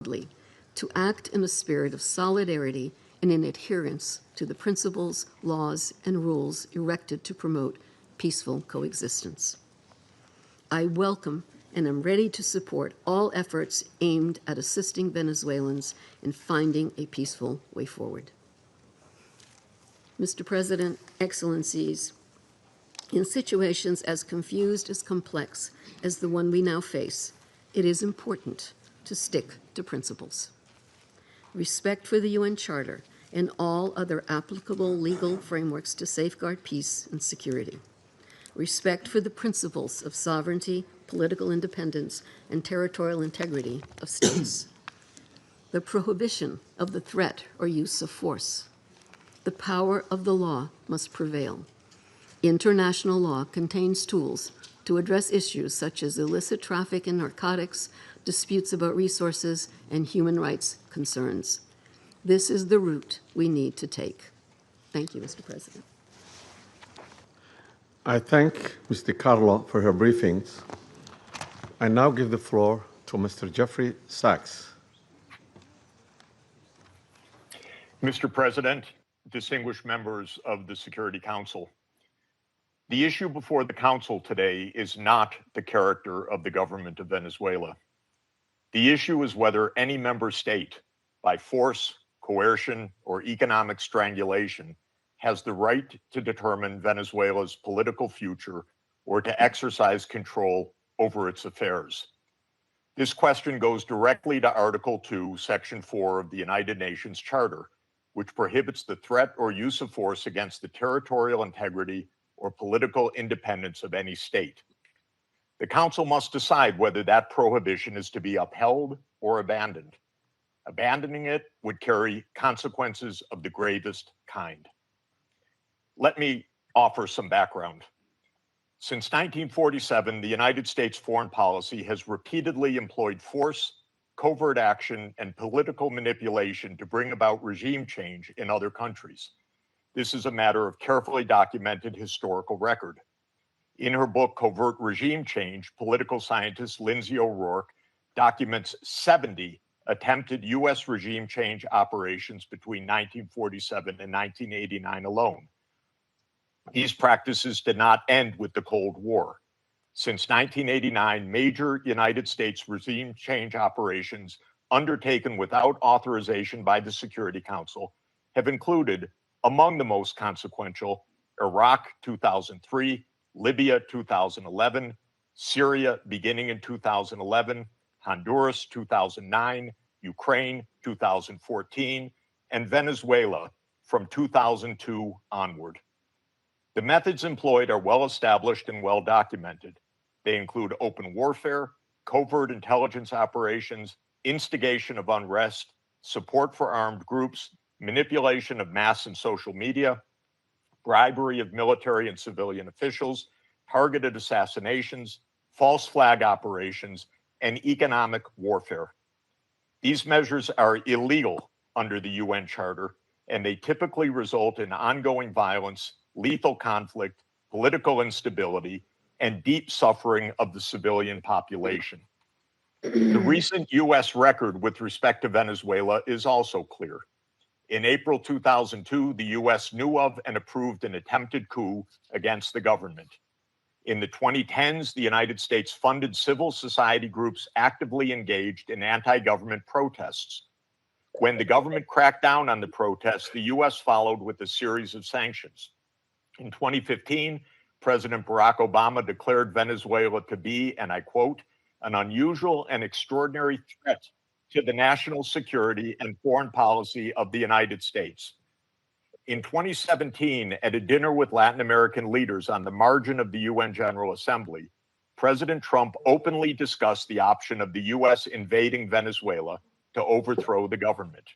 to act in a spirit of solidarity and in adherence to the principles, laws, and rules erected to promote peaceful coexistence. I welcome and am ready to support all efforts aimed at assisting Venezuelans in finding a peaceful way forward. Mr. President, Excellencies, in situations as confused as complex as the one we now face, it is important to stick to principles. Respect for the UN Charter and all other applicable legal frameworks to safeguard peace and security. Respect for the principles of sovereignty, political independence, and territorial integrity of states. The prohibition of the threat or use of force. The power of the law must prevail. International law contains tools to address issues such as illicit traffic in narcotics, disputes about resources, and human rights concerns. This is the route we need to take. Thank you, Mr. President. I thank Ms. DiCarlo for her briefings. I now give the floor to Mr. Jeffrey Sachs. Mr. President, distinguished members of the Security Council, the issue before the Council today is not the character of the government of Venezuela. The issue is whether any member state, by force, coercion, or economic strangulation, has the right to determine Venezuela's political future or to exercise control over its affairs. This question goes directly to Article 2, Section 4 of the United Nations Charter, which prohibits the threat or use of force against the territorial integrity or political independence of any state. The Council must decide whether that prohibition is to be upheld or abandoned. Abandoning it would carry consequences of the gravest kind. Let me offer some background. Since 1947, the United States foreign policy has repeatedly employed force, covert action, and political manipulation to bring about regime change in other countries. This is a matter of carefully documented historical record. In her book, Covert Regime Change, political scientist Lindsay O'Rourke documents 70 attempted U.S. regime change operations between 1947 and 1989 alone. These practices did not end with the Cold War. Since 1989, major United States regime change operations undertaken without authorization by the Security Council have included, among the most consequential, Iraq 2003, Libya 2011, Syria beginning in 2011, Honduras 2009, Ukraine 2014, and Venezuela from 2002 onward. The methods employed are well established and well documented. They include open warfare, covert intelligence operations, instigation of unrest, support for armed groups, manipulation of mass and social media, bribery of military and civilian officials, targeted assassinations, false flag operations, and economic warfare. These measures are illegal under the UN Charter, and they typically result in ongoing violence, lethal conflict, political instability, and deep suffering of the civilian population. The recent U.S. record with respect to Venezuela is also clear. In April 2002, the U.S. knew of and approved an attempted coup against the government. In the 2010s, the United States funded civil society groups actively engaged in anti-government protests. When the government cracked down on the protests, the U.S. followed with a series of sanctions. In 2015, President Barack Obama declared Venezuela to be, and I quote, an unusual and extraordinary threat to the national security and foreign policy of the United States. In 2017, at a dinner with Latin American leaders on the margin of the UN General Assembly, President Trump openly discussed the option of the U.S. invading Venezuela to overthrow the government.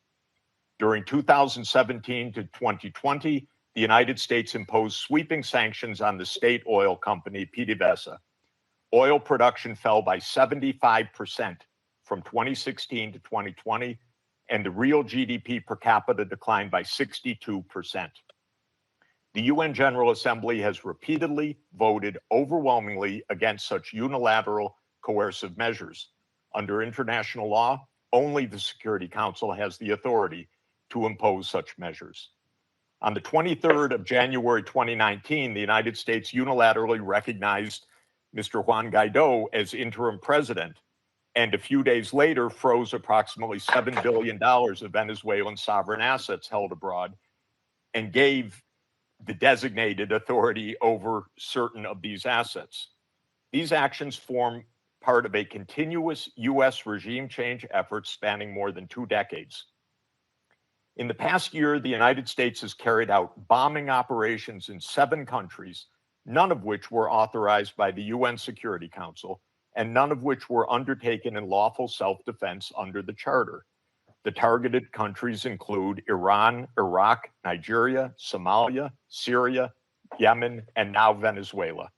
During 2017 to 2020, the United States imposed sweeping sanctions on the state oil company PDVSA. Oil production fell by 75% from 2016 to 2020, and the real GDP per capita declined by 62%. The UN General Assembly has repeatedly voted overwhelmingly against such unilateral coercive measures. Under international law, only the Security Council has the authority to impose such measures. On the 23rd of January 2019, the United States unilaterally recognized Mr. Juan Guaido as interim president, and a few days later froze approximately $7 billion of Venezuelan sovereign assets held abroad and gave the designated authority over certain of these assets. These actions form part of a continuous U.S. regime change effort spanning more than 2 decades. In the past year, the United States has carried out bombing operations in 7 countries, none of which were authorized by the UN Security Council, and none of which were undertaken in lawful self-defense under the Charter. The targeted countries include Iran, Iraq, Nigeria, Somalia, Syria, Yemen, and now Venezuela.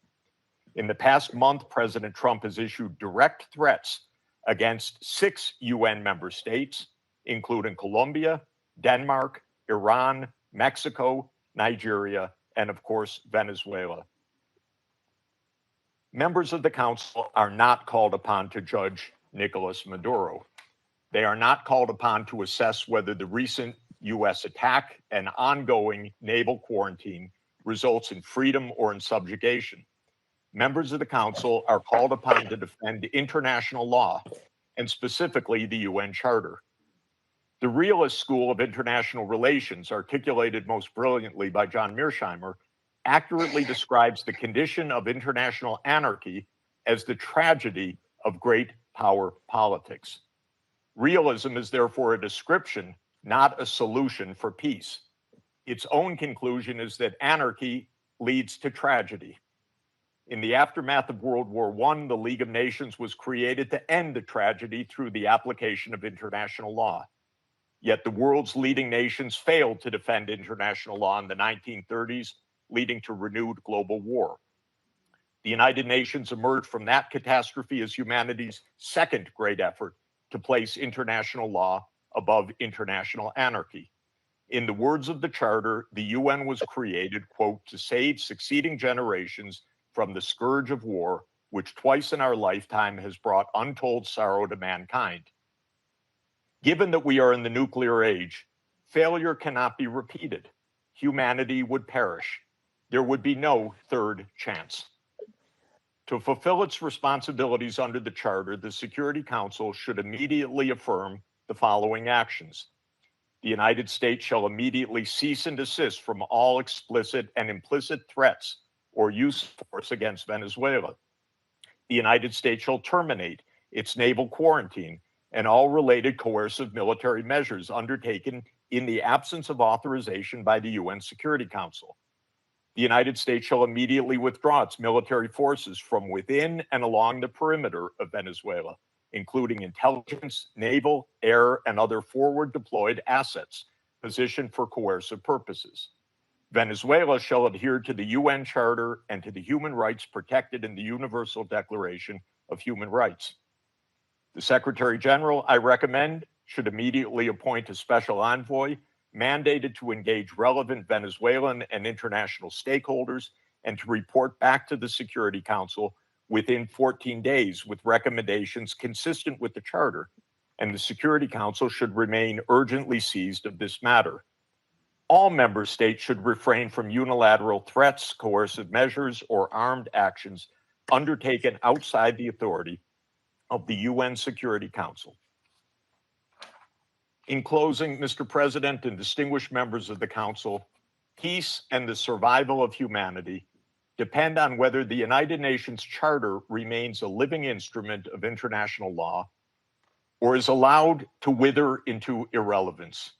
In the past month, President Trump has issued direct threats against 6 UN member states, including Colombia, Denmark, Iran, Mexico, Nigeria, and of course, Venezuela. Members of the Council are not called upon to judge Nicolás Maduro. They are not called upon to assess whether the recent U.S. attack and ongoing naval quarantine results in freedom or in subjugation. Members of the Council are called upon to defend international law, and specifically the UN Charter. The realist school of international relations, articulated most brilliantly by John Mearsheimer, accurately describes the condition of international anarchy as the tragedy of great power politics. Realism is therefore a description, not a solution for peace. Its own conclusion is that anarchy leads to tragedy. In the aftermath of World War I, the League of Nations was created to end the tragedy through the application of international law. Yet the world's leading nations failed to defend international law in the 1930s, leading to renewed global war. The United Nations emerged from that catastrophe as humanity's second great effort to place international law above international anarchy. In the words of the Charter, the UN was created, quote, to save succeeding generations from the scourge of war, which twice in our lifetime has brought untold sorrow to mankind. Given that we are in the nuclear age, failure cannot be repeated. Humanity would perish. There would be no third chance. To fulfill its responsibilities under the Charter, the Security Council should immediately affirm the following actions. The United States shall immediately cease and desist from all explicit and implicit threats or use of force against Venezuela. The United States shall terminate its naval quarantine and all related coercive military measures undertaken in the absence of authorization by the UN Security Council. The United States shall immediately withdraw its military forces from within and along the perimeter of Venezuela, including intelligence, naval, air, and other forward deployed assets positioned for coercive purposes. Venezuela shall adhere to the UN Charter and to the human rights protected in the Universal Declaration of Human Rights. The Secretary General, I recommend, should immediately appoint a special envoy mandated to engage relevant Venezuelan and international stakeholders and to report back to the Security Council within 14 days with recommendations consistent with the Charter, and the Security Council should remain urgently seized of this matter. All member states should refrain from unilateral threats, coercive measures, or armed actions undertaken outside the authority of the UN Security Council. In closing, Mr. President and distinguished members of the Council, peace and the survival of humanity depend on whether the United Nations Charter remains a living instrument of international law or is allowed to wither into irrelevance.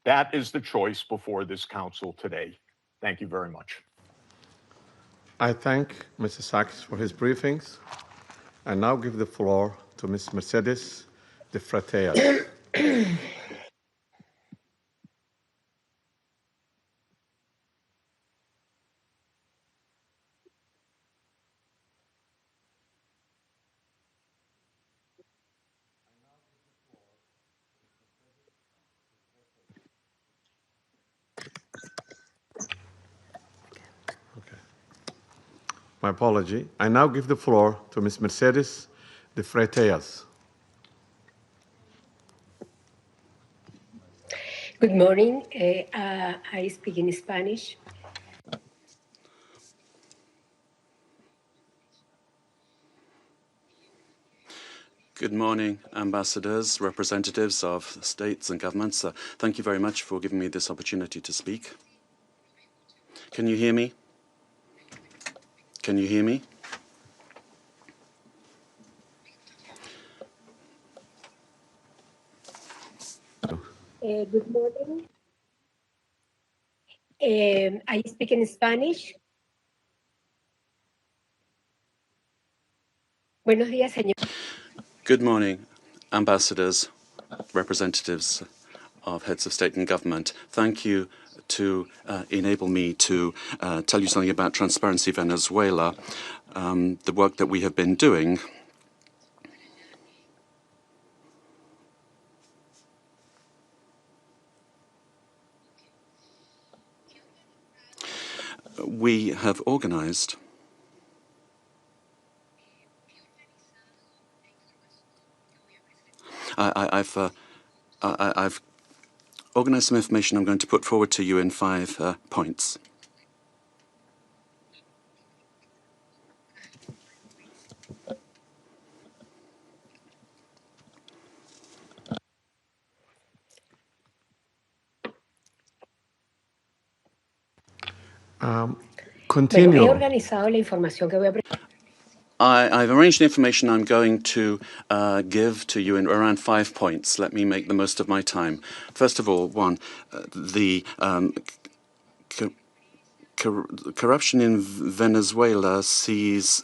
That is the choice before this Council today. Thank you very much. I thank Mr. Sachs for his briefings. I now give the floor to Ms. Mercedes de Freitas. My apology. I now give the floor to Ms. Mercedes de Freitas. Good morning. I speak in Spanish. Good morning, ambassadors, representatives of states and governments. Thank you very much for giving me this opportunity to speak. Can you hear me? Can you hear me? Good morning. I speak in Spanish. Buenos días, señor. Good morning, ambassadors, representatives of heads of state and government. Thank you to enable me to tell you something about Transparency Venezuela, the work that we have been doing. We have organized I've organized some information I'm going to put forward to you in 5 points. Continue. Bueno, he organizado la información que voy a I've arranged the information I'm going to give to you in around 5 points. Let me make the most of my time. First of all, one, the corruption in Venezuela is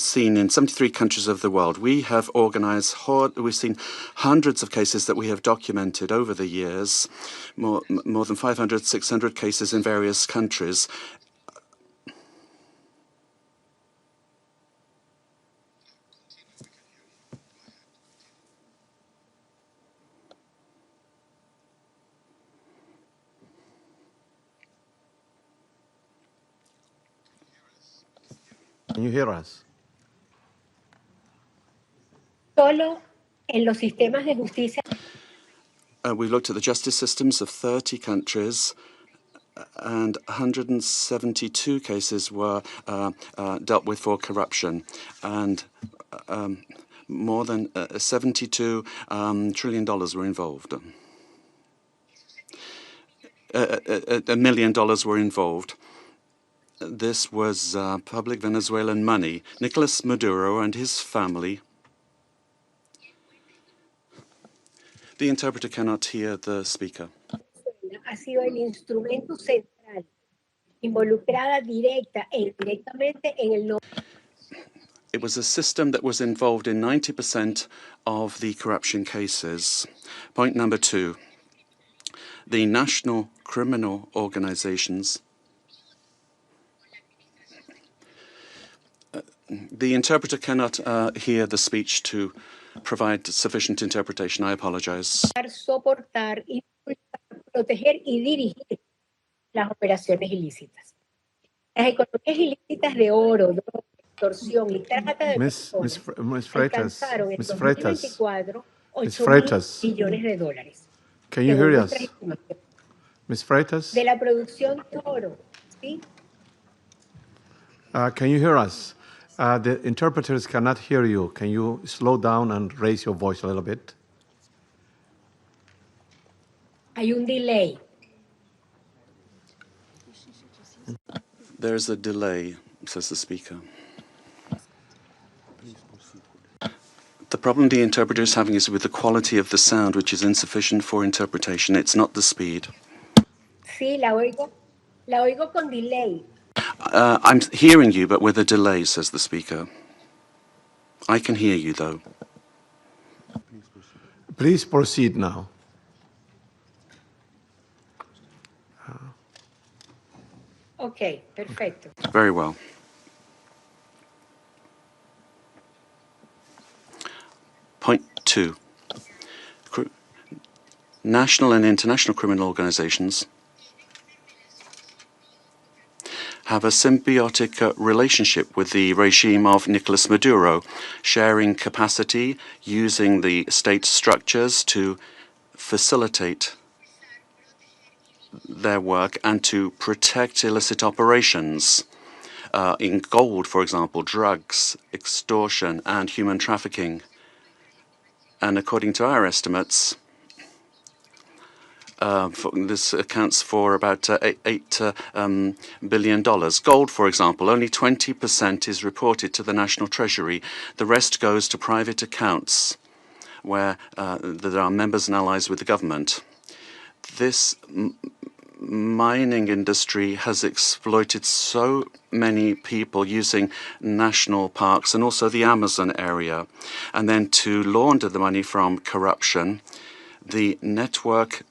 seen in 73 countries of the world. We have organized, we've seen hundreds of cases that we have documented over the years, more than 500, 600 cases in various countries. Can you hear us? solo en los sistemas de justicia. We looked at the justice systems of 30 countries, and 172 cases were dealt with for corruption, and more than $72 trillion were involved. $1 million were involved. This was public Venezuelan money. Nicolás Maduro and his family. The interpreter cannot hear the speaker. Ha sido el instrumento central, involucrada directa e indirectamente en el. It was a system that was involved in 90% of the corruption cases. Point number 2. The national criminal organizations. The interpreter cannot hear the speech to provide sufficient interpretation. I apologize. Soportar, proteger y dirigir las operaciones ilícitas. Las economías ilícitas de oro, droga, extorsión y trata de personas alcanzaron en 2024 $8.000 billones. Can you hear us? Ms. Freitas? De la producción de oro, ¿sí? Can you hear us? The interpreters cannot hear you. Can you slow down and raise your voice a little bit? Hay un delay. There is a delay, says the speaker. The problem the interpreter is having is with the quality of the sound, which is insufficient for interpretation. It's not the speed. Sí, la oigo con delay. I'm hearing you, but with a delay, says the speaker. I can hear you, though. Please proceed now. Okay, perfecto. Very well. Point 2. National and international criminal organizations have a symbiotic relationship with the regime of Nicolás Maduro, sharing capacity, using the state structures to facilitate their work and to protect illicit operations in gold, for example, drugs, extortion, and human trafficking. And according to our estimates, this accounts for about $8 billion. Gold, for example, only 20% is reported to the national treasury. The rest goes to private accounts where there are members and allies with the government. This mining industry has exploited so many people using national parks and also the Amazon area. And then to launder the money from corruption, the network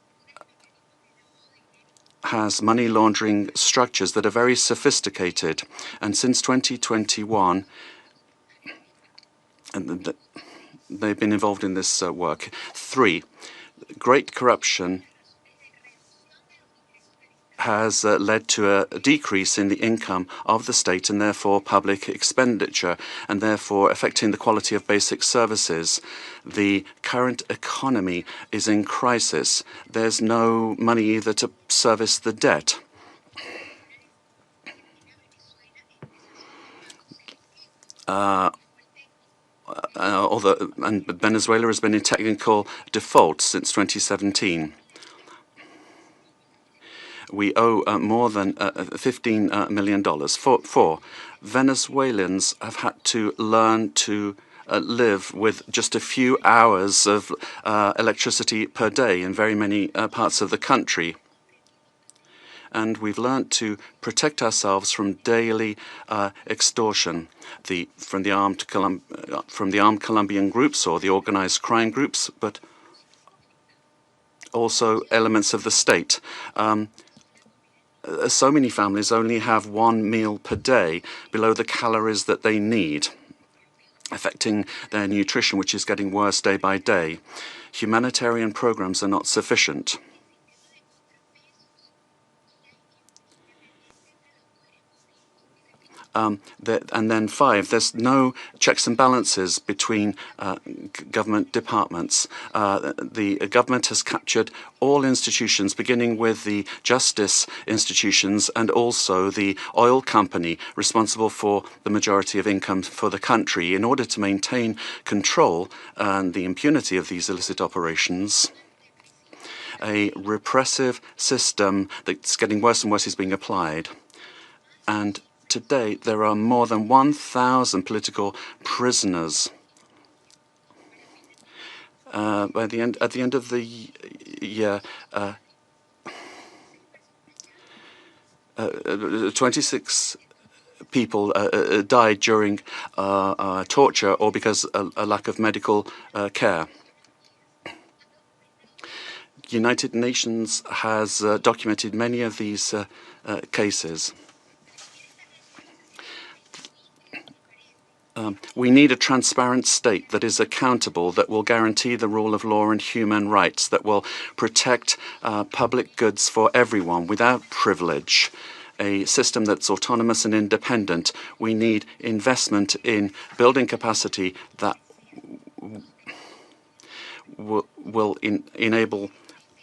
has money laundering structures that are very sophisticated. And since 2021, they've been involved in this work. 3, great corruption has led to a decrease in the income of the state and therefore public expenditure, and therefore affecting the quality of basic services. The current economy is in crisis. There's no money either to service the debt. And Venezuela has been in technical default since 2017. We owe more than $15 million. 4, Venezuelans have had to learn to live with just a few hours of electricity per day in very many parts of the country. And we've learned to protect ourselves from daily extortion from the armed Colombian groups or the organized crime groups, but also elements of the state. So many families only have 1 meal per day below the calories that they need, affecting their nutrition, which is getting worse day by day. Humanitarian programs are not sufficient. And then 5, there's no checks and balances between government departments. The government has captured all institutions, beginning with the justice institutions and also the oil company responsible for the majority of income for the country. In order to maintain control and the impunity of these illicit operations, a repressive system that's getting worse and worse is being applied. And to date, there are more than 1,000 political prisoners. At the end of the year, 26 people died during torture or because a lack of medical care. United Nations has documented many of these cases. We need a transparent state that is accountable, that will guarantee the rule of law and human rights, that will protect public goods for everyone without privilege, a system that's autonomous and independent. We need investment in building capacity that will enable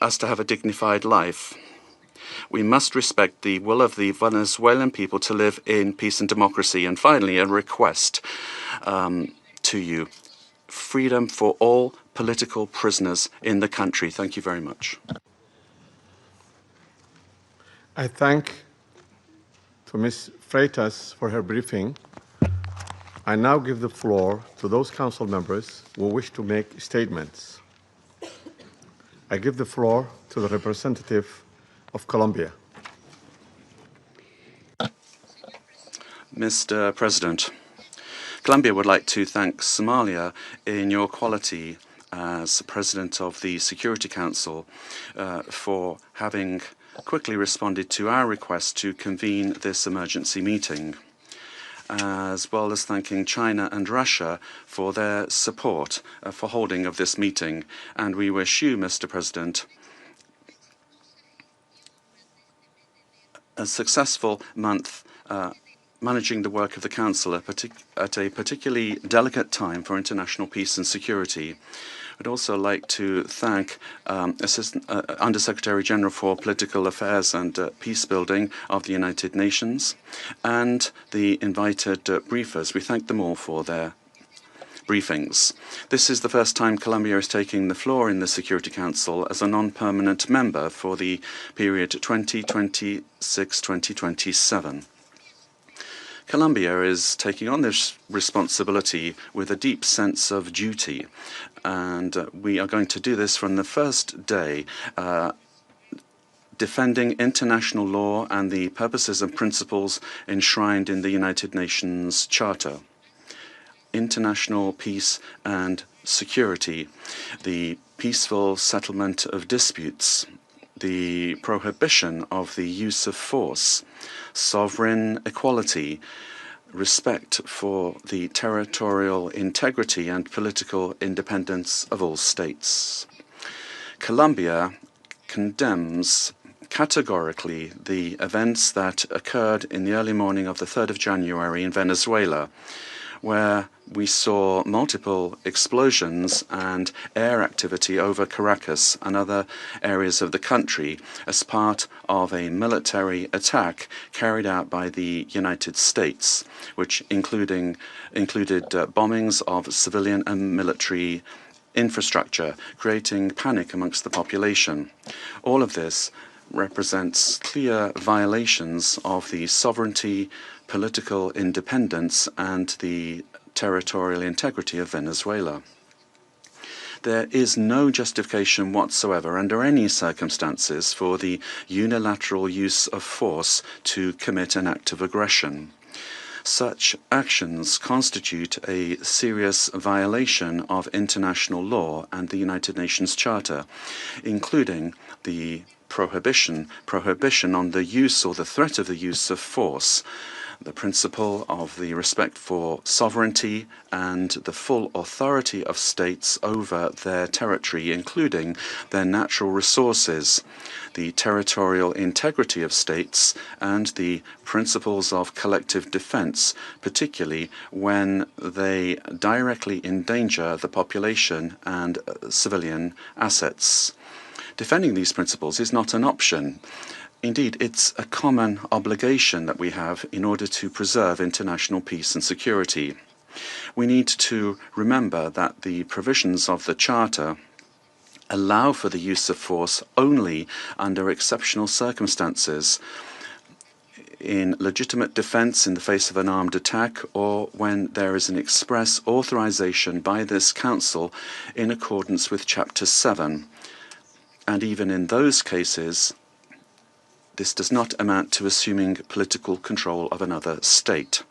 us to have a dignified life. We must respect the will of the Venezuelan people to live in peace and democracy. And finally, a request to you. Freedom for all political prisoners in the country. Thank you very much. I thank to Ms. Freitas for her briefing. I now give the floor to those council members who wish to make statements. I give the floor to the representative of Colombia. Mr. President, Colombia would like to thank Somalia in your quality as President of the Security Council for having quickly responded to our request to convene this emergency meeting, as well as thanking China and Russia for their support for holding of this meeting. And we wish you, Mr. President, a successful month managing the work of the Council at a particularly delicate time for international peace and security. I'd also like to thank Undersecretary General for Political Affairs and Peace Building of the United Nations and the invited briefers. We thank them all for their briefings. This is the first time Colombia is taking the floor in the Security Council as a non-permanent member for the period 2026-2027. Colombia is taking on this responsibility with a deep sense of duty, and we are going to do this from the first day, defending international law and the purposes and principles enshrined in the United Nations Charter. International peace and security, the peaceful settlement of disputes, the prohibition of the use of force, sovereign equality, respect for the territorial integrity and political independence of all states. Colombia condemns categorically the events that occurred in the early morning of the 3rd of January in Venezuela, where we saw multiple explosions and air activity over Caracas and other areas of the country as part of a military attack carried out by the United States, which included bombings of civilian and military infrastructure, creating panic amongst the population. All of this represents clear violations of the sovereignty, political independence, and the territorial integrity of Venezuela. There is no justification whatsoever under any circumstances for the unilateral use of force to commit an act of aggression. Such actions constitute a serious violation of international law and the United Nations Charter, including the prohibition on the use or the threat of the use of force, the principle of the respect for sovereignty and the full authority of states over their territory, including their natural resources, the territorial integrity of states, and the principles of collective defense, particularly when they directly endanger the population and civilian assets. Defending these principles is not an option. Indeed, it's a common obligation that we have in order to preserve international peace and security. We need to remember that the provisions of the Charter allow for the use of force only under exceptional circumstances, in legitimate defense in the face of an armed attack, or when there is an express authorization by this Council in accordance with Chapter 7. And even in those cases, this does not amount to assuming political control of another state.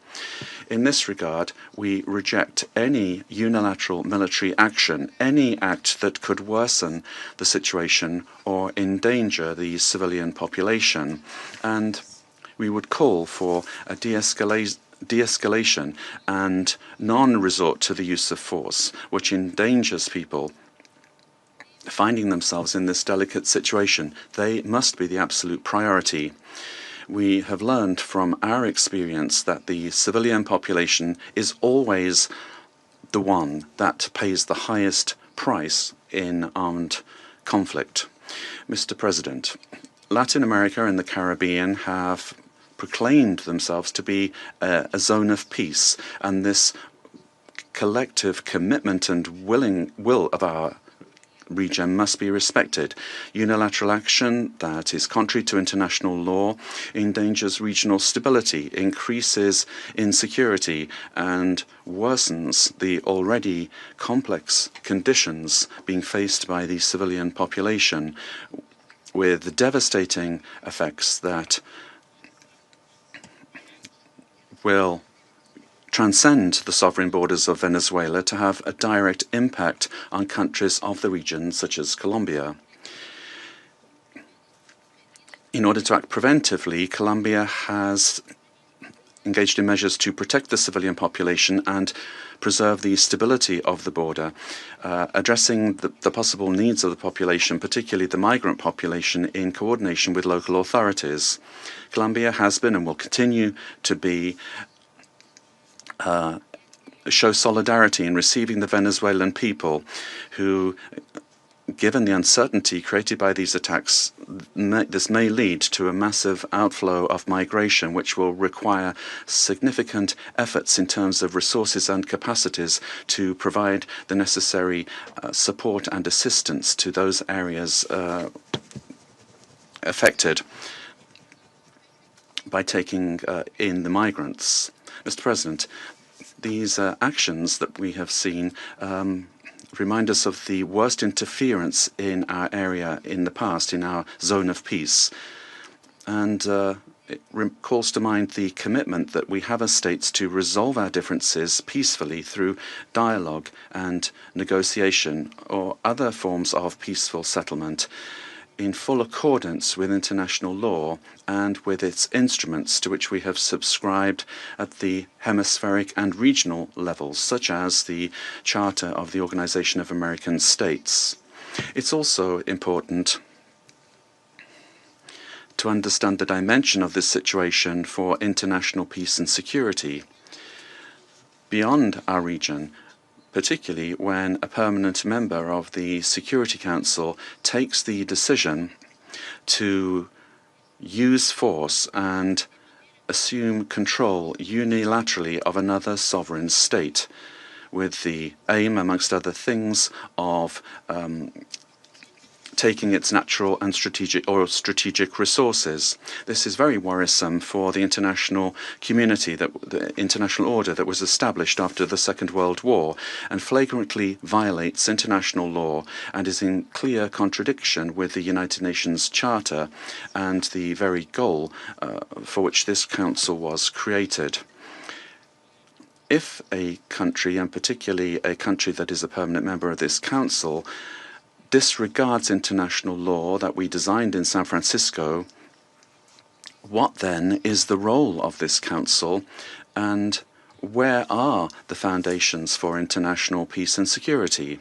In this regard, we reject any unilateral military action, any act that could worsen the situation or endanger the civilian population, and we would call for a de-escalation and non-resort to the use of force, which endangers people finding themselves in this delicate situation. They must be the absolute priority. We have learned from our experience that the civilian population is always the one that pays the highest price in armed conflict. Mr. President, Latin America and the Caribbean have proclaimed themselves to be a zone of peace, and this collective commitment and will of our region must be respected. Unilateral action that is contrary to international law endangers regional stability, increases insecurity, and worsens the already complex conditions being faced by the civilian population, with devastating effects that will transcend the sovereign borders of Venezuela to have a direct impact on countries of the region, such as Colombia. In order to act preventively, Colombia has engaged in measures to protect the civilian population and preserve the stability of the border, addressing the possible needs of the population, particularly the migrant population, in coordination with local authorities. Colombia has been and will continue to be show solidarity in receiving the Venezuelan people who, given the uncertainty created by these attacks, this may lead to a massive outflow of migration, which will require significant efforts in terms of resources and capacities to provide the necessary support and assistance to those areas affected by taking in the migrants. Mr. President, these actions that we have seen remind us of the worst interference in our area in the past, in our zone of peace. And it calls to mind the commitment that we have as states to resolve our differences peacefully through dialogue and negotiation or other forms of peaceful settlement in full accordance with international law and with its instruments to which we have subscribed at the hemispheric and regional levels, such as the Charter of the Organization of American States. It's also important to understand the dimension of this situation for international peace and security beyond our region, particularly when a permanent member of the Security Council takes the decision to use force and assume control unilaterally of another sovereign state, with the aim, amongst other things, of taking its natural and strategic resources. This is very worrisome for the international community, the international order that was established after the Second World War, and flagrantly violates international law and is in clear contradiction with the United Nations Charter and the very goal for which this council was created. If a country, and particularly a country that is a permanent member of this council, disregards international law that we designed in San Francisco, what then is the role of this council, and where are the foundations for international peace and security?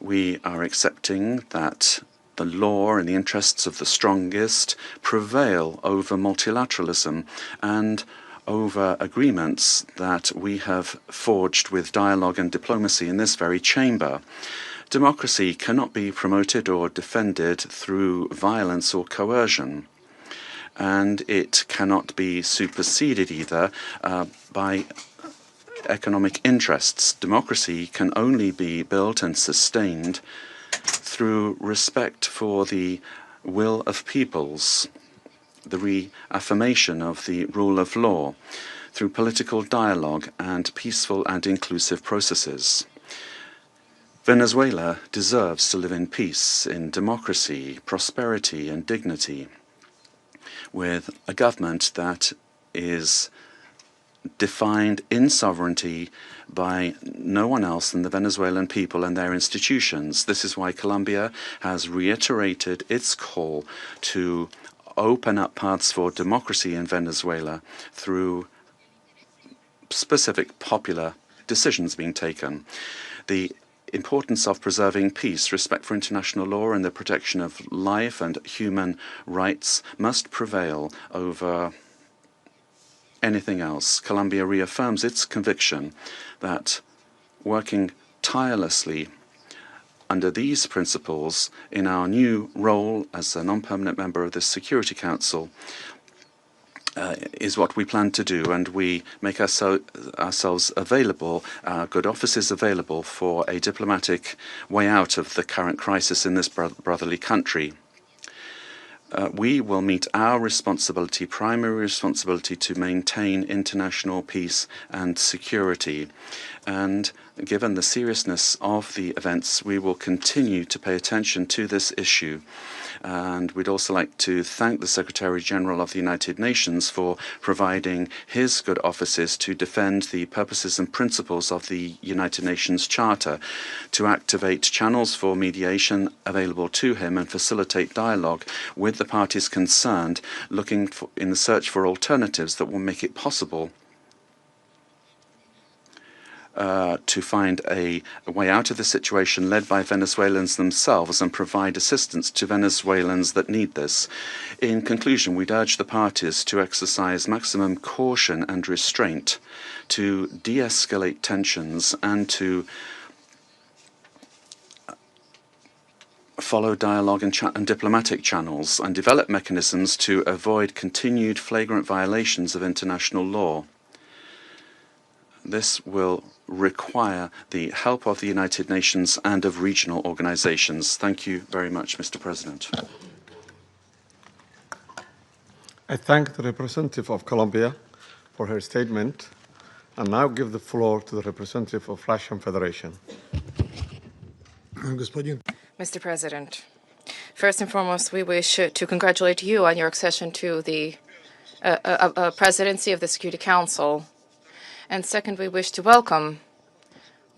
We are accepting that the law and the interests of the strongest prevail over multilateralism and over agreements that we have forged with dialogue and diplomacy in this very chamber. Democracy cannot be promoted or defended through violence or coercion, and it cannot be superseded either by economic interests. Democracy can only be built and sustained through respect for the will of peoples, the reaffirmation of the rule of law, through political dialogue and peaceful and inclusive processes. Venezuela deserves to live in peace, in democracy, prosperity, and dignity, with a government that is defined in sovereignty by no one else than the Venezuelan people and their institutions. This is why Colombia has reiterated its call to open up paths for democracy in Venezuela through specific popular decisions being taken. The importance of preserving peace, respect for international law, and the protection of life and human rights must prevail over anything else. Colombia reaffirms its conviction that working tirelessly under these principles in our new role as a non-permanent member of the Security Council is what we plan to do, and we make ourselves available, our good offices available for a diplomatic way out of the current crisis in this brotherly country. We will meet our responsibility, primary responsibility, to maintain international peace and security. And given the seriousness of the events, we will continue to pay attention to this issue. And we'd also like to thank the Secretary General of the United Nations for providing his good offices to defend the purposes and principles of the United Nations Charter, to activate channels for mediation available to him and facilitate dialogue with the parties concerned, looking in the search for alternatives that will make it possible to find a way out of the situation led by Venezuelans themselves and provide assistance to Venezuelans that need this. In conclusion, we'd urge the parties to exercise maximum caution and restraint, to de-escalate tensions and to follow dialogue and diplomatic channels and develop mechanisms to avoid continued flagrant violations of international law. This will require the help of the United Nations and of regional organizations. Thank you very much, Mr. President. I thank the representative of Colombia for her statement and now give the floor to the representative of Russian Federation. Mr. President, first and foremost, we wish to congratulate you on your accession to the presidency of the Security Council. And second, we wish to welcome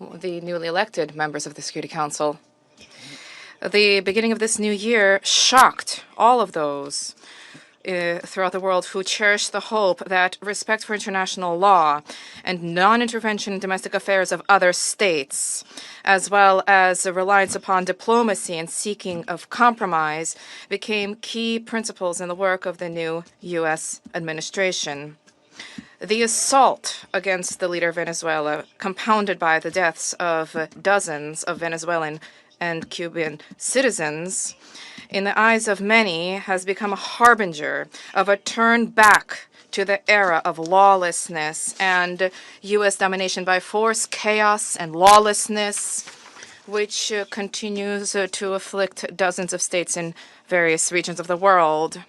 the newly elected members of the Security Council. The beginning of this new year shocked all of those throughout the world who cherish the hope that respect for international law and non-intervention in domestic affairs of other states, as well as a reliance upon diplomacy and seeking of compromise, became key principles in the work of the new U.S. administration. The assault against the leader of Venezuela, compounded by the deaths of dozens of Venezuelan and Cuban citizens, in the eyes of many, has become a harbinger of a turn back to the era of lawlessness and U.S. domination by force, chaos, and lawlessness, which continues to afflict dozens of states in various regions of the world.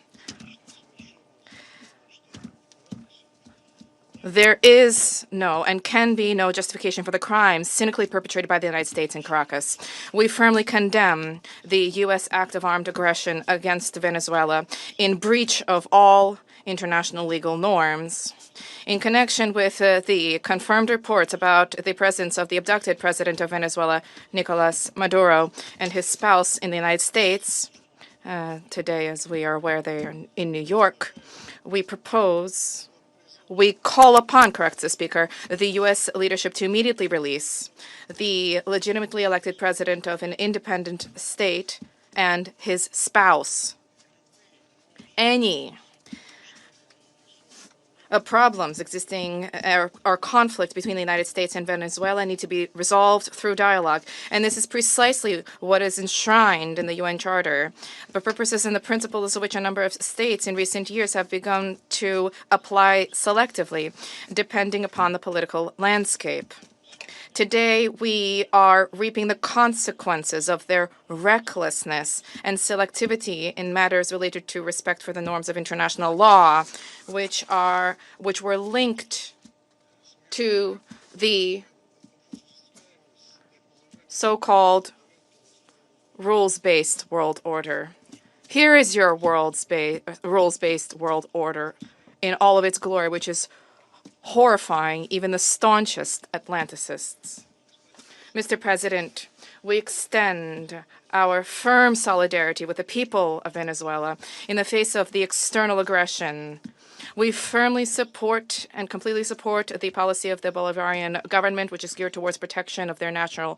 There is no and can be no justification for the crimes cynically perpetrated by the United States in Caracas. We firmly condemn the U.S. act of armed aggression against Venezuela in breach of all international legal norms. In connection with the confirmed reports about the presence of the abducted president of Venezuela, Nicolás Maduro, and his spouse in the United States, today, as we are aware, they are in New York, we call upon, corrects the Speaker, the U.S. leadership to immediately release the legitimately elected president of an independent state and his spouse. Any problems existing or conflict between the United States and Venezuela need to be resolved through dialogue. And this is precisely what is enshrined in the UN Charter, for purposes and the principles of which a number of states in recent years have begun to apply selectively, depending upon the political landscape. Today, we are reaping the consequences of their recklessness and selectivity in matters related to respect for the norms of international law, which were linked to the so-called rules-based world order. Here is your rules-based world order in all of its glory, which is horrifying even the staunchest Atlanticists. Mr. President, we extend our firm solidarity with the people of Venezuela in the face of the external aggression. We firmly support and completely support the policy of the Bolivarian government, which is geared towards protection of their national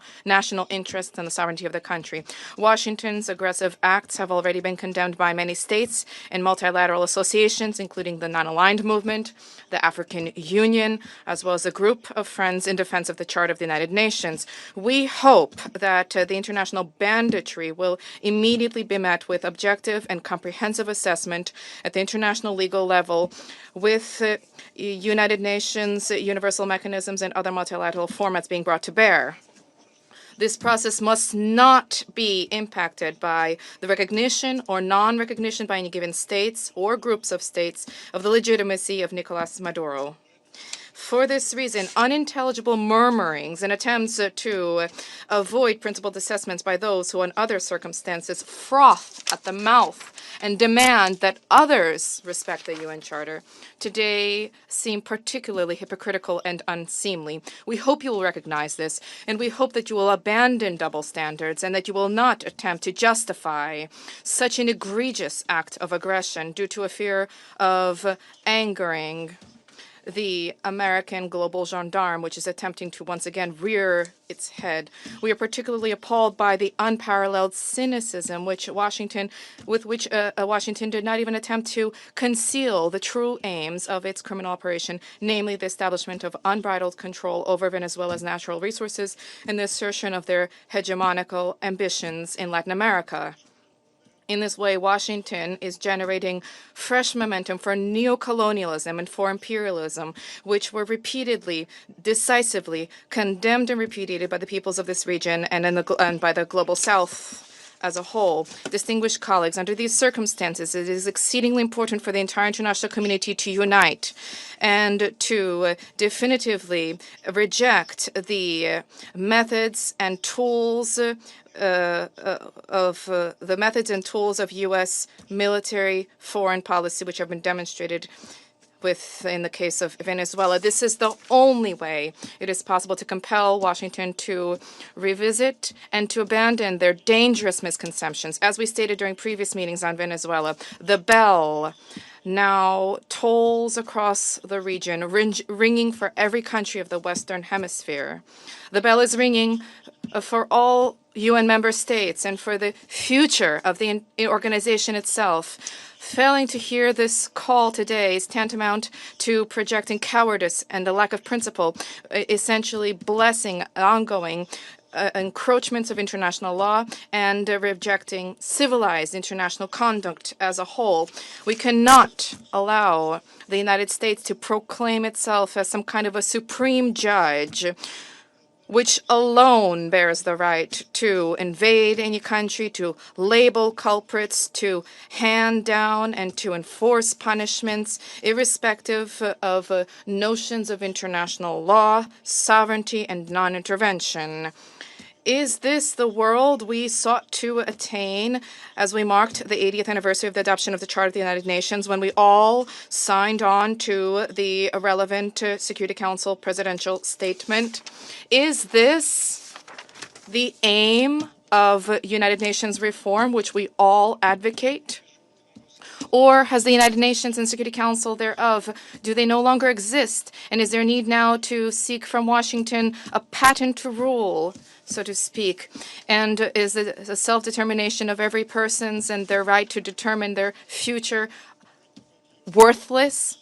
interests and the sovereignty of the country. Washington's aggressive acts have already been condemned by many states and multilateral associations, including the Non-Aligned Movement, the African Union, as well as a group of friends in defense of the Charter of the United Nations. We hope that the international banditry will immediately be met with objective and comprehensive assessment at the international legal level, with United Nations, universal mechanisms, and other multilateral formats being brought to bear. This process must not be impacted by the recognition or non-recognition by any given states or groups of states of the legitimacy of Nicolás Maduro. For this reason, unintelligible murmurings and attempts to avoid principled assessments by those who, in other circumstances, froth at the mouth and demand that others respect the UN Charter, today seem particularly hypocritical and unseemly. We hope you will recognize this, and we hope that you will abandon double standards and that you will not attempt to justify such an egregious act of aggression due to a fear of angering the American global gendarme, which is attempting to once again rear its head. We are particularly appalled by the unparalleled cynicism with which Washington did not even attempt to conceal the true aims of its criminal operation, namely the establishment of unbridled control over Venezuela's natural resources and the assertion of their hegemonical ambitions in Latin America. In this way, Washington is generating fresh momentum for neocolonialism and for imperialism, which were repeatedly, decisively condemned and repudiated by the peoples of this region and by the global South as a whole. Distinguished colleagues, under these circumstances, it is exceedingly important for the entire international community to unite and to definitively reject the methods and tools of U.S. military foreign policy, which have been demonstrated in the case of Venezuela. This is the only way it is possible to compel Washington to revisit and to abandon their dangerous misconceptions. As we stated during previous meetings on Venezuela, the bell now tolls across the region, ringing for every country of the Western Hemisphere. The bell is ringing for all UN member states and for the future of the organization itself. Failing to hear this call today is tantamount to projecting cowardice and a lack of principle, essentially blessing ongoing encroachments of international law and rejecting civilized international conduct as a whole. We cannot allow the United States to proclaim itself as some kind of a supreme judge, which alone bears the right to invade any country, to label culprits, to hand down and to enforce punishments, irrespective of notions of international law, sovereignty, and non-intervention. Is this the world we sought to attain as we marked the 80th anniversary of the adoption of the Charter of the United Nations, when we all signed on to the relevant Security Council presidential statement? Is this the aim of United Nations reform, which we all advocate? Or has the United Nations and Security Council thereof, do they no longer exist? And is there need now to seek from Washington a patent to rule, so to speak? And is the self-determination of every person's and their right to determine their future worthless?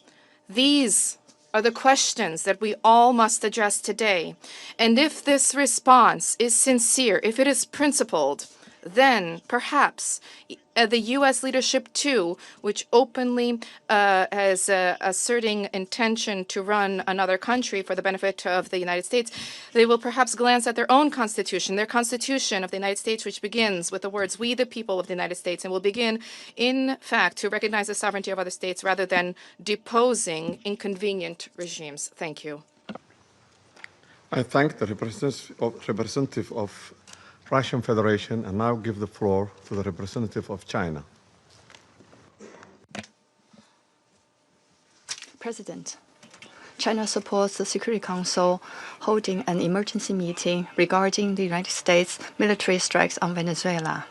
These are the questions that we all must address today. And if this response is sincere, if it is principled, then perhaps the U.S. leadership, too, which openly is asserting intention to run another country for the benefit of the United States, they will perhaps glance at their own constitution, their constitution of the United States, which begins with the words, "We the people of the United States," and will begin, in fact, to recognize the sovereignty of other states rather than deposing inconvenient regimes. Thank you. I thank the representative of Russian Federation and now give the floor to the representative of China. President, China supports the Security Council holding an emergency meeting regarding the United States military strikes on Venezuela.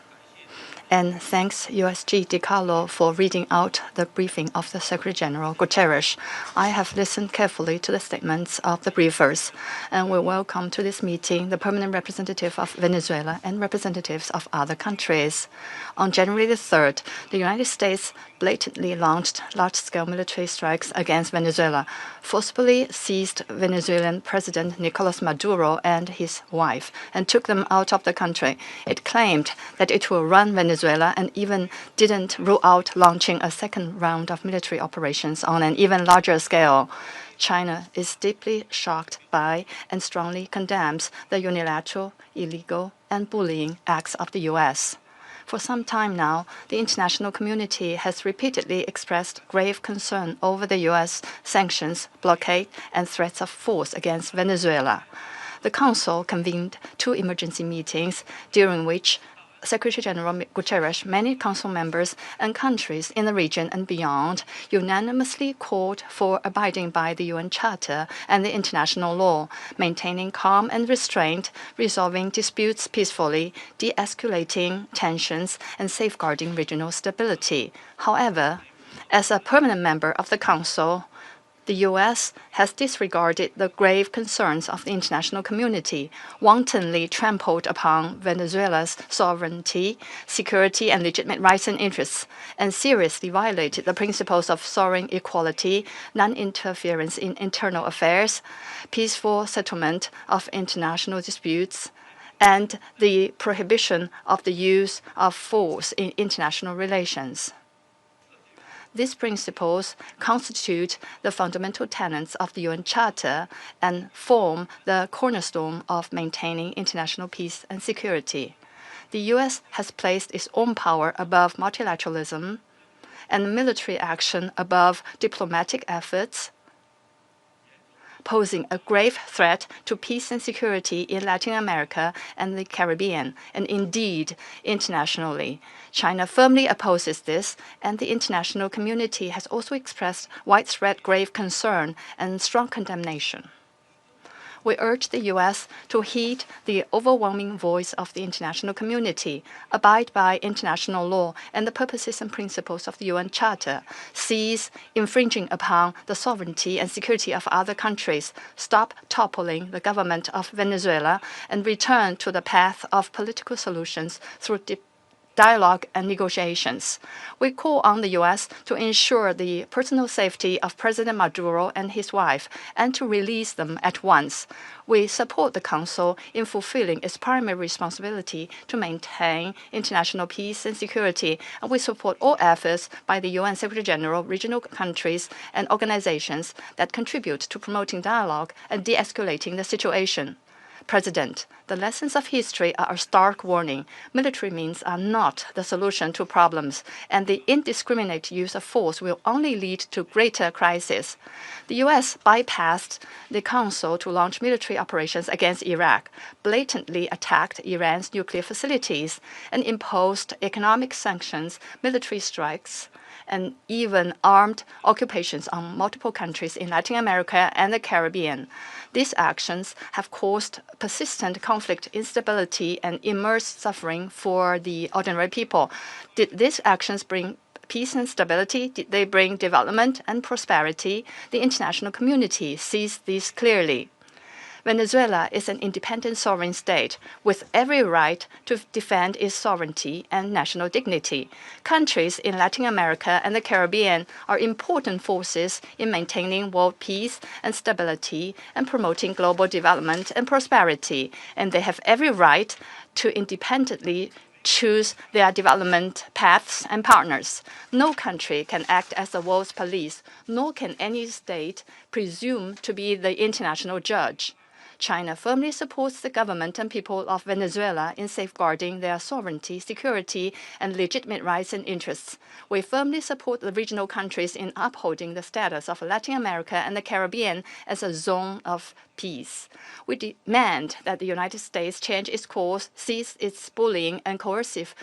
And thanks USG DiCarlo for reading out the briefing of the Secretary General Guterres. I have listened carefully to the statements of the briefers, and we welcome to this meeting the permanent representative of Venezuela and representatives of other countries. On January the 3rd, the United States blatantly launched large-scale military strikes against Venezuela, forcibly seized Venezuelan President Nicolás Maduro and his wife, and took them out of the country. It claimed that it will run Venezuela and even didn't rule out launching a second round of military operations on an even larger scale. China is deeply shocked by and strongly condemns the unilateral, illegal, and bullying acts of the U.S. For some time now, the international community has repeatedly expressed grave concern over the U.S. sanctions, blockade, and threats of force against Venezuela. The Council convened 2 emergency meetings, during which Secretary General Guterres, many Council members, and countries in the region and beyond unanimously called for abiding by the UN Charter and the international law, maintaining calm and restraint, resolving disputes peacefully, de-escalating tensions, and safeguarding regional stability. However, as a permanent member of the Council, The U.S. has disregarded the grave concerns of the international community, wantonly trampled upon Venezuela's sovereignty, security, and legitimate rights and interests, and seriously violated the principles of sovereign equality, non-interference in internal affairs, peaceful settlement of international disputes, and the prohibition of the use of force in international relations. These principles constitute the fundamental tenets of the UN Charter and form the cornerstone of maintaining international peace and security. The U.S. has placed its own power above multilateralism and military action above diplomatic efforts, posing a grave threat to peace and security in Latin America and the Caribbean, and indeed internationally. China firmly opposes this, and the international community has also expressed widespread grave concern and strong condemnation. We urge the U.S. to heed the overwhelming voice of the international community, abide by international law and the purposes and principles of the UN Charter, cease infringing upon the sovereignty and security of other countries, stop toppling the government of Venezuela, and return to the path of political solutions through dialogue and negotiations. We call on the U.S. to ensure the personal safety of President Maduro and his wife and to release them at once. We support the Council in fulfilling its primary responsibility to maintain international peace and security, and we support all efforts by the UN Secretary General, regional countries, and organizations that contribute to promoting dialogue and de-escalating the situation. President, the lessons of history are a stark warning. Military means are not the solution to problems, and the indiscriminate use of force will only lead to greater crisis. The U.S. bypassed the Council to launch military operations against Iraq, blatantly attacked Iran's nuclear facilities, and imposed economic sanctions, military strikes, and even armed occupations on multiple countries in Latin America and the Caribbean. These actions have caused persistent conflict, instability, and immense suffering for the ordinary people. Did these actions bring peace and stability? Did they bring development and prosperity? The international community sees this clearly. Venezuela is an independent sovereign state with every right to defend its sovereignty and national dignity. Countries in Latin America and the Caribbean are important forces in maintaining world peace and stability and promoting global development and prosperity, and they have every right to independently choose their development paths and partners. No country can act as the world's police, nor can any state presume to be the international judge. China firmly supports the government and people of Venezuela in safeguarding their sovereignty, security, and legitimate rights and interests. We firmly support the regional countries in upholding the status of Latin America and the Caribbean as a zone of peace. We demand that the United States change its course, cease its bullying and coercive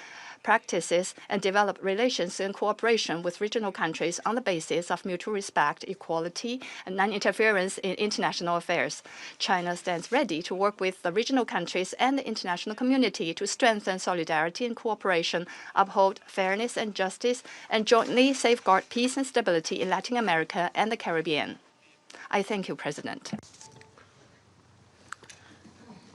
practices, and develop relations and cooperation with regional countries on the basis of mutual respect, equality, and non-interference in international affairs. China stands ready to work with the regional countries and the international community to strengthen solidarity and cooperation, uphold fairness and justice, and jointly safeguard peace and stability in Latin America and the Caribbean. I thank you, President.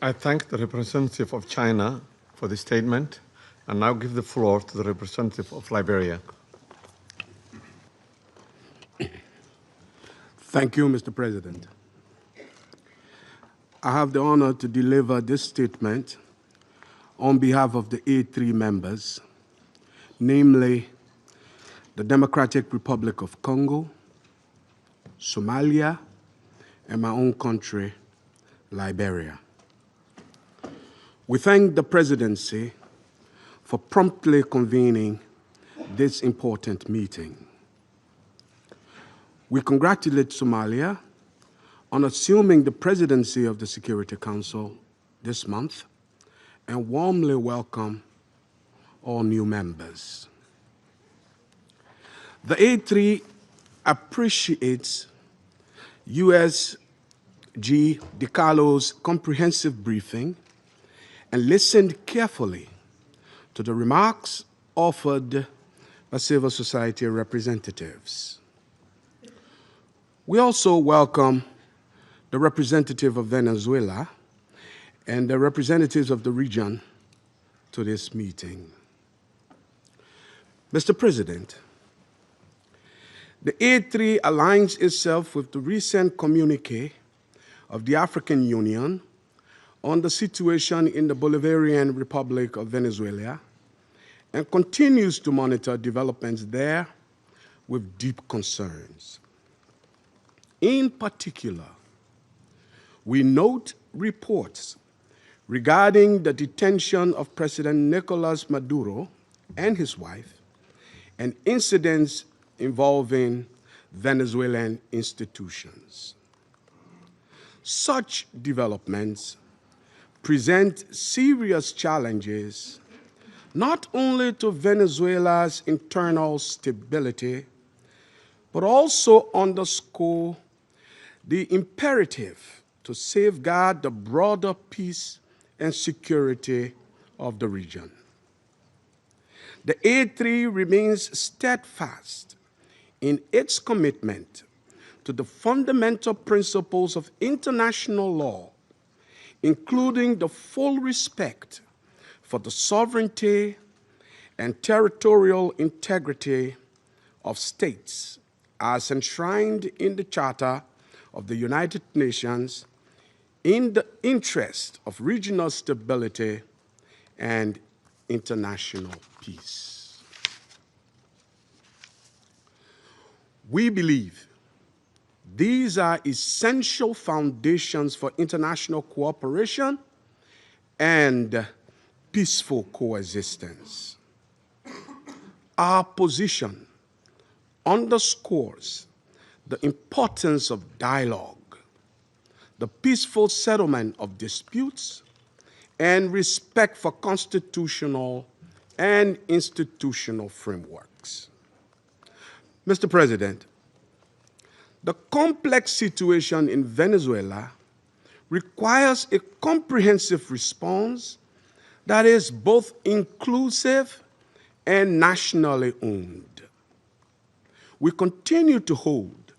I thank the representative of China for the statement and now give the floor to the representative of Liberia. Thank you, Mr. President. I have the honor to deliver this statement on behalf of the A3 members, namely the Democratic Republic of Congo, Somalia, and my own country, Liberia. We thank the presidency for promptly convening this important meeting. We congratulate Somalia on assuming the presidency of the Security Council this month and warmly welcome all new members. The A3 appreciates USG DiCarlo's comprehensive briefing and listened carefully to the remarks offered by civil society representatives. We also welcome the representative of Venezuela and the representatives of the region to this meeting. Mr. President, the A3 aligns itself with the recent communique of the African Union on the situation in the Bolivarian Republic of Venezuela and continues to monitor developments there with deep concerns. In particular, we note reports regarding the detention of President Nicolás Maduro and his wife and incidents involving Venezuelan institutions. Such developments present serious challenges not only to Venezuela's internal stability, but also underscore the imperative to safeguard the broader peace and security of the region. The A3 remains steadfast in its commitment to the fundamental principles of international law, including the full respect for the sovereignty and territorial integrity of states as enshrined in the Charter of the United Nations in the interest of regional stability and international peace. We believe these are essential foundations for international cooperation and peaceful coexistence. Our position underscores the importance of dialogue, the peaceful settlement of disputes, and respect for constitutional and institutional frameworks. Mr. President, the complex situation in Venezuela requires a comprehensive response that is both inclusive and nationally owned. We continue to hold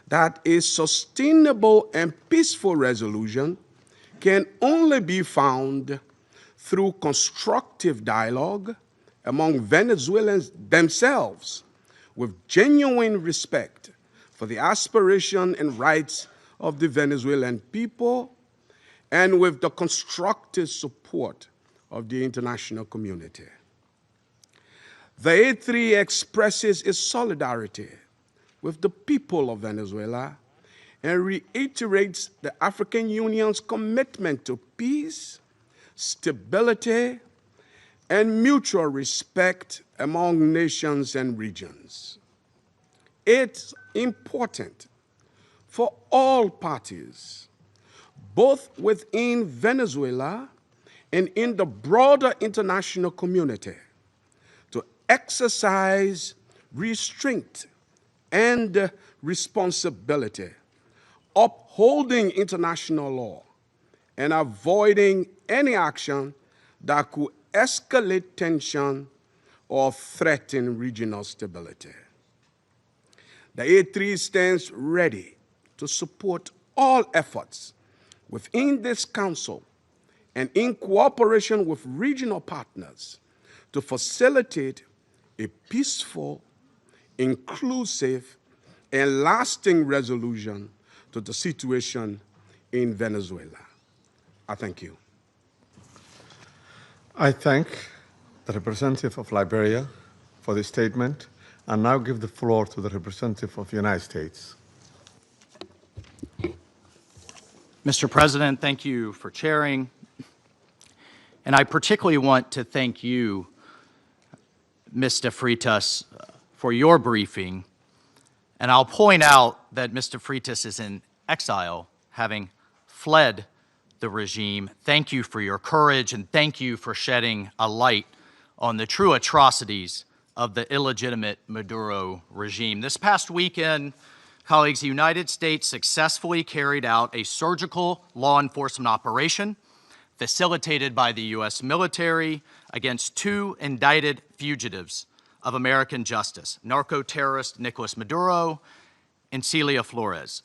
that a sustainable and peaceful resolution can only be found through constructive dialogue among Venezuelans themselves with genuine respect for the aspiration and rights of the Venezuelan people and with the constructive support of the international community. The A3 expresses its solidarity with the people of Venezuela and reiterates the African Union's commitment to peace, stability, and mutual respect among nations and regions. It's important for all parties, both within Venezuela and in the broader international community, to exercise restraint and responsibility, upholding international law, and avoiding any action that could escalate tension or threaten regional stability. The A3 stands ready to support all efforts within this Council and in cooperation with regional partners to facilitate a peaceful, inclusive, and lasting resolution to the situation in Venezuela. I thank you. I thank the representative of Liberia for this statement and now give the floor to the representative of the United States. Mr. President, thank you for chairing. And I particularly want to thank you, Mr. Freitas, for your briefing. And I'll point out that Mr. Freitas is in exile, having fled the regime. Thank you for your courage, and thank you for shedding a light on the true atrocities of the illegitimate Maduro regime. This past weekend, colleagues, the United States successfully carried out a surgical law enforcement operation facilitated by the U.S. military against two indicted fugitives of American justice, narco-terrorist Nicolás Maduro and Celia Flores.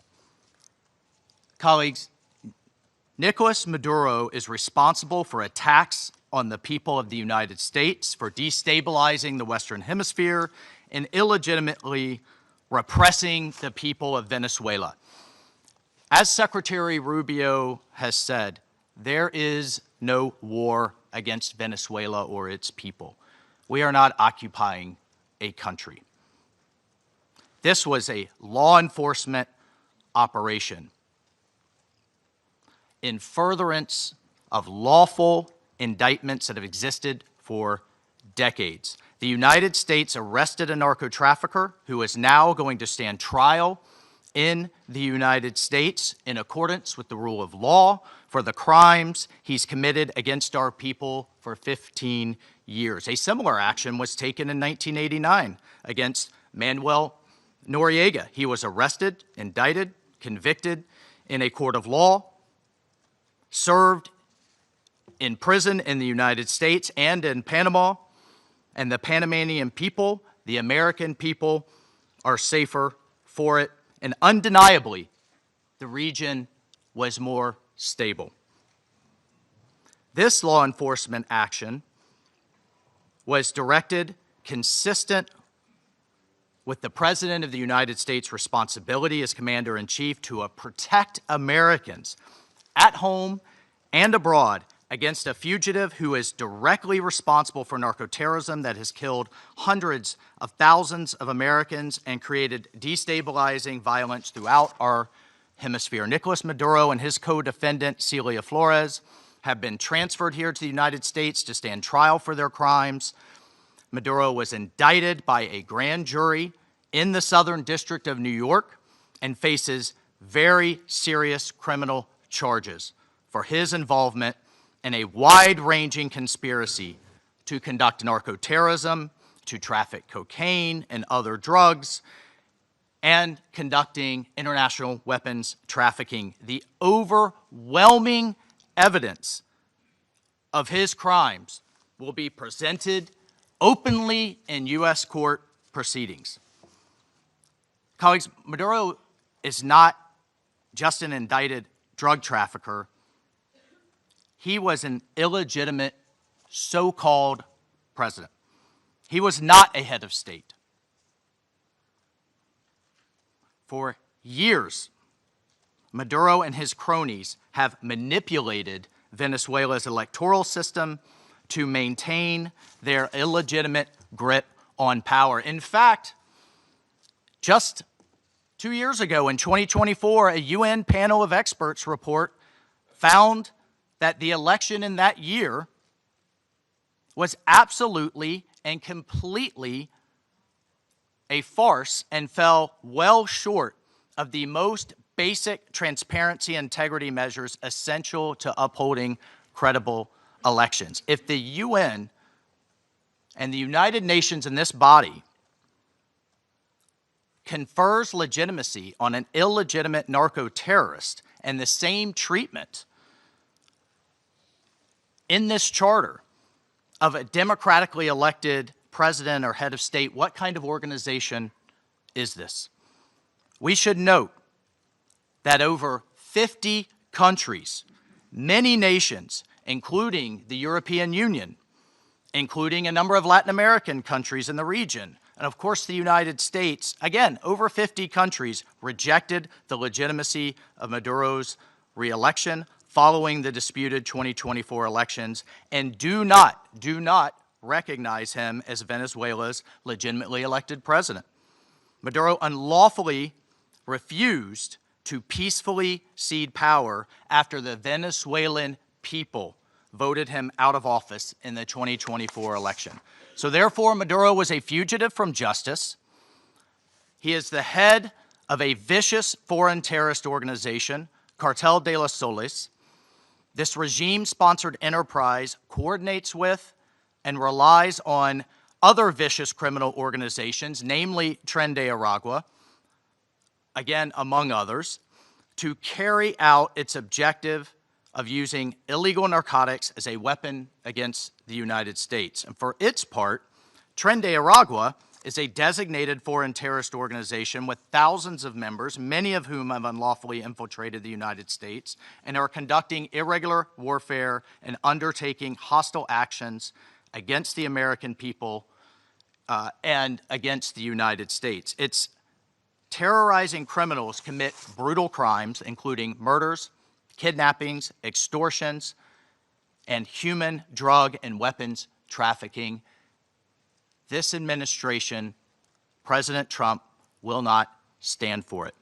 Colleagues, Nicolás Maduro is responsible for attacks on the people of the United States, for destabilizing the Western Hemisphere, and illegitimately repressing the people of Venezuela. As Secretary Rubio has said, there is no war against Venezuela or its people. We are not occupying a country. This was a law enforcement operation in furtherance of lawful indictments that have existed for decades. The United States arrested a narco-trafficker who is now going to stand trial in the United States in accordance with the rule of law for the crimes he's committed against our people for 15 years. A similar action was taken in 1989 against Manuel Noriega. He was arrested, indicted, convicted in a court of law, served in prison in the United States and in Panama, and the Panamanian people, the American people, are safer for it. And undeniably, the region was more stable. This law enforcement action was directed consistent with the President of the United States' responsibility as Commander-in-Chief to protect Americans at home and abroad against a fugitive who is directly responsible for narcoterrorism that has killed hundreds of thousands of Americans and created destabilizing violence throughout our hemisphere. Nicolás Maduro and his co-defendant, Celia Flores, have been transferred here to the United States to stand trial for their crimes. Maduro was indicted by a grand jury in the Southern District of New York and faces very serious criminal charges for his involvement in a wide-ranging conspiracy to conduct narcoterrorism, to traffic cocaine and other drugs, and conducting international weapons trafficking. The overwhelming evidence of his crimes will be presented openly in U.S. court proceedings. Colleagues, Maduro is not just an indicted drug trafficker. He was an illegitimate so-called president. He was not a head of state. For years, Maduro and his cronies have manipulated Venezuela's electoral system to maintain their illegitimate grip on power. In fact, just 2 years ago in 2024, a UN panel of experts report found that the election in that year was absolutely and completely a farce and fell well short of the most basic transparency and integrity measures essential to upholding credible elections. If the UN and the United Nations in this body confers legitimacy on an illegitimate narco-terrorist and the same treatment in this charter of a democratically elected president or head of state, what kind of organization is this? We should note that over 50 countries, many nations, including the European Union, including a number of Latin American countries in the region, and of course the United States, again, over 50 countries rejected the legitimacy of Maduro's re-election following the disputed 2024 elections and do not recognize him as Venezuela's legitimately elected president. Maduro unlawfully refused to peacefully cede power after the Venezuelan people voted him out of office in the 2024 election. So therefore, Maduro was a fugitive from justice. He is the head of a vicious foreign terrorist organization, Cartel de los Soles. This regime-sponsored enterprise coordinates with and relies on other vicious criminal organizations, namely Tren de Aragua, again, among others, to carry out its objective of using illegal narcotics as a weapon against the United States. And for its part, Tren de Aragua is a designated foreign terrorist organization with thousands of members, many of whom have unlawfully infiltrated the United States and are conducting irregular warfare and undertaking hostile actions against the American people and against the United States. It's terrorizing criminals commit brutal crimes, including murders, kidnappings, extortions, and human, drug, and weapons trafficking. This administration, President Trump, will not stand for it.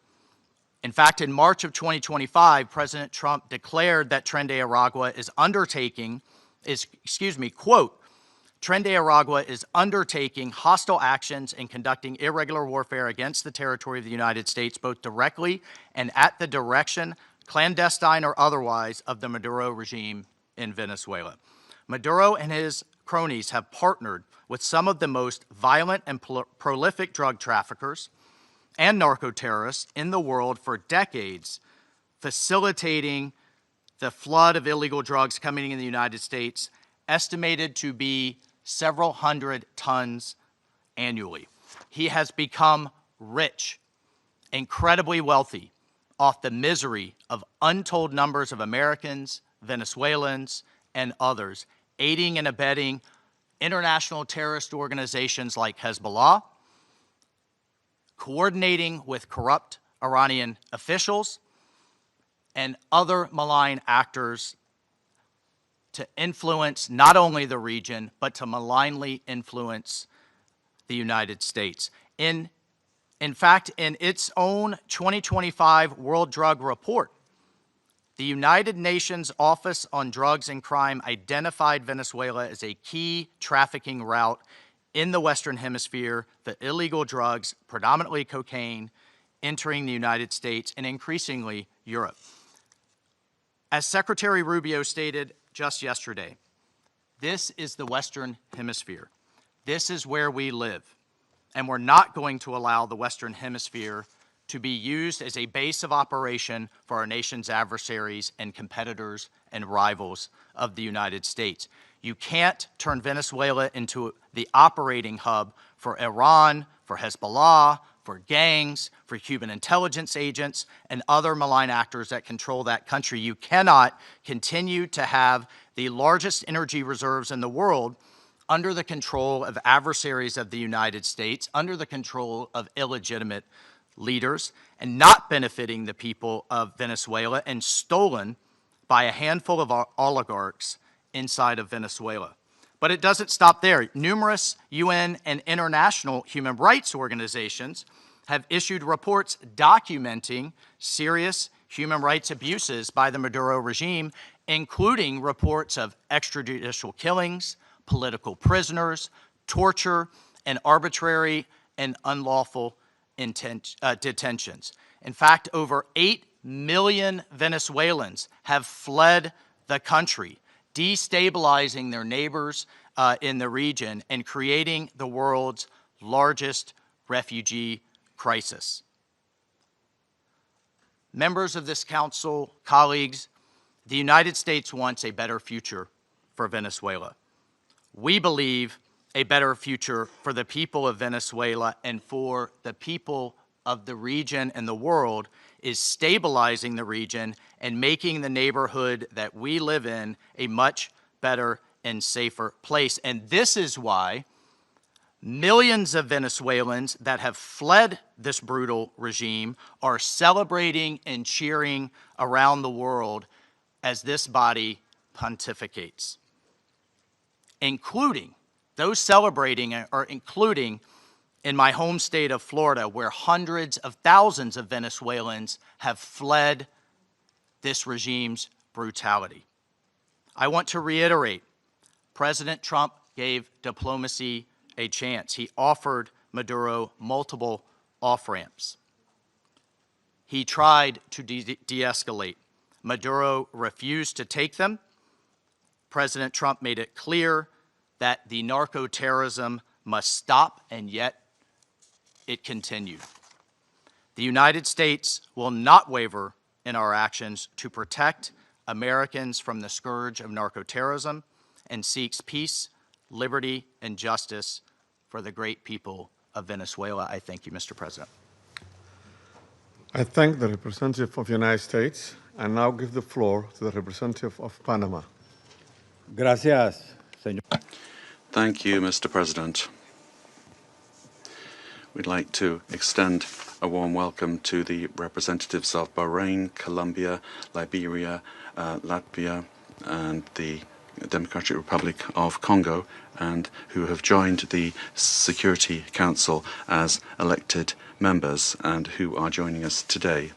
In fact, in March of 2025, President Trump declared that Tren de Aragua is quote, Tren de Aragua is undertaking hostile actions and conducting irregular warfare against the territory of the United States, both directly and at the direction, clandestine or otherwise, of the Maduro regime in Venezuela. Maduro and his cronies have partnered with some of the most violent and prolific drug traffickers and narco-terrorists in the world for decades, facilitating the flood of illegal drugs coming in the United States, estimated to be several hundred tons annually. He has become rich, incredibly wealthy, off the misery of untold numbers of Americans, Venezuelans, and others, aiding and abetting international terrorist organizations like Hezbollah, coordinating with corrupt Iranian officials, and other malign actors to influence not only the region, but to malignly influence the United States. In fact, in its own 2025 World Drug Report, the United Nations Office on Drugs and Crime identified Venezuela as a key trafficking route in the Western Hemisphere for illegal drugs, predominantly cocaine, entering the United States and increasingly Europe. As Secretary Rubio stated just yesterday, this is the Western Hemisphere. This is where we live, and we're not going to allow the Western Hemisphere to be used as a base of operation for our nation's adversaries and competitors and rivals of the United States. You can't turn Venezuela into the operating hub for Iran, for Hezbollah, for gangs, for Cuban intelligence agents, and other malign actors that control that country. You cannot continue to have the largest energy reserves in the world under the control of adversaries of the United States, under the control of illegitimate leaders, and not benefiting the people of Venezuela, and stolen by a handful of oligarchs inside of Venezuela. But it doesn't stop there. Numerous UN and international human rights organizations have issued reports documenting serious human rights abuses by the Maduro regime, including reports of extrajudicial killings, political prisoners, torture, and arbitrary and unlawful detentions. In fact, over 8 million Venezuelans have fled the country, destabilizing their neighbors in the region and creating the world's largest refugee crisis. Members of this council, colleagues, the United States wants a better future for Venezuela. We believe a better future for the people of Venezuela and for the people of the region and the world is stabilizing the region and making the neighborhood that we live in a much better and safer place. And this is why millions of Venezuelans that have fled this brutal regime are celebrating and cheering around the world as this body pontificates, including those celebrating are including in my home state of Florida, where hundreds of thousands of Venezuelans have fled this regime's brutality. I want to reiterate, President Trump gave diplomacy a chance. He offered Maduro multiple off-ramps. He tried to de-escalate. Maduro refused to take them. President Trump made it clear that the narco-terrorism must stop, and yet it continued. The United States will not waver in our actions to protect Americans from the scourge of narco-terrorism and seeks peace, liberty, and justice for the great people of Venezuela. I thank you, Mr. President. I thank the representative of the United States and now give the floor to the representative of Panama. Gracias, señor. Thank you, Mr. President. We'd like to extend a warm welcome to the representatives of Bahrain, Colombia, Liberia, Latvia, and the Democratic Republic of Congo, and who have joined the Security Council as elected members and who are joining us today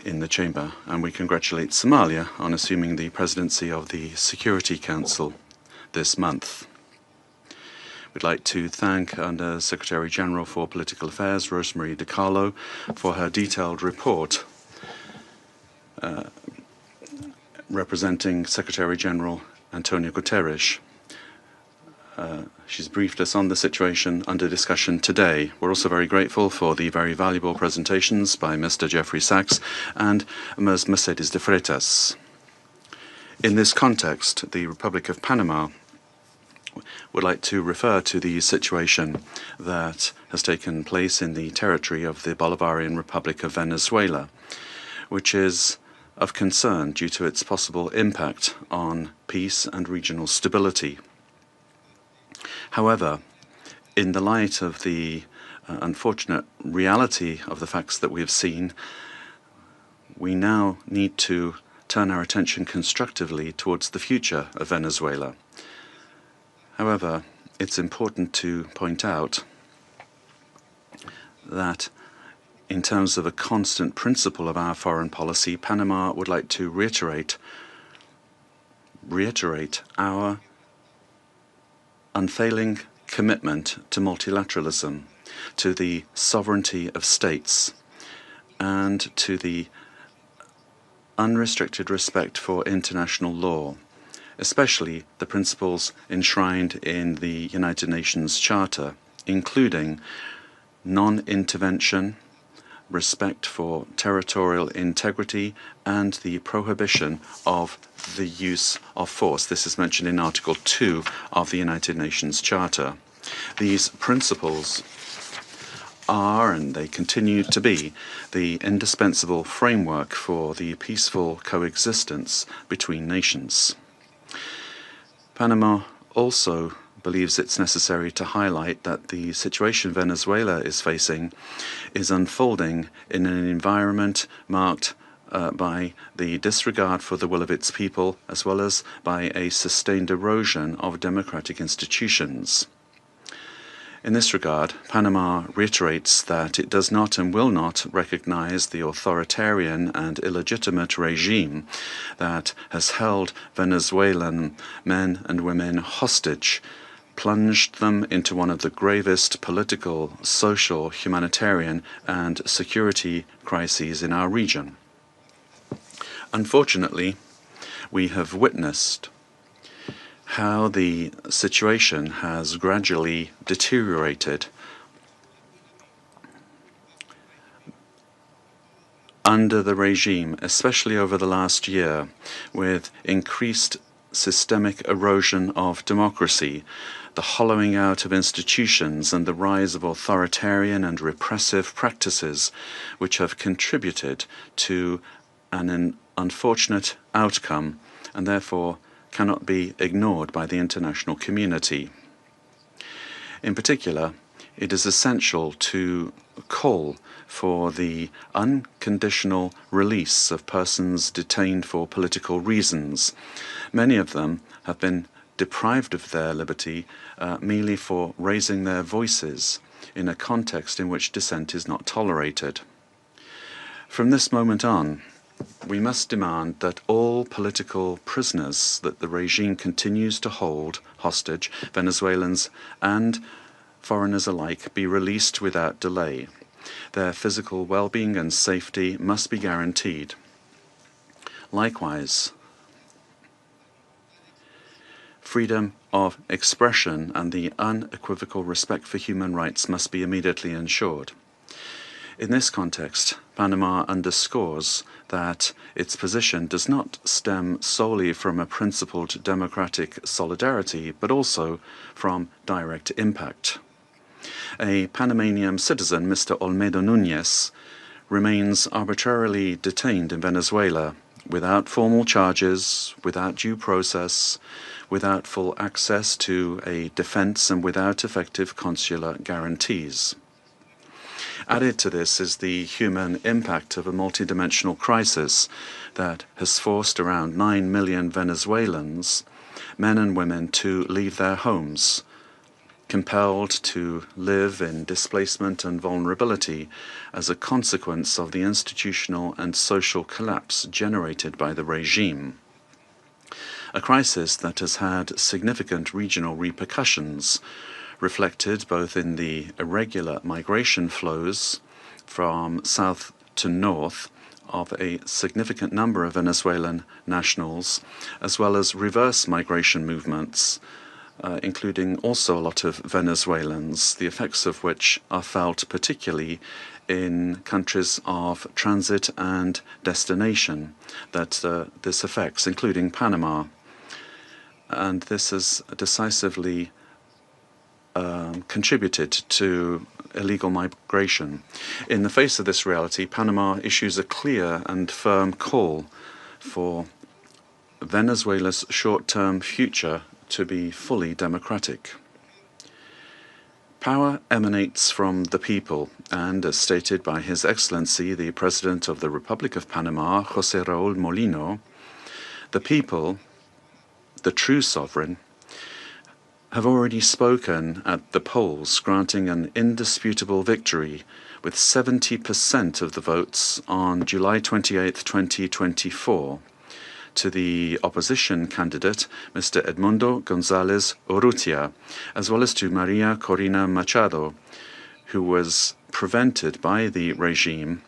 in the chamber. And we congratulate Somalia on assuming the presidency of the Security Council this month. We'd like to thank Under Secretary General for Political Affairs, Rosemary DiCarlo, for her detailed report representing Secretary General Antonio Guterres. She's briefed us on the situation under discussion today. We're also very grateful for the very valuable presentations by Mr. Jeffrey Sachs and Ms. Mercedes de Freitas. In this context, the Republic of Panama would like to refer to the situation that has taken place in the territory of the Bolivarian Republic of Venezuela, which is of concern due to its possible impact on peace and regional stability. However, in the light of the unfortunate reality of the facts that we have seen, we now need to turn our attention constructively towards the future of Venezuela. However, it's important to point out that in terms of a constant principle of our foreign policy, Panama would like to reiterate our unfailing commitment to multilateralism, to the sovereignty of states, and to the unrestricted respect for international law, especially the principles enshrined in the United Nations Charter, including non-intervention, respect for territorial integrity, and the prohibition of the use of force. This is mentioned in Article 2 of the United Nations Charter. These principles are, and they continue to be, the indispensable framework for the peaceful coexistence between nations. Panama also believes it's necessary to highlight that the situation Venezuela is facing is unfolding in an environment marked by the disregard for the will of its people, as well as by a sustained erosion of democratic institutions. In this regard, Panama reiterates that it does not and will not recognize the authoritarian and illegitimate regime that has held Venezuelan men and women hostage, plunged them into one of the gravest political, social, humanitarian, and security crises in our region. Unfortunately, we have witnessed how the situation has gradually deteriorated under the regime, especially over the last year, with increased systemic erosion of democracy, the hollowing out of institutions, and the rise of authoritarian and repressive practices, which have contributed to an unfortunate outcome and therefore cannot be ignored by the international community. In particular, it is essential to call for the unconditional release of persons detained for political reasons. Many of them have been deprived of their liberty merely for raising their voices in a context in which dissent is not tolerated. From this moment on, we must demand that all political prisoners that the regime continues to hold hostage, Venezuelans and foreigners alike, be released without delay. Their physical well-being and safety must be guaranteed. Likewise, freedom of expression and the unequivocal respect for human rights must be immediately ensured. In this context, Panama underscores that its position does not stem solely from a principled democratic solidarity, but also from direct impact. a Panamanian citizen, Mr. Olmedo Núñez, remains arbitrarily detained in Venezuela without formal charges, without due process, without full access to a defense, and without effective consular guarantees. Added to this is the human impact of a multidimensional crisis that has forced around 9 million Venezuelans, men and women, to leave their homes, compelled to live in displacement and vulnerability as a consequence of the institutional and social collapse generated by the regime. A crisis that has had significant regional repercussions, reflected both in the irregular migration flows from south to north of a significant number of Venezuelan nationals, as well as reverse migration movements, including also a lot of Venezuelans, the effects of which are felt particularly in countries of transit and destination that this affects, including Panama. And this has decisively contributed to illegal migration. In the face of this reality, Panama issues a clear and firm call for Venezuela's short-term future to be fully democratic. Power emanates from the people, and as stated by His Excellency, the President of the Republic of Panama, José Raúl Molino, the people, the true sovereign, have already spoken at the polls, granting an indisputable victory with 70% of the votes on July 28, 2024, to the opposition candidate, Mr. Edmundo González Urrutia, as well as to Maria Corina Machado, who was prevented by the regime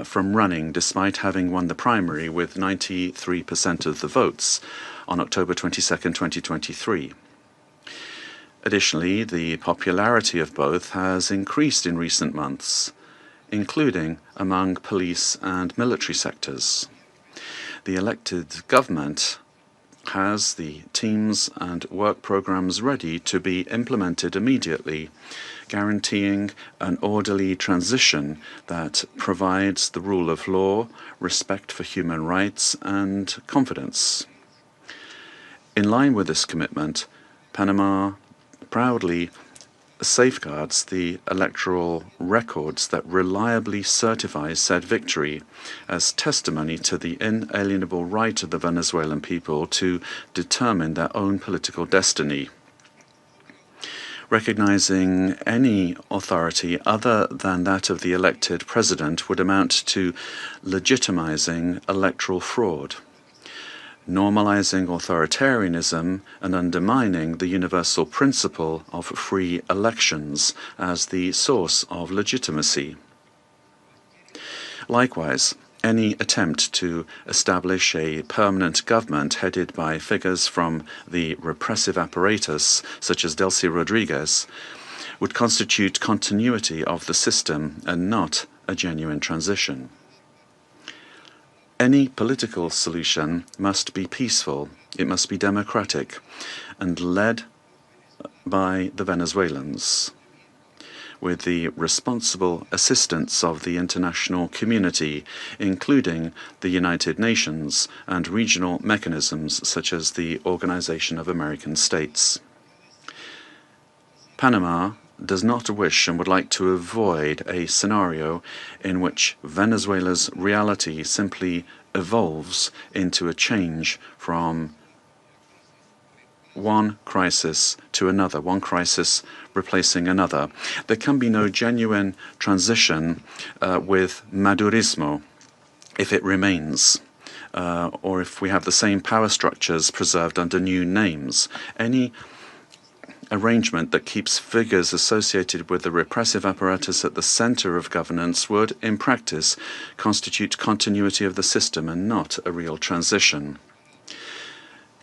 from running despite having won the primary with 93% of the votes on October 22, 2023. Additionally, the popularity of both has increased in recent months, including among police and military sectors. The elected government has the teams and work programs ready to be implemented immediately, guaranteeing an orderly transition that provides the rule of law, respect for human rights, and confidence. In line with this commitment, Panama proudly safeguards the electoral records that reliably certify said victory as testimony to the inalienable right of the Venezuelan people to determine their own political destiny. Recognizing any authority other than that of the elected president would amount to legitimizing electoral fraud, normalizing authoritarianism, and undermining the universal principle of free elections as the source of legitimacy. Likewise, any attempt to establish a permanent government headed by figures from the repressive apparatus, such as Delcy Rodriguez, would constitute continuity of the system and not a genuine transition. Any political solution must be peaceful, it must be democratic, and led by the Venezuelans, with the responsible assistance of the international community, including the United Nations and regional mechanisms such as the Organization of American States. Panama does not wish and would like to avoid a scenario in which Venezuela's reality simply evolves into a change from one crisis to another, one crisis replacing another. There can be no genuine transition with Madurismo if it remains, or if we have the same power structures preserved under new names. Any arrangement that keeps figures associated with the repressive apparatus at the center of governance would, in practice, constitute continuity of the system and not a real transition.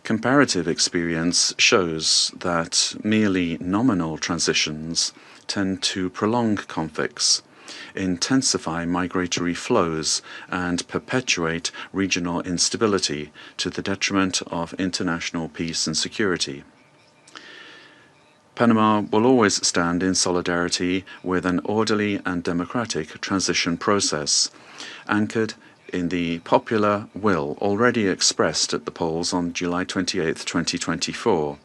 Comparative experience shows that merely nominal transitions tend to prolong conflicts, intensify migratory flows, and perpetuate regional instability to the detriment of international peace and security. Panama will always stand in solidarity with an orderly and democratic transition process, anchored in the popular will already expressed at the polls on July 28, 2024,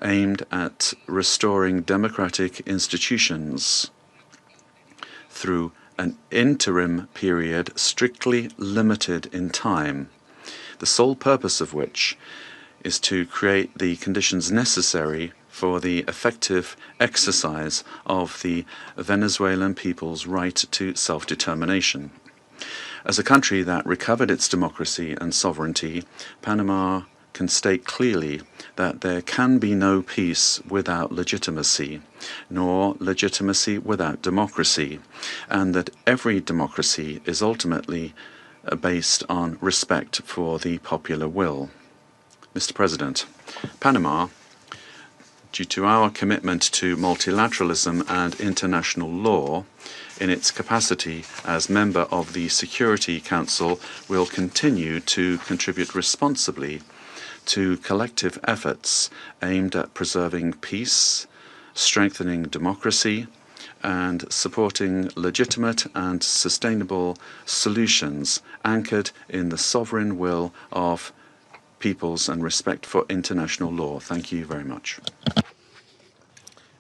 aimed at restoring democratic institutions through an interim period strictly limited in time, the sole purpose of which is to create the conditions necessary for the effective exercise of the Venezuelan people's right to self-determination. As a country that recovered its democracy and sovereignty, Panama can state clearly that there can be no peace without legitimacy, nor legitimacy without democracy, and that every democracy is ultimately based on respect for the popular will. Mr. President, Panama, due to our commitment to multilateralism and international law, in its capacity as member of the Security Council, will continue to contribute responsibly to collective efforts aimed at preserving peace, strengthening democracy, and supporting legitimate and sustainable solutions anchored in the sovereign will of peoples and respect for international law. Thank you very much.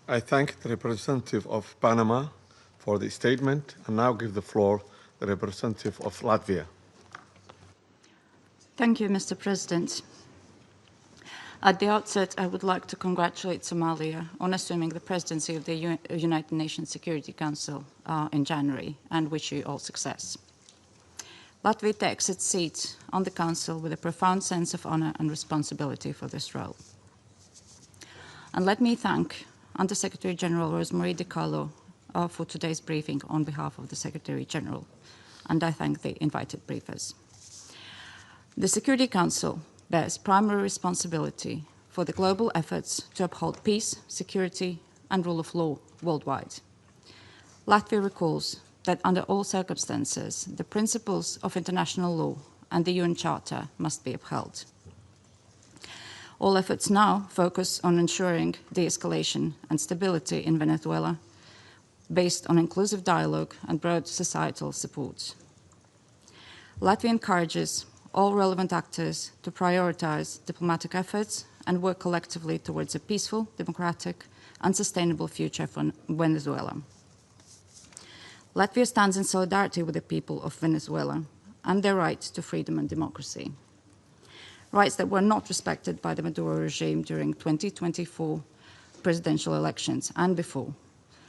I thank the representative of Panama for the statement and now give the floor to the representative of Latvia. Thank you, Mr. President. At the outset, I would like to congratulate Somalia on assuming the presidency of the United Nations Security Council in January, and wish you all success. Latvia takes its seat on the Council with a profound sense of honor and responsibility for this role. And let me thank Under-Secretary General Rosemarie DiCarlo for today's briefing on behalf of the Secretary General, and I thank the invited briefers. The Security Council bears primary responsibility for the global efforts to uphold peace, security, and rule of law worldwide. Latvia recalls that under all circumstances, the principles of international law and the UN Charter must be upheld. All efforts now focus on ensuring de-escalation and stability in Venezuela based on inclusive dialogue and broad societal support. Latvia encourages all relevant actors to prioritize diplomatic efforts and work collectively towards a peaceful, democratic, and sustainable future for Venezuela. Latvia stands in solidarity with the people of Venezuela and their right to freedom and democracy, rights that were not respected by the Maduro regime during 2024 presidential elections and before,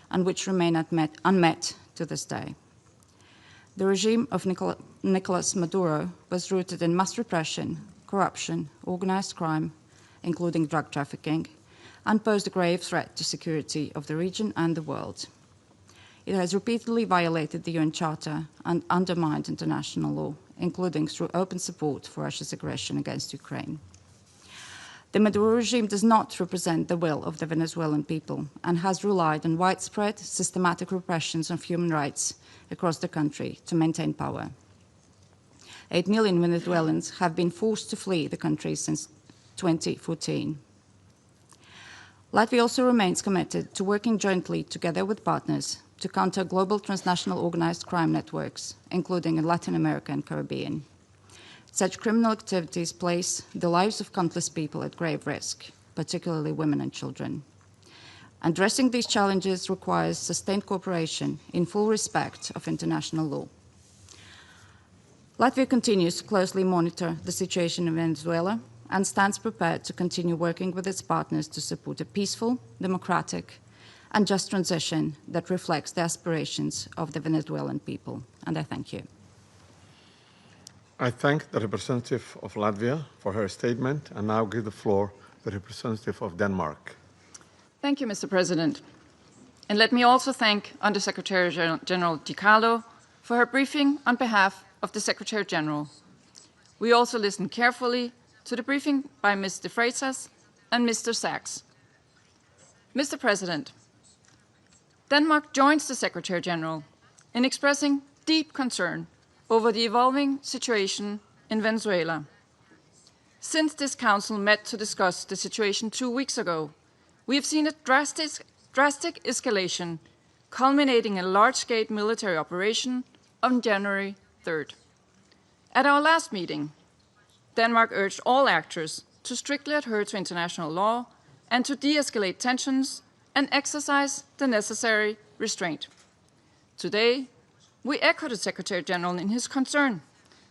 and which remain unmet to this day. The regime of Nicolás Maduro was rooted in mass repression, corruption, organized crime, including drug trafficking, and posed a grave threat to security of the region and the world. It has repeatedly violated the UN Charter and undermined international law, including through open support for Russia's aggression against Ukraine. The Maduro regime does not represent the will of the Venezuelan people and has relied on widespread, systematic repressions of human rights across the country to maintain power. 8 million Venezuelans have been forced to flee the country since 2014. Latvia also remains committed to working jointly together with partners to counter global transnational organized crime networks, including in Latin America and Caribbean. Such criminal activities place the lives of countless people at grave risk, particularly women and children. Addressing these challenges requires sustained cooperation in full respect of international law. Latvia continues to closely monitor the situation in Venezuela and stands prepared to continue working with its partners to support a peaceful, democratic, and just transition that reflects the aspirations of the Venezuelan people. And I thank you. I thank the representative of Latvia for her statement and now give the floor to the representative of Denmark. Thank you, Mr. President. And let me also thank Under-Secretary General DiCarlo for her briefing on behalf of the Secretary General. We also listened carefully to the briefing by Ms. de Freitas and Mr. Sachs. Mr. President, Denmark joins the Secretary General in expressing deep concern over the evolving situation in Venezuela. Since this Council met to discuss the situation 2 weeks ago, we have seen a drastic escalation, culminating in a large-scale military operation on January 3rd. At our last meeting, Denmark urged all actors to strictly adhere to international law and to de-escalate tensions and exercise the necessary restraint. Today, we echo the Secretary General in his concern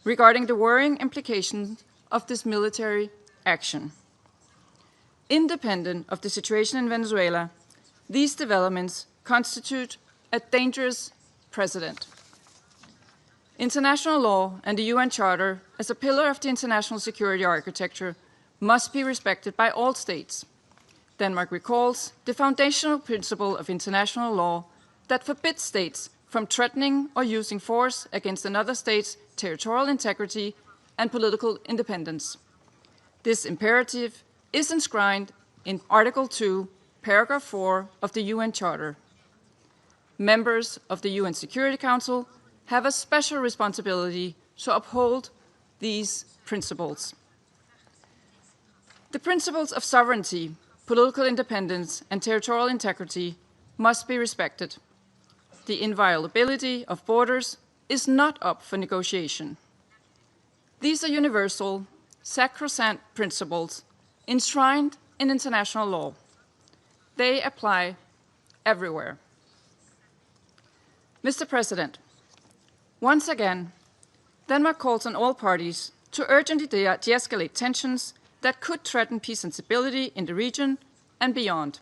regarding the worrying implications of this military action. Independent of the situation in Venezuela, these developments constitute a dangerous precedent. International law and the UN Charter, as a pillar of the international security architecture, must be respected by all states. Denmark recalls the foundational principle of international law that forbids states from threatening or using force against another state's territorial integrity and political independence. This imperative is enshrined in Article 2, Paragraph 4 of the UN Charter. Members of the UN Security Council have a special responsibility to uphold these principles. The principles of sovereignty, political independence, and territorial integrity must be respected. The inviolability of borders is not up for negotiation. These are universal, sacrosanct principles enshrined in international law. They apply everywhere. Mr. President, once again, Denmark calls on all parties to urgently de-escalate tensions that could threaten peace and stability in the region and beyond.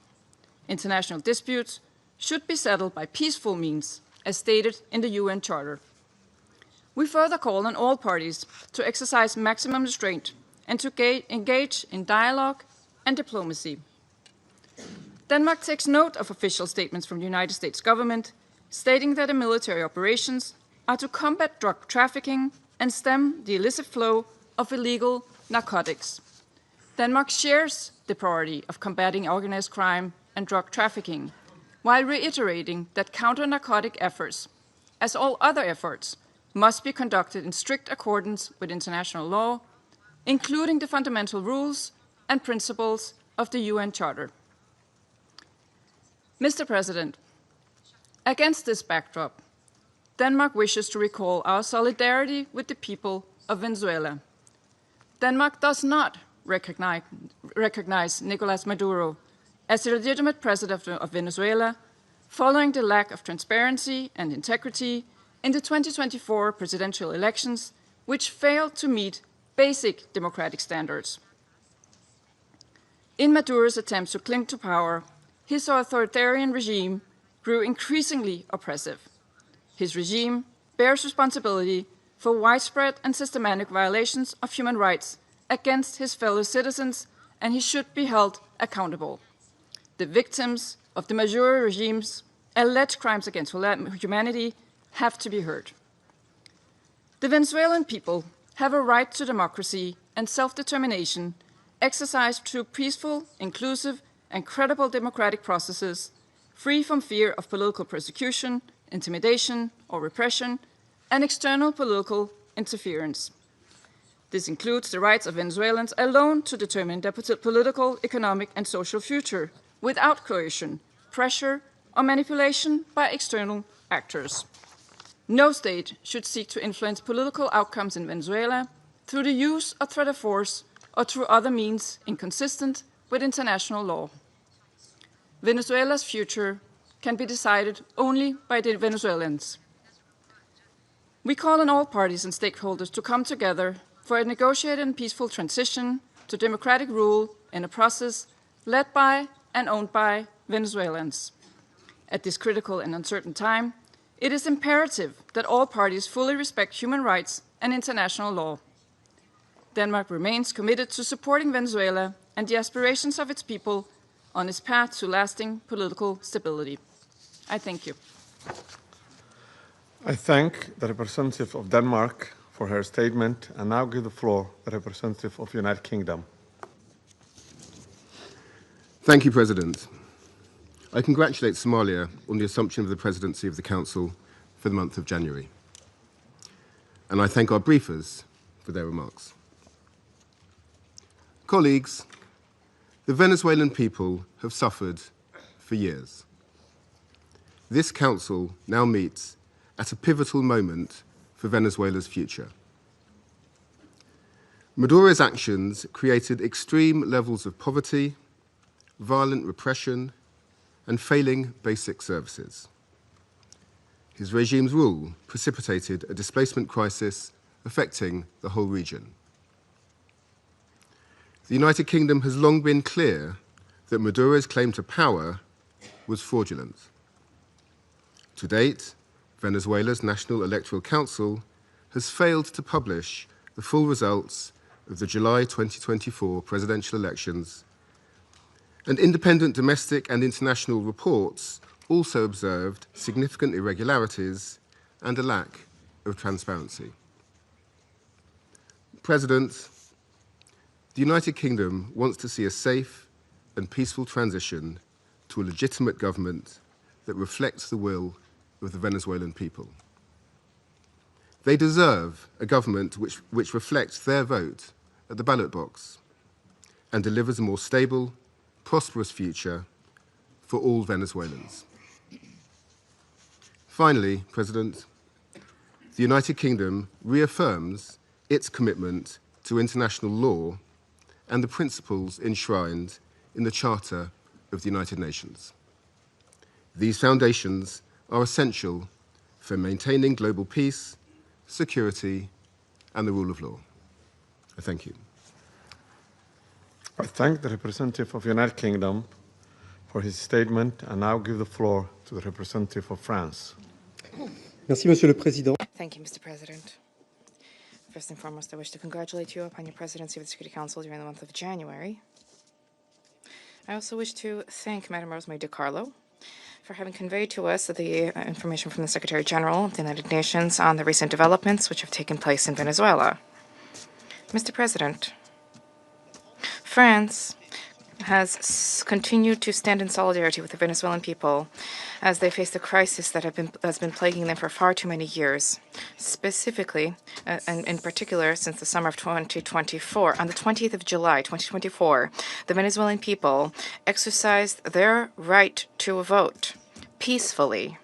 International disputes should be settled by peaceful means, as stated in the UN Charter. We further call on all parties to exercise maximum restraint and to engage in dialogue and diplomacy. Denmark takes note of official statements from the United States government stating that the military operations are to combat drug trafficking and stem the illicit flow of illegal narcotics. Denmark shares the priority of combating organized crime and drug trafficking, while reiterating that counter-narcotic efforts, as all other efforts, must be conducted in strict accordance with international law, including the fundamental rules and principles of the UN Charter. Mr. President, against this backdrop, Denmark wishes to recall our solidarity with the people of Venezuela. Denmark does not recognize Nicolás Maduro as the legitimate president of Venezuela following the lack of transparency and integrity in the 2024 presidential elections, which failed to meet basic democratic standards. In Maduro's attempts to cling to power, his authoritarian regime grew increasingly oppressive. His regime bears responsibility for widespread and systematic violations of human rights against his fellow citizens, and he should be held accountable. The victims of the Maduro regime's alleged crimes against humanity have to be heard. The Venezuelan people have a right to democracy and self-determination exercised through peaceful, inclusive, and credible democratic processes, free from fear of political persecution, intimidation, or repression, and external political interference. This includes the rights of Venezuelans alone to determine their political, economic, and social future without coercion, pressure, or manipulation by external actors. No state should seek to influence political outcomes in Venezuela through the use or threat of force or through other means inconsistent with international law. Venezuela's future can be decided only by the Venezuelans. We call on all parties and stakeholders to come together for a negotiated and peaceful transition to democratic rule in a process led by and owned by Venezuelans. At this critical and uncertain time, it is imperative that all parties fully respect human rights and international law. Denmark remains committed to supporting Venezuela and the aspirations of its people on its path to lasting political stability. I thank you. I thank the representative of Denmark for her statement and now give the floor to the representative of the United Kingdom. Thank you, President. I congratulate Somalia on the assumption of the presidency of the Council for the month of January. And I thank our briefers for their remarks. Colleagues, the Venezuelan people have suffered for years. This Council now meets at a pivotal moment for Venezuela's future. Maduro's actions created extreme levels of poverty, violent repression, and failing basic services. His regime's rule precipitated a displacement crisis affecting the whole region. The United Kingdom has long been clear that Maduro's claim to power was fraudulent. To date, Venezuela's National Electoral Council has failed to publish the full results of the July 2024 presidential elections, and independent domestic and international reports also observed significant irregularities and a lack of transparency. President, the United Kingdom wants to see a safe and peaceful transition to a legitimate government that reflects the will of the Venezuelan people. They deserve a government which reflects their vote at the ballot box and delivers a more stable, prosperous future for all Venezuelans. Finally, President, the United Kingdom reaffirms its commitment to international law and the principles enshrined in the Charter of the United Nations. These foundations are essential for maintaining global peace, security, and the rule of law. I thank you. I thank the representative of the United Kingdom for his statement, and now give the floor to the representative of France. Merci, Monsieur le Président. Thank you, Mr. President. First and foremost, I wish to congratulate you upon your presidency of the Security Council during the month of January. I also wish to thank Madam Rosemary DiCarlo for having conveyed to us the information from the Secretary General of the United Nations on the recent developments which have taken place in Venezuela. Mr. President, France has continued to stand in solidarity with the Venezuelan people as they face the crisis that has been plaguing them for far too many years. Specifically, and in particular, since the summer of 2024, on the 20th of July, 2024, the Venezuelan people exercised their right to vote peacefully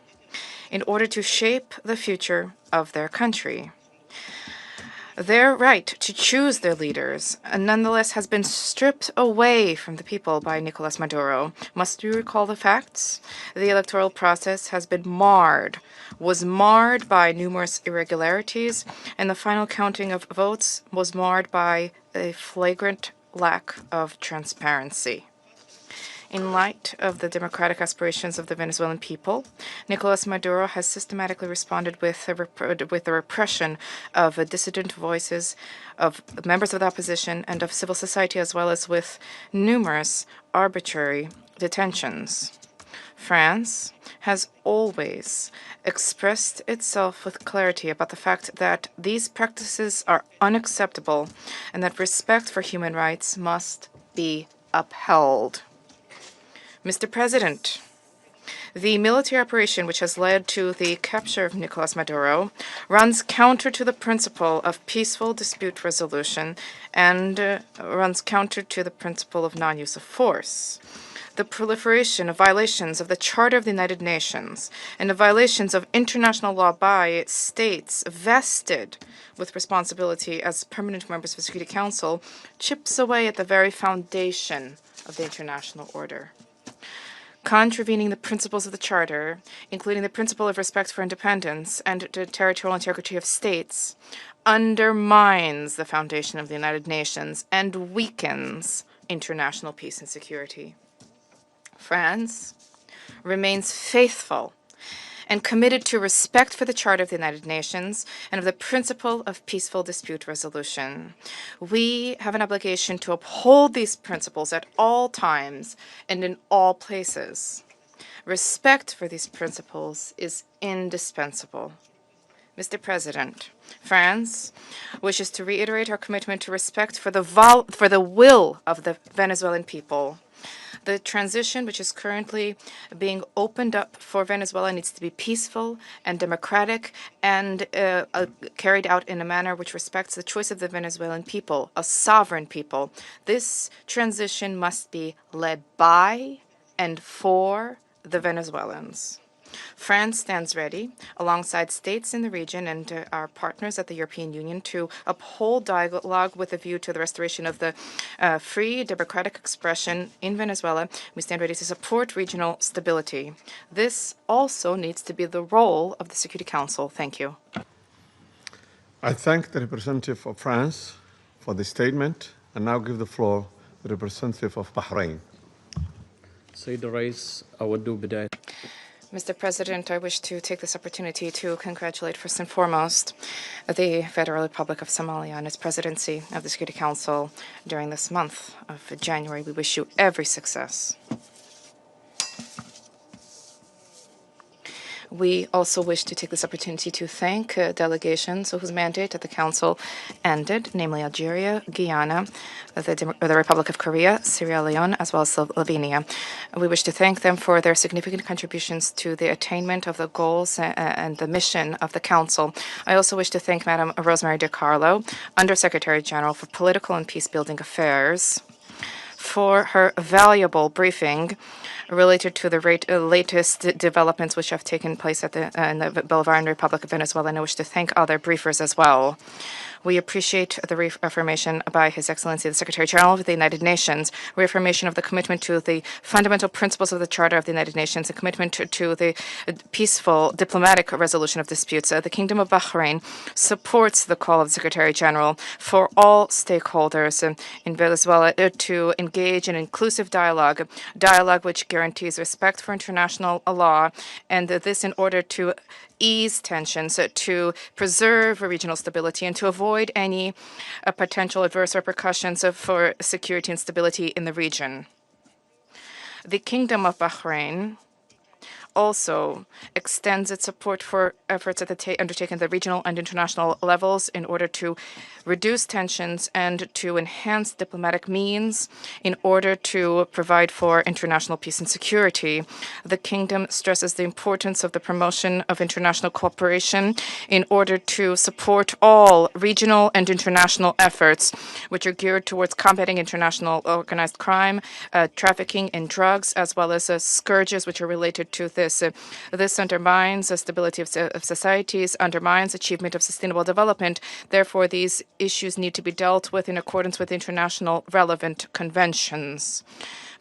in order to shape the future of their country. Their right to choose their leaders, nonetheless, has been stripped away from the people by Nicolás Maduro. Must we recall the facts? The electoral process has been was marred by numerous irregularities, and the final counting of votes was marred by a flagrant lack of transparency. In light of the democratic aspirations of the Venezuelan people, Nicolás Maduro has systematically responded with the repression of dissident voices, of members of the opposition, and of civil society, as well as with numerous arbitrary detentions. France has always expressed itself with clarity about the fact that these practices are unacceptable and that respect for human rights must be upheld. Mr. President, the military operation which has led to the capture of Nicolás Maduro runs counter to the principle of peaceful dispute resolution and runs counter to the principle of non-use of force. The proliferation of violations of the Charter of the United Nations and of violations of international law by states vested with responsibility as permanent members of the Security Council chips away at the very foundation of the international order. Contravening the principles of the Charter, including the principle of respect for independence and the territorial integrity of states, undermines the foundation of the United Nations and weakens international peace and security. France remains faithful and committed to respect for the Charter of the United Nations and of the principle of peaceful dispute resolution. We have an obligation to uphold these principles at all times and in all places. Respect for these principles is indispensable. Mr. President, France wishes to reiterate our commitment to respect for the will of the Venezuelan people. The transition which is currently being opened up for Venezuela needs to be peaceful and democratic and carried out in a manner which respects the choice of the Venezuelan people, a sovereign people. This transition must be led by and for the Venezuelans. France stands ready, alongside states in the region and our partners at the European Union, to uphold dialogue with a view to the restoration of the free, democratic expression in Venezuela. We stand ready to support regional stability. This also needs to be the role of the Security Council. Thank you. I thank the representative of France for the statement and now give the floor to the representative of Bahrain. Mr. President, I wish to take this opportunity to congratulate first and foremost the Federal Republic of Somalia on its presidency of the Security Council during this month of January. We wish you every success. We also wish to take this opportunity to thank delegations whose mandate at the Council ended, namely Algeria, Guyana, the Republic of Korea, Sierra Leone, as well as Slovenia. We wish to thank them for their significant contributions to the attainment of the goals and the mission of the Council. I also wish to thank Madam Rosemary DiCarlo, Undersecretary General for Political and Peace-Building Affairs, for her valuable briefing related to the latest developments which have taken place in the Bolivarian Republic of Venezuela, and I wish to thank other briefers as well. We appreciate the reaffirmation by His Excellency the Secretary General of the United Nations, reaffirmation of the commitment to the fundamental principles of the Charter of the United Nations, a commitment to the peaceful diplomatic resolution of disputes. The Kingdom of Bahrain supports the call of the Secretary General for all stakeholders in Venezuela to engage in inclusive dialogue which guarantees respect for international law, and this in order to ease tensions, to preserve regional stability, and to avoid any potential adverse repercussions for security and stability in the region. The Kingdom of Bahrain also extends its support for efforts undertaken at the regional and international levels in order to reduce tensions and to enhance diplomatic means in order to provide for international peace and security. The Kingdom stresses the importance of the promotion of international cooperation in order to support all regional and international efforts which are geared towards combating international organized crime, trafficking in drugs, as well as scourges which are related to this. This undermines the stability of societies, undermines achievement of sustainable development. Therefore, these issues need to be dealt with in accordance with international relevant conventions.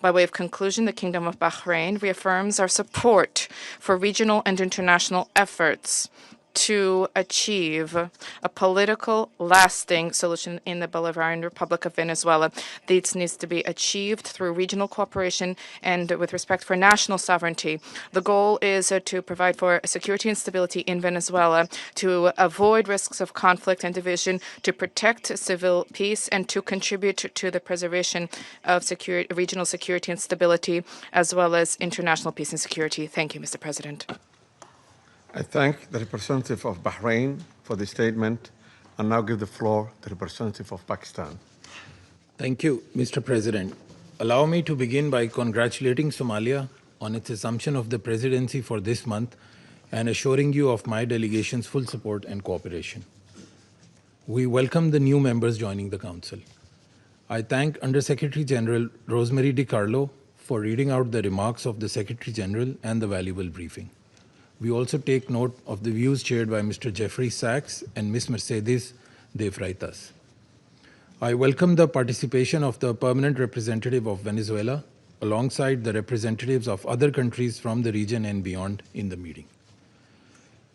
By way of conclusion, the Kingdom of Bahrain reaffirms our support for regional and international efforts to achieve a political, lasting solution in the Bolivarian Republic of Venezuela. This needs to be achieved through regional cooperation and with respect for national sovereignty. The goal is to provide for security and stability in Venezuela, to avoid risks of conflict and division, to protect civil peace, and to contribute to the preservation of regional security and stability, as well as international peace and security. Thank you, Mr. President. I thank the representative of Bahrain for the statement and now give the floor to the representative of Pakistan. Thank you, Mr. President. Allow me to begin by congratulating Somalia on its assumption of the presidency for this month and assuring you of my delegation's full support and cooperation. We welcome the new members joining the Council. I thank Undersecretary General Rosemary DiCarlo for reading out the remarks of the Secretary General and the valuable briefing. We also take note of the views shared by Mr. Jeffrey Sachs and Ms. Mercedes de Freitas. I welcome the participation of the permanent representative of Venezuela alongside the representatives of other countries from the region and beyond in the meeting.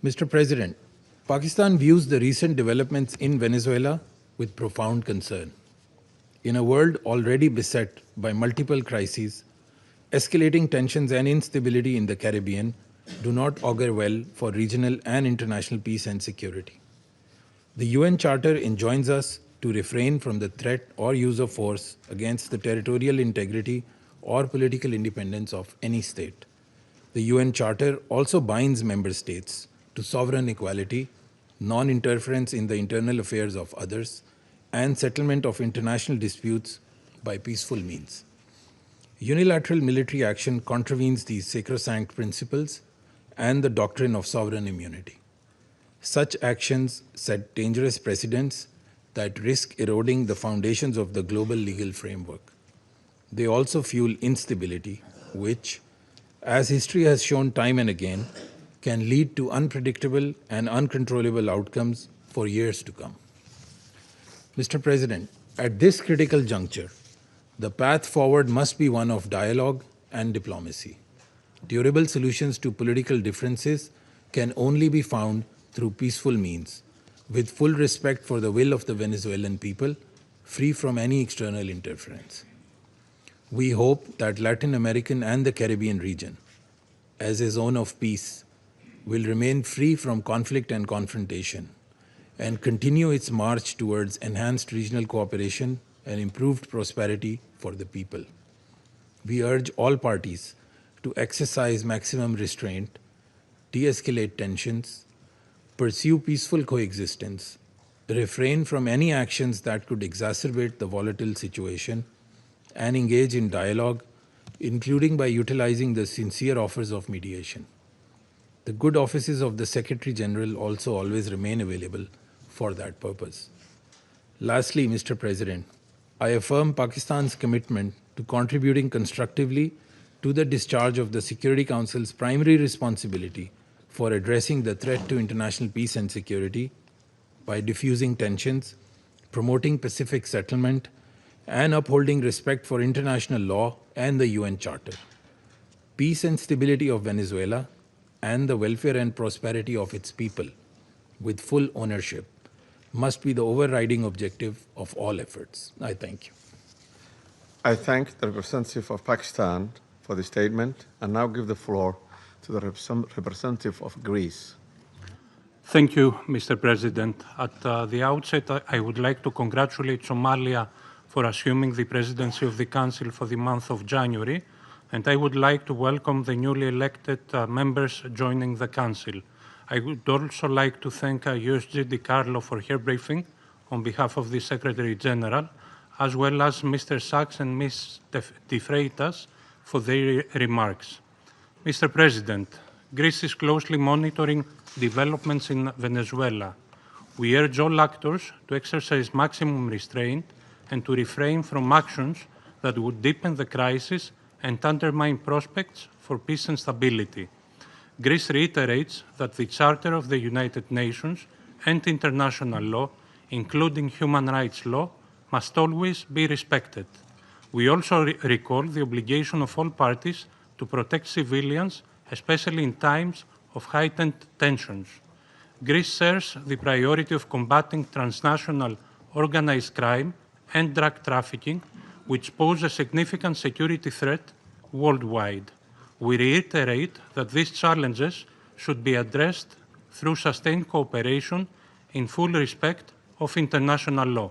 Mr. President, Pakistan views the recent developments in Venezuela with profound concern. In a world already beset by multiple crises, escalating tensions and instability in the Caribbean do not augur well for regional and international peace and security. The UN Charter enjoins us to refrain from the threat or use of force against the territorial integrity or political independence of any state. The UN Charter also binds member states to sovereign equality, non-interference in the internal affairs of others, and settlement of international disputes by peaceful means. Unilateral military action contravenes these sacrosanct principles and the doctrine of sovereign immunity. Such actions set dangerous precedents that risk eroding the foundations of the global legal framework. They also fuel instability, which, as history has shown time and again, can lead to unpredictable and uncontrollable outcomes for years to come. Mr. President, at this critical juncture, the path forward must be one of dialogue and diplomacy. Durable solutions to political differences can only be found through peaceful means, with full respect for the will of the Venezuelan people, free from any external interference. We hope that Latin American and the Caribbean region, as a zone of peace, will remain free from conflict and confrontation and continue its march towards enhanced regional cooperation and improved prosperity for the people. We urge all parties to exercise maximum restraint, de-escalate tensions, pursue peaceful coexistence, refrain from any actions that could exacerbate the volatile situation, and engage in dialogue, including by utilizing the sincere offers of mediation. The good offices of the Secretary General also always remain available for that purpose. Lastly, Mr. President, I affirm Pakistan's commitment to contributing constructively to the discharge of the Security Council's primary responsibility for addressing the threat to international peace and security by diffusing tensions, promoting Pacific settlement, and upholding respect for international law and the UN Charter. Peace and stability of Venezuela and the welfare and prosperity of its people, with full ownership, must be the overriding objective of all efforts. I thank you. I thank the representative of Pakistan for the statement and now give the floor to the representative of Greece. Thank you, Mr. President. At the outset, I would like to congratulate Somalia for assuming the presidency of the Council for the month of January, and I would like to welcome the newly elected members joining the Council. I would also like to thank USG DiCarlo for her briefing on behalf of the Secretary General, as well as Mr. Sachs and Ms. De Freitas for their remarks. Mr. President, Greece is closely monitoring developments in Venezuela. We urge all actors to exercise maximum restraint and to refrain from actions that would deepen the crisis and undermine prospects for peace and stability. Greece reiterates that the Charter of the United Nations and international law, including human rights law, must always be respected. We also recall the obligation of all parties to protect civilians, especially in times of heightened tensions. Greece shares the priority of combating transnational organized crime and drug trafficking, which pose a significant security threat worldwide. We reiterate that these challenges should be addressed through sustained cooperation in full respect of international law.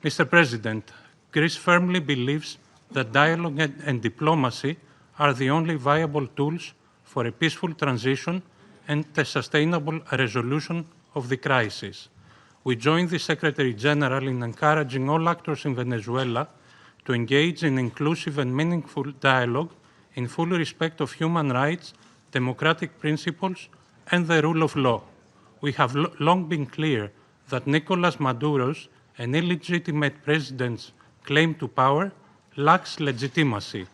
Mr. President, Greece firmly believes that dialogue and diplomacy are the only viable tools for a peaceful transition and a sustainable resolution of the crisis. We join the Secretary General in encouraging all actors in Venezuela to engage in inclusive and meaningful dialogue in full respect of human rights, democratic principles, and the rule of law. We have long been clear that Nicolás Maduro's and illegitimate president's claim to power lacks legitimacy.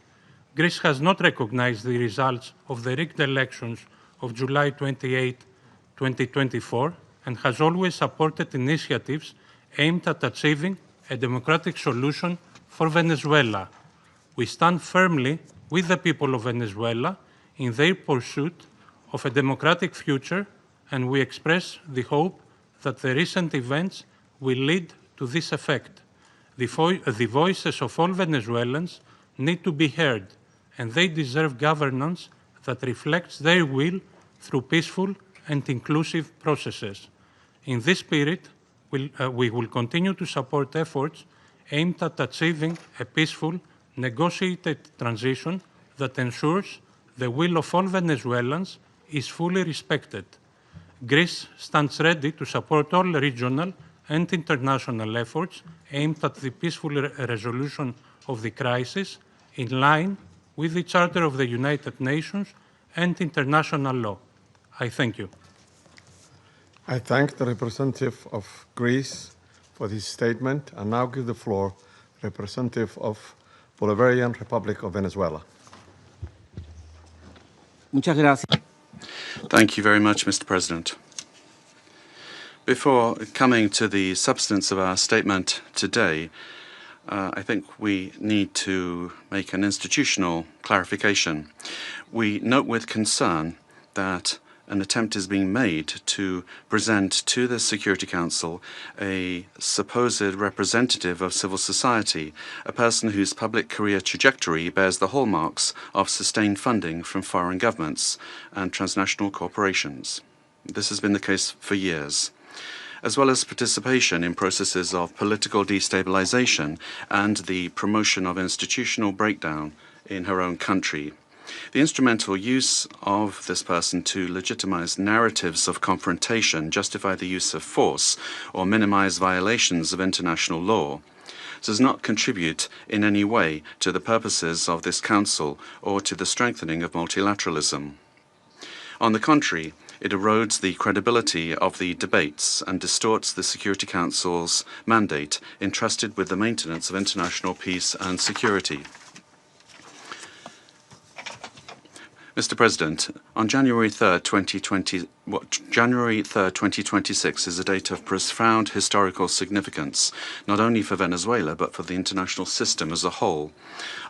Greece has not recognized the results of the rigged elections of July 28, 2024, and has always supported initiatives aimed at achieving a democratic solution for Venezuela. We stand firmly with the people of Venezuela in their pursuit of a democratic future, and we express the hope that the recent events will lead to this effect. The voices of all Venezuelans need to be heard, and they deserve governance that reflects their will through peaceful and inclusive processes. In this spirit, we will continue to support efforts aimed at achieving a peaceful, negotiated transition that ensures the will of all Venezuelans is fully respected. Greece stands ready to support all regional and international efforts aimed at the peaceful resolution of the crisis in line with the Charter of the United Nations and international law. I thank you. I thank the representative of Greece for this statement and now give the floor to the representative of Bolivarian Republic of Venezuela. Muchas gracias. Thank you very much, Mr. President. Before coming to the substance of our statement today, I think we need to make an institutional clarification. We note with concern that an attempt is being made to present to the Security Council a supposed representative of civil society, a person whose public career trajectory bears the hallmarks of sustained funding from foreign governments and transnational corporations. This has been the case for years, as well as participation in processes of political destabilization and the promotion of institutional breakdown in her own country. The instrumental use of this person to legitimize narratives of confrontation, justify the use of force, or minimize violations of international law does not contribute in any way to the purposes of this Council or to the strengthening of multilateralism. On the contrary, it erodes the credibility of the debates and distorts the Security Council's mandate entrusted with the maintenance of international peace and security. Mr. President, on January 3rd, 2026 is a date of profound historical significance, not only for Venezuela, but for the international system as a whole.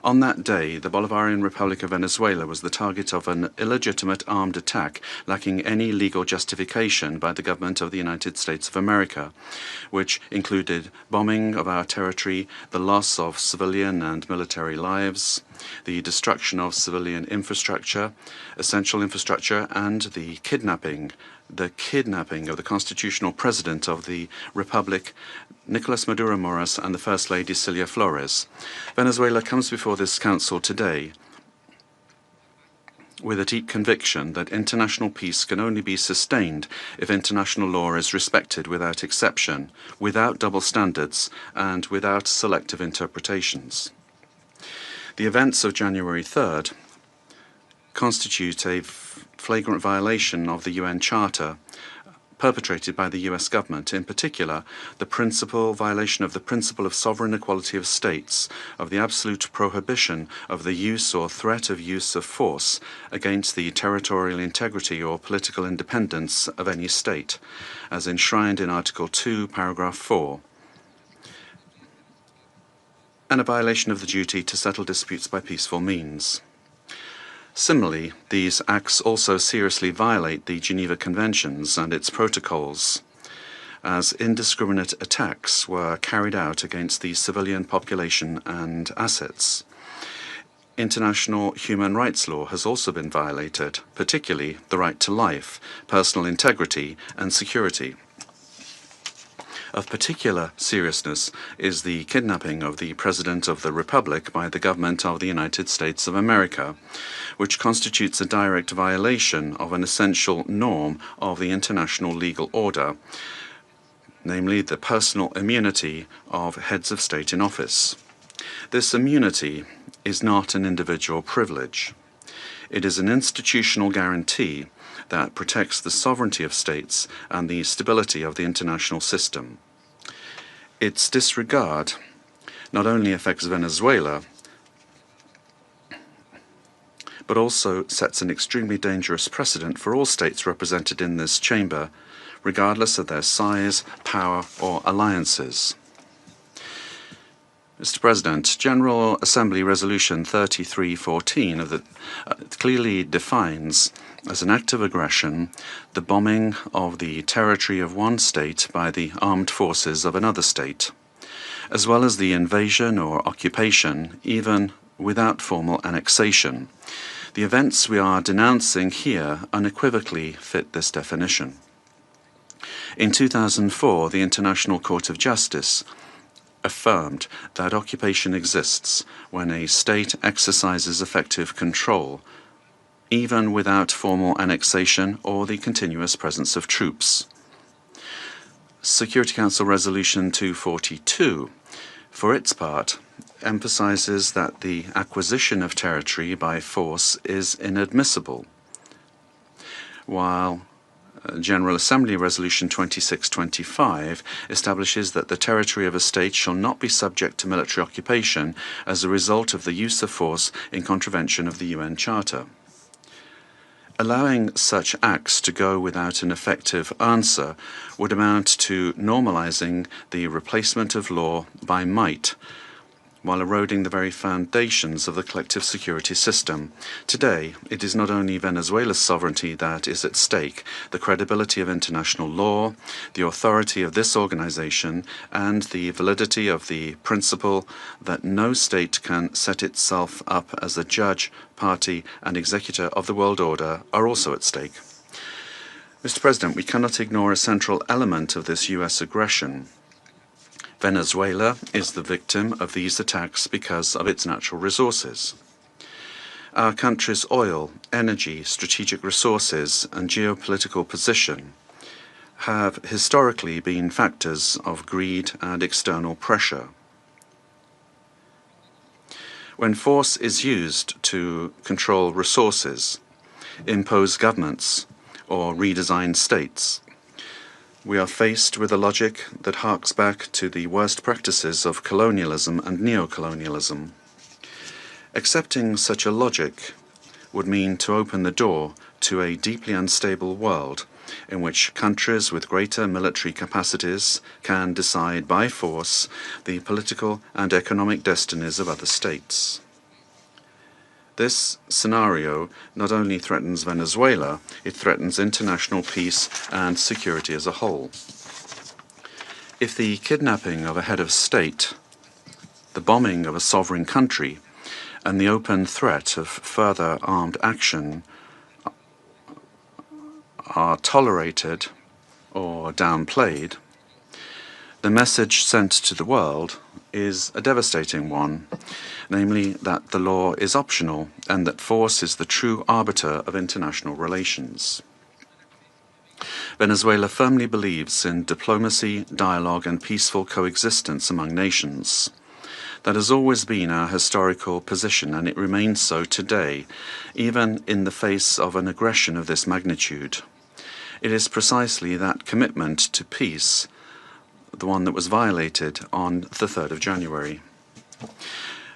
On that day, the Bolivarian Republic of Venezuela was the target of an illegitimate armed attack lacking any legal justification by the government of the United States of America, which included bombing of our territory, the loss of civilian and military lives, the destruction of civilian infrastructure, essential infrastructure, and the kidnapping of the constitutional president of the Republic, Nicolás Maduro Moras, and the First Lady Cilia Flores. Venezuela comes before this Council today with a deep conviction that international peace can only be sustained if international law is respected without exception, without double standards, and without selective interpretations. The events of January 3rd constitute a flagrant violation of the UN Charter perpetrated by the US government, in particular the violation of the principle of sovereign equality of states, of the absolute prohibition of the use or threat of use of force against the territorial integrity or political independence of any state, as enshrined in Article 2, Paragraph 4. And a violation of the duty to settle disputes by peaceful means. Similarly, these acts also seriously violate the Geneva Conventions and its protocols, as indiscriminate attacks were carried out against the civilian population and assets. International human rights law has also been violated, particularly the right to life, personal integrity, and security. Of particular seriousness is the kidnapping of the President of the Republic by the government of the United States of America, which constitutes a direct violation of an essential norm of the international legal order, namely the personal immunity of heads of state in office. This immunity is not an individual privilege. It is an institutional guarantee that protects the sovereignty of states and the stability of the international system. Its disregard not only affects Venezuela, but also sets an extremely dangerous precedent for all states represented in this chamber, regardless of their size, power, or alliances. Mr. President, General Assembly Resolution 3314 clearly defines as an act of aggression the bombing of the territory of one state by the armed forces of another state, as well as the invasion or occupation, even without formal annexation. The events we are denouncing here unequivocally fit this definition. In 2004, the International Court of Justice affirmed that occupation exists when a state exercises effective control, even without formal annexation or the continuous presence of troops. Security Council Resolution 242 for its part, emphasizes that the acquisition of territory by force is inadmissible, while General Assembly Resolution 2625 establishes that the territory of a state shall not be subject to military occupation as a result of the use of force in contravention of the UN Charter. Allowing such acts to go without an effective answer would amount to normalizing the replacement of law by might, while eroding the very foundations of the collective security system. Today, it is not only Venezuela's sovereignty that is at stake, the credibility of international law, the authority of this organization, and the validity of the principle that no state can set itself up as a judge, party, and executor of the world order are also at stake. Mr. President, we cannot ignore a central element of this U.S. aggression. Venezuela is the victim of these attacks because of its natural resources. Our country's oil, energy, strategic resources, and geopolitical position have historically been factors of greed and external pressure. When force is used to control resources, impose governments, or redesign states, we are faced with a logic that harks back to the worst practices of colonialism and neocolonialism. Accepting such a logic would mean to open the door to a deeply unstable world in which countries with greater military capacities can decide by force the political and economic destinies of other states. This scenario not only threatens Venezuela, it threatens international peace and security as a whole. If the kidnapping of a head of state, the bombing of a sovereign country, and the open threat of further armed action are tolerated or downplayed, the message sent to the world is a devastating one, namely that the law is optional and that force is the true arbiter of international relations. Venezuela firmly believes in diplomacy, dialogue, and peaceful coexistence among nations. That has always been our historical position, and it remains so today, even in the face of an aggression of this magnitude. It is precisely that commitment to peace, the one that was violated on the 3rd of January.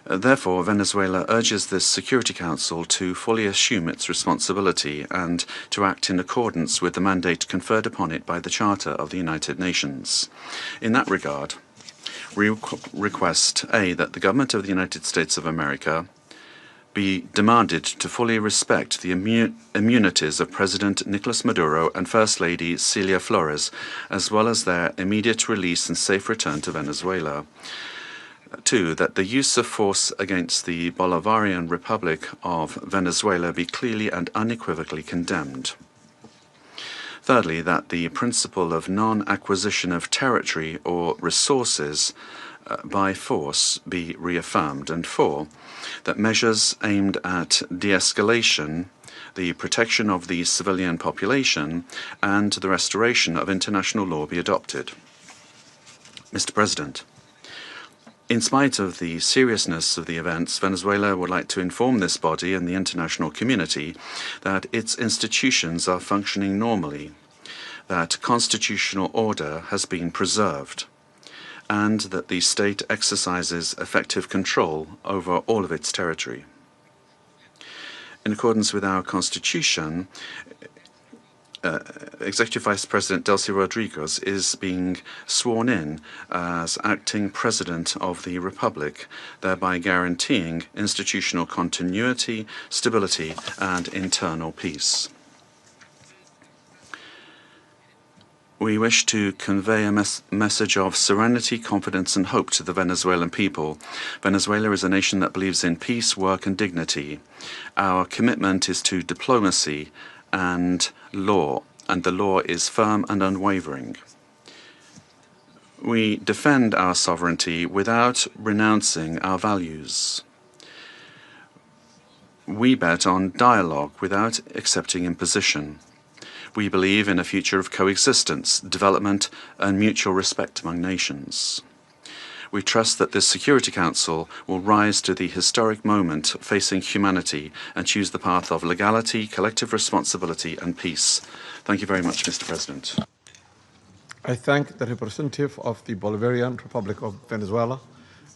Therefore, Venezuela urges this Security Council to fully assume its responsibility and to act in accordance with the mandate conferred upon it by the Charter of the United Nations. In that regard, we request, A, that the government of the United States of America be demanded to fully respect the immunities of President Nicolás Maduro and First Lady Celia Flores, as well as their immediate release and safe return to Venezuela. 2, that the use of force against the Bolivarian Republic of Venezuela be clearly and unequivocally condemned. Thirdly, that the principle of non-acquisition of territory or resources by force be reaffirmed. And 4, that measures aimed at de-escalation, the protection of the civilian population, and the restoration of international law be adopted. Mr. President, in spite of the seriousness of the events, Venezuela would like to inform this body and the international community that its institutions are functioning normally, that constitutional order has been preserved, and that the state exercises effective control over all of its territory. In accordance with our constitution, Executive Vice President Delcy Rodriguez is being sworn in as acting President of the Republic, thereby guaranteeing institutional continuity, stability, and internal peace. We wish to convey a message of serenity, confidence, and hope to the Venezuelan people. Venezuela is a nation that believes in peace, work, and dignity. Our commitment is to diplomacy and law, and the law is firm and unwavering. We defend our sovereignty without renouncing our values. We bet on dialogue without accepting imposition. We believe in a future of coexistence, development, and mutual respect among nations. We trust that this Security Council will rise to the historic moment facing humanity and choose the path of legality, collective responsibility and peace. Thank you very much, Mr. President. I thank the representative of the Bolivarian Republic of Venezuela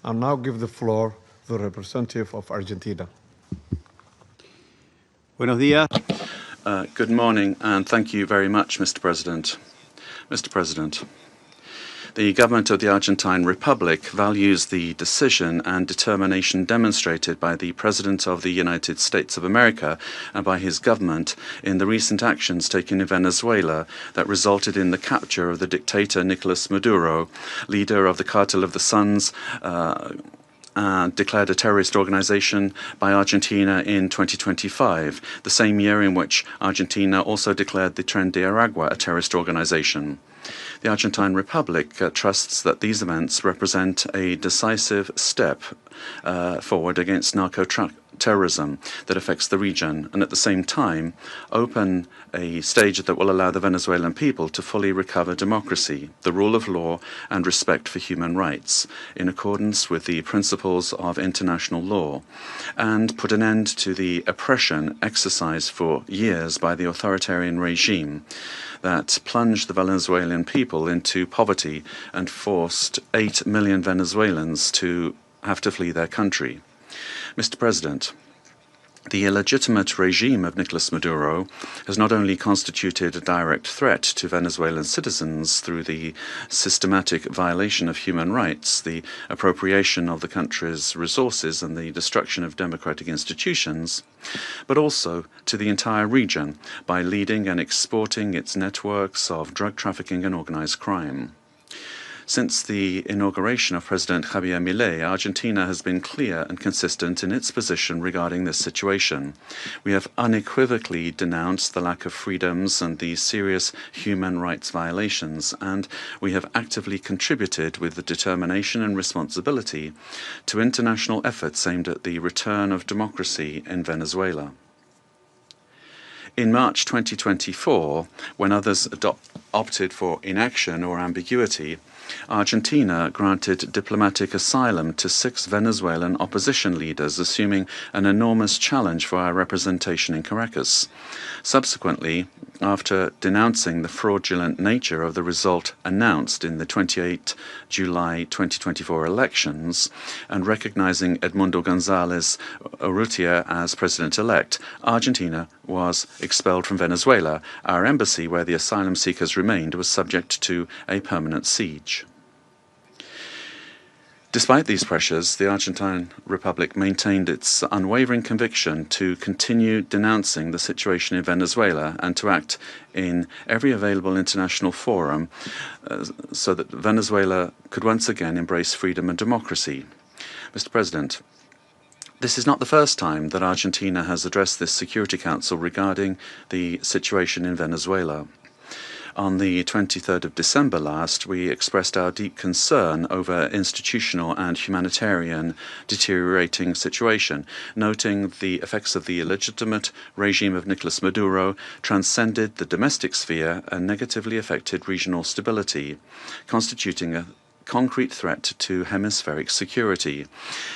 and now give the floor to the representative of Argentina. Buenos días. Good morning, and thank you very much, Mr. President. Mr. President, the government of the Argentine Republic values the decision and determination demonstrated by the President of the United States of America and by his government in the recent actions taken in Venezuela that resulted in the capture of the dictator Nicolás Maduro, leader of the Cartel of the Suns, declared a terrorist organization by Argentina in 2025, the same year in which Argentina also declared the Tren de Aragua a terrorist organization. The Argentine Republic trusts that these events represent a decisive step forward against narco-terrorism that affects the region, and at the same time open a stage that will allow the Venezuelan people to fully recover democracy, the rule of law, and respect for human rights, in accordance with the principles of international law, and put an end to the oppression exercised for years by the authoritarian regime that plunged the Venezuelan people into poverty and forced 8 million Venezuelans to have to flee their country. Mr. President, the illegitimate regime of Nicolás Maduro has not only constituted a direct threat to Venezuelan citizens through the systematic violation of human rights, the appropriation of the country's resources, and the destruction of democratic institutions, but also to the entire region by leading and exporting its networks of drug trafficking and organized crime. Since the inauguration of President Javier Milei, Argentina has been clear and consistent in its position regarding this situation. We have unequivocally denounced the lack of freedoms and the serious human rights violations, and we have actively contributed with the determination and responsibility to international efforts aimed at the return of democracy in Venezuela. In March 2024, when others opted for inaction or ambiguity, Argentina granted diplomatic asylum to 6 Venezuelan opposition leaders, assuming an enormous challenge for our representation in Caracas. Subsequently, after denouncing the fraudulent nature of the result announced in the 28 July 2024 elections and recognizing Edmundo González Urrutia as president-elect, Argentina was expelled from Venezuela. Our embassy, where the asylum seekers remained, was subject to a permanent siege. Despite these pressures, the Argentine Republic maintained its unwavering conviction to continue denouncing the situation in Venezuela and to act in every available international forum so that Venezuela could once again embrace freedom and democracy. Mr. President, this is not the first time that Argentina has addressed this Security Council regarding the situation in Venezuela. On the 23rd of December last, we expressed our deep concern over institutional and humanitarian deteriorating situation, noting the effects of the illegitimate regime of Nicolás Maduro transcended the domestic sphere and negatively affected regional stability, constituting a concrete threat to hemispheric security.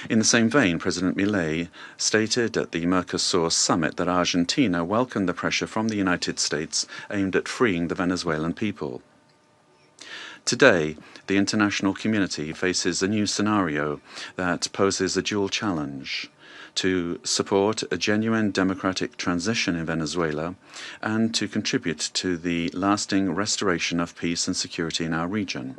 In the same vein, President Milei stated at the Mercosur summit that Argentina welcomed the pressure from the United States aimed at freeing the Venezuelan people. Today, the international community faces a new scenario that poses a dual challenge: to support a genuine democratic transition in Venezuela and to contribute to the lasting restoration of peace and security in our region.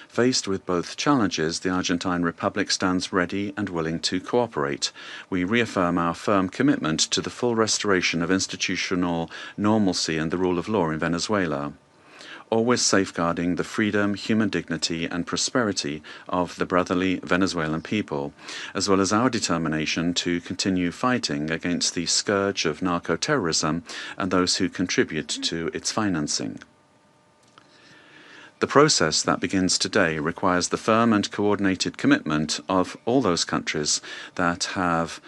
Faced with both challenges, the Argentine Republic stands ready and willing to cooperate. We reaffirm our firm commitment to the full restoration of institutional normalcy and the rule of law in Venezuela, always safeguarding the freedom, human dignity, and prosperity of the brotherly Venezuelan people, as well as our determination to continue fighting against the scourge of narco-terrorism and those who contribute to its financing. The process that begins today requires the firm and coordinated commitment of all those countries that have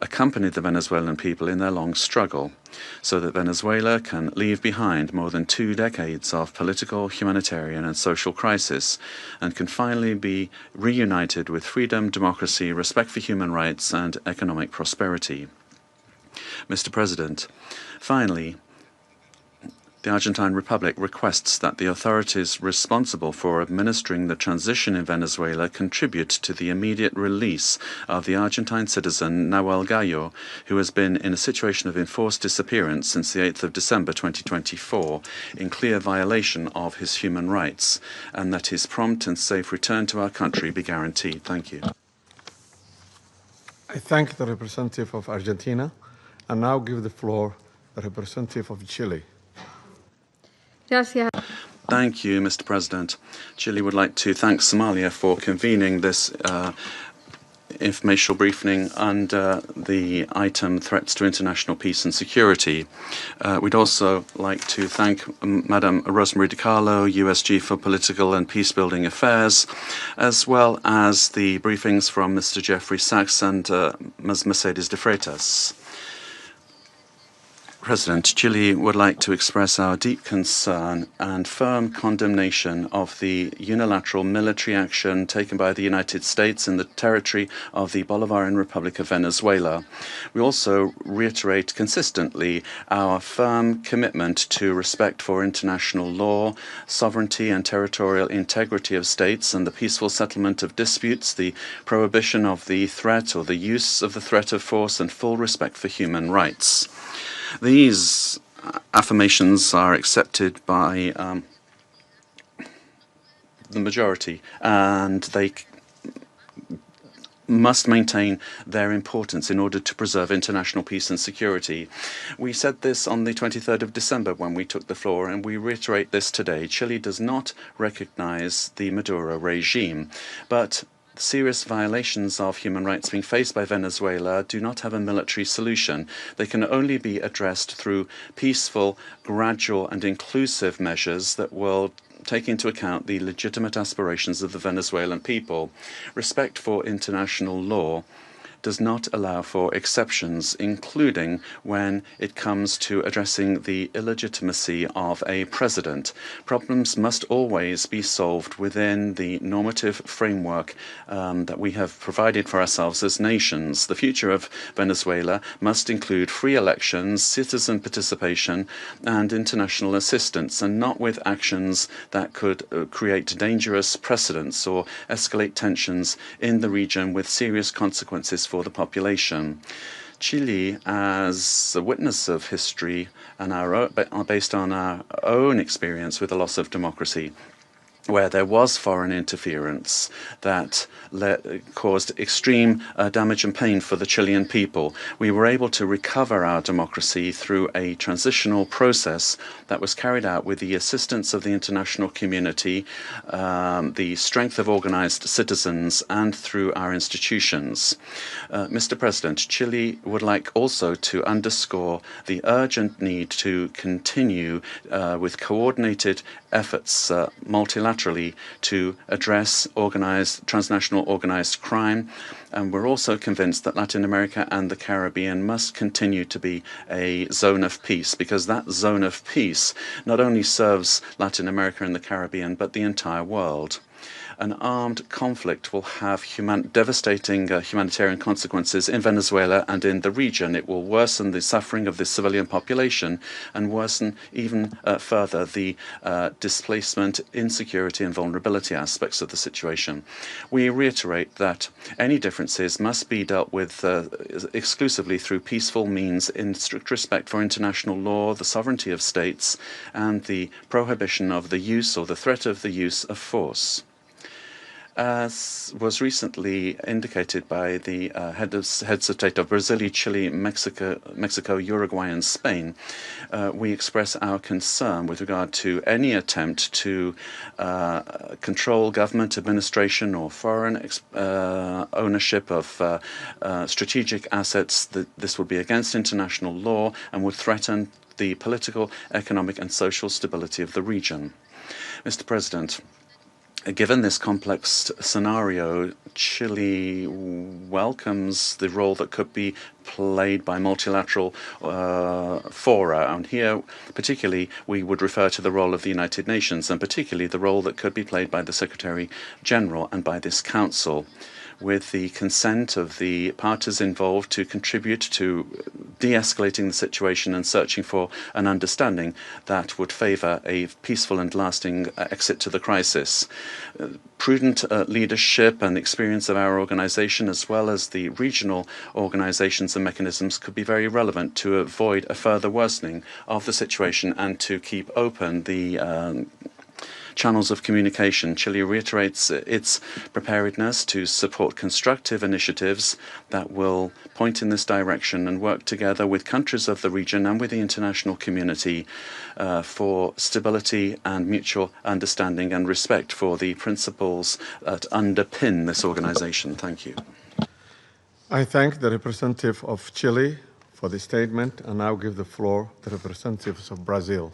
accompany the Venezuelan people in their long struggle, so that Venezuela can leave behind more than 2 decades of political, humanitarian, and social crisis, and can finally be reunited with freedom, democracy, respect for human rights, and economic prosperity. Mr. President, finally, the Argentine Republic requests that the authorities responsible for administering the transition in Venezuela contribute to the immediate release of the Argentine citizen Nahuel Gallo, who has been in a situation of enforced disappearance since the 8th of December 2024, in clear violation of his human rights, and that his prompt and safe return to our country be guaranteed. Thank you. I thank the representative of Argentina and now give the floor to the representative of Chile. Thank you, Mr. President. Chile would like to thank Somalia for convening this informational briefing under the item Threats to International Peace and Security. We'd also like to thank Madam Rosemary DiCarlo, USG for Political and Peacebuilding Affairs, as well as the briefings from Mr. Jeffrey Sachs and Ms. Mercedes de Freitas. President, Chile would like to express our deep concern and firm condemnation of the unilateral military action taken by the United States in the territory of the Bolivarian Republic of Venezuela. We also reiterate consistently our firm commitment to respect for international law, sovereignty and territorial integrity of states, and the peaceful settlement of disputes, the prohibition of the threat or the use of the threat of force, and full respect for human rights. These affirmations are accepted by the majority, and they must maintain their importance in order to preserve international peace and security. We said this on the 23rd of December when we took the floor, and we reiterate this today. Chile does not recognize the Maduro regime, but serious violations of human rights being faced by Venezuela do not have a military solution. They can only be addressed through peaceful, gradual, and inclusive measures that will take into account the legitimate aspirations of the Venezuelan people. Respect for international law does not allow for exceptions, including when it comes to addressing the illegitimacy of a president. Problems must always be solved within the normative framework that we have provided for ourselves as nations. The future of Venezuela must include free elections, citizen participation, and international assistance, and not with actions that could create dangerous precedents or escalate tensions in the region with serious consequences for the population. Chile, as a witness of history and based on our own experience with the loss of democracy, where there was foreign interference that caused extreme damage and pain for the Chilean people, we were able to recover our democracy through a transitional process that was carried out with the assistance of the international community, the strength of organized citizens, and through our institutions. Mr. President, Chile would like also to underscore the urgent need to continue with coordinated efforts multilaterally to address transnational organized crime. And we're also convinced that Latin America and the Caribbean must continue to be a zone of peace, because that zone of peace not only serves Latin America and the Caribbean, but the entire world. An armed conflict will have devastating humanitarian consequences in Venezuela and in the region. It will worsen the suffering of the civilian population and worsen even further the displacement, insecurity, and vulnerability aspects of the situation. We reiterate that any differences must be dealt with exclusively through peaceful means in strict respect for international law, the sovereignty of states, and the prohibition of the use or the threat of the use of force. As was recently indicated by the heads of state of Brazil, Chile, Mexico, Uruguay, and Spain, we express our concern with regard to any attempt to control government administration or foreign ownership of strategic assets. This would be against international law and would threaten the political, economic, and social stability of the region. Mr. President, Given this complex scenario, Chile welcomes the role that could be played by multilateral fora. And here, particularly, we would refer to the role of the United Nations, and particularly the role that could be played by the Secretary General and by this Council, with the consent of the parties involved to contribute to de-escalating the situation and searching for an understanding that would favor a peaceful and lasting exit to the crisis. Prudent leadership and experience of our organization, as well as the regional organizations and mechanisms, could be very relevant to avoid a further worsening of the situation and to keep open the channels of communication. Chile reiterates its preparedness to support constructive initiatives that will point in this direction and work together with countries of the region and with the international community for stability and mutual understanding and respect for the principles that underpin this organization. Thank you. I thank the representative of Chile for the statement and now give the floor to the representatives of Brazil.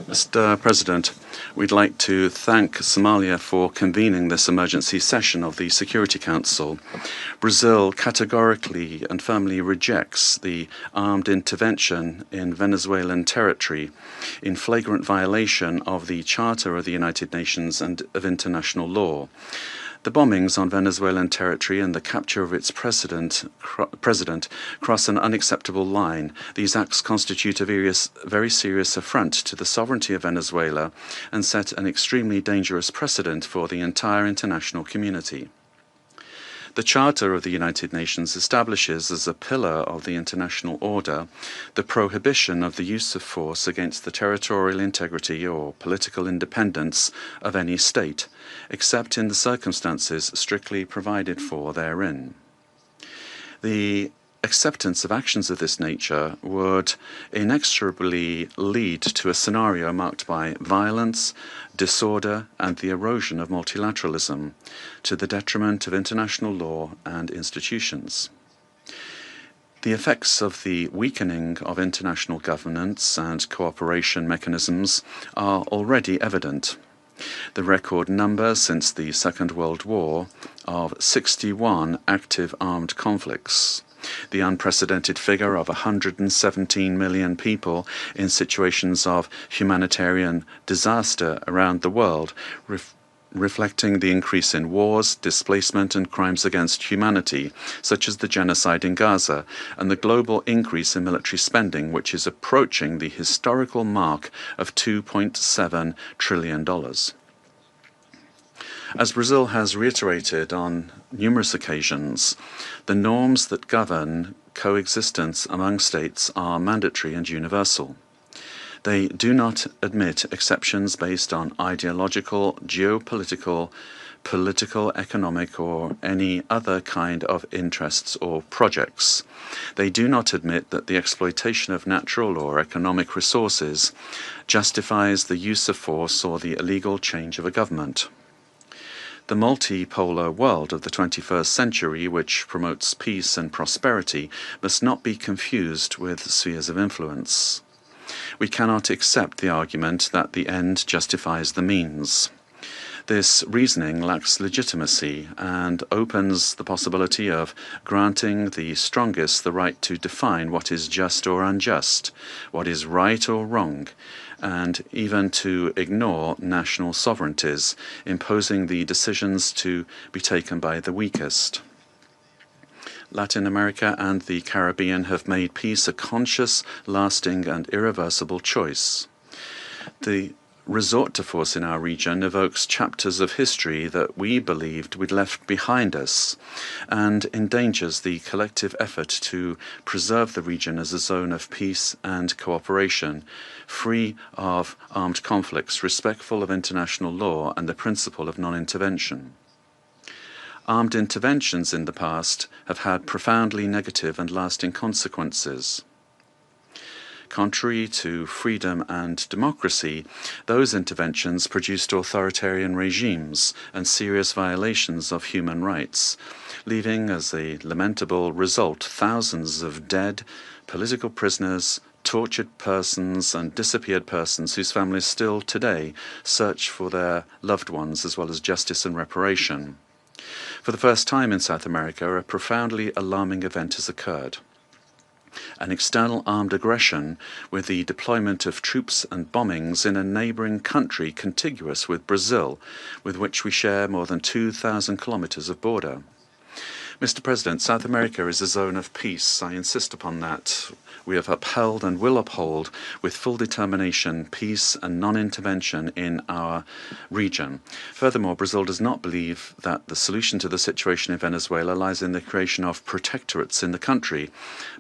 Mr. President, we'd like to thank Somalia for convening this emergency session of the Security Council. Brazil categorically and firmly rejects the armed intervention in Venezuelan territory in flagrant violation of the Charter of the United Nations and of international law. The bombings on Venezuelan territory and the capture of its president cross an unacceptable line. These acts constitute a very serious affront to the sovereignty of Venezuela and set an extremely dangerous precedent for the entire international community. The Charter of the United Nations establishes as a pillar of the international order the prohibition of the use of force against the territorial integrity or political independence of any state, except in the circumstances strictly provided for therein. The acceptance of actions of this nature would inexorably lead to a scenario marked by violence, disorder, and the erosion of multilateralism, to the detriment of international law and institutions. The effects of the weakening of international governance and cooperation mechanisms are already evident. The record number since the Second World War of 61 active armed conflicts, the unprecedented figure of 117 million people in situations of humanitarian disaster around the world, reflecting the increase in wars, displacement, and crimes against humanity, such as the genocide in Gaza, and the global increase in military spending, which is approaching the historical mark of $2.7 trillion. As Brazil has reiterated on numerous occasions, the norms that govern coexistence among states are mandatory and universal. They do not admit exceptions based on ideological, geopolitical, political, economic, or any other kind of interests or projects. They do not admit that the exploitation of natural or economic resources justifies the use of force or the illegal change of a government. The multipolar world of the 21st century, which promotes peace and prosperity, must not be confused with spheres of influence. We cannot accept the argument that the end justifies the means. This reasoning lacks legitimacy and opens the possibility of granting the strongest the right to define what is just or unjust, what is right or wrong, and even to ignore national sovereignties, imposing the decisions to be taken by the weakest. Latin America and the Caribbean have made peace a conscious, lasting, and irreversible choice. The resort to force in our region evokes chapters of history that we believed we'd left behind us and endangers the collective effort to preserve the region as a zone of peace and cooperation, free of armed conflicts, respectful of international law and the principle of non-intervention. Armed interventions in the past have had profoundly negative and lasting consequences. Contrary to freedom and democracy, those interventions produced authoritarian regimes and serious violations of human rights, leaving as a lamentable result thousands of dead, political prisoners, tortured persons and disappeared persons whose families still today search for their loved ones, as well as justice and reparation. For the first time in South America, a profoundly alarming event has occurred. An external armed aggression with the deployment of troops and bombings in a neighboring country contiguous with Brazil, with which we share more than 2,000 kilometers of border. Mr. President, South America is a zone of peace. I insist upon that. We have upheld and will uphold with full determination peace and non-intervention in our region. Furthermore, Brazil does not believe that the solution to the situation in Venezuela lies in the creation of protectorates in the country,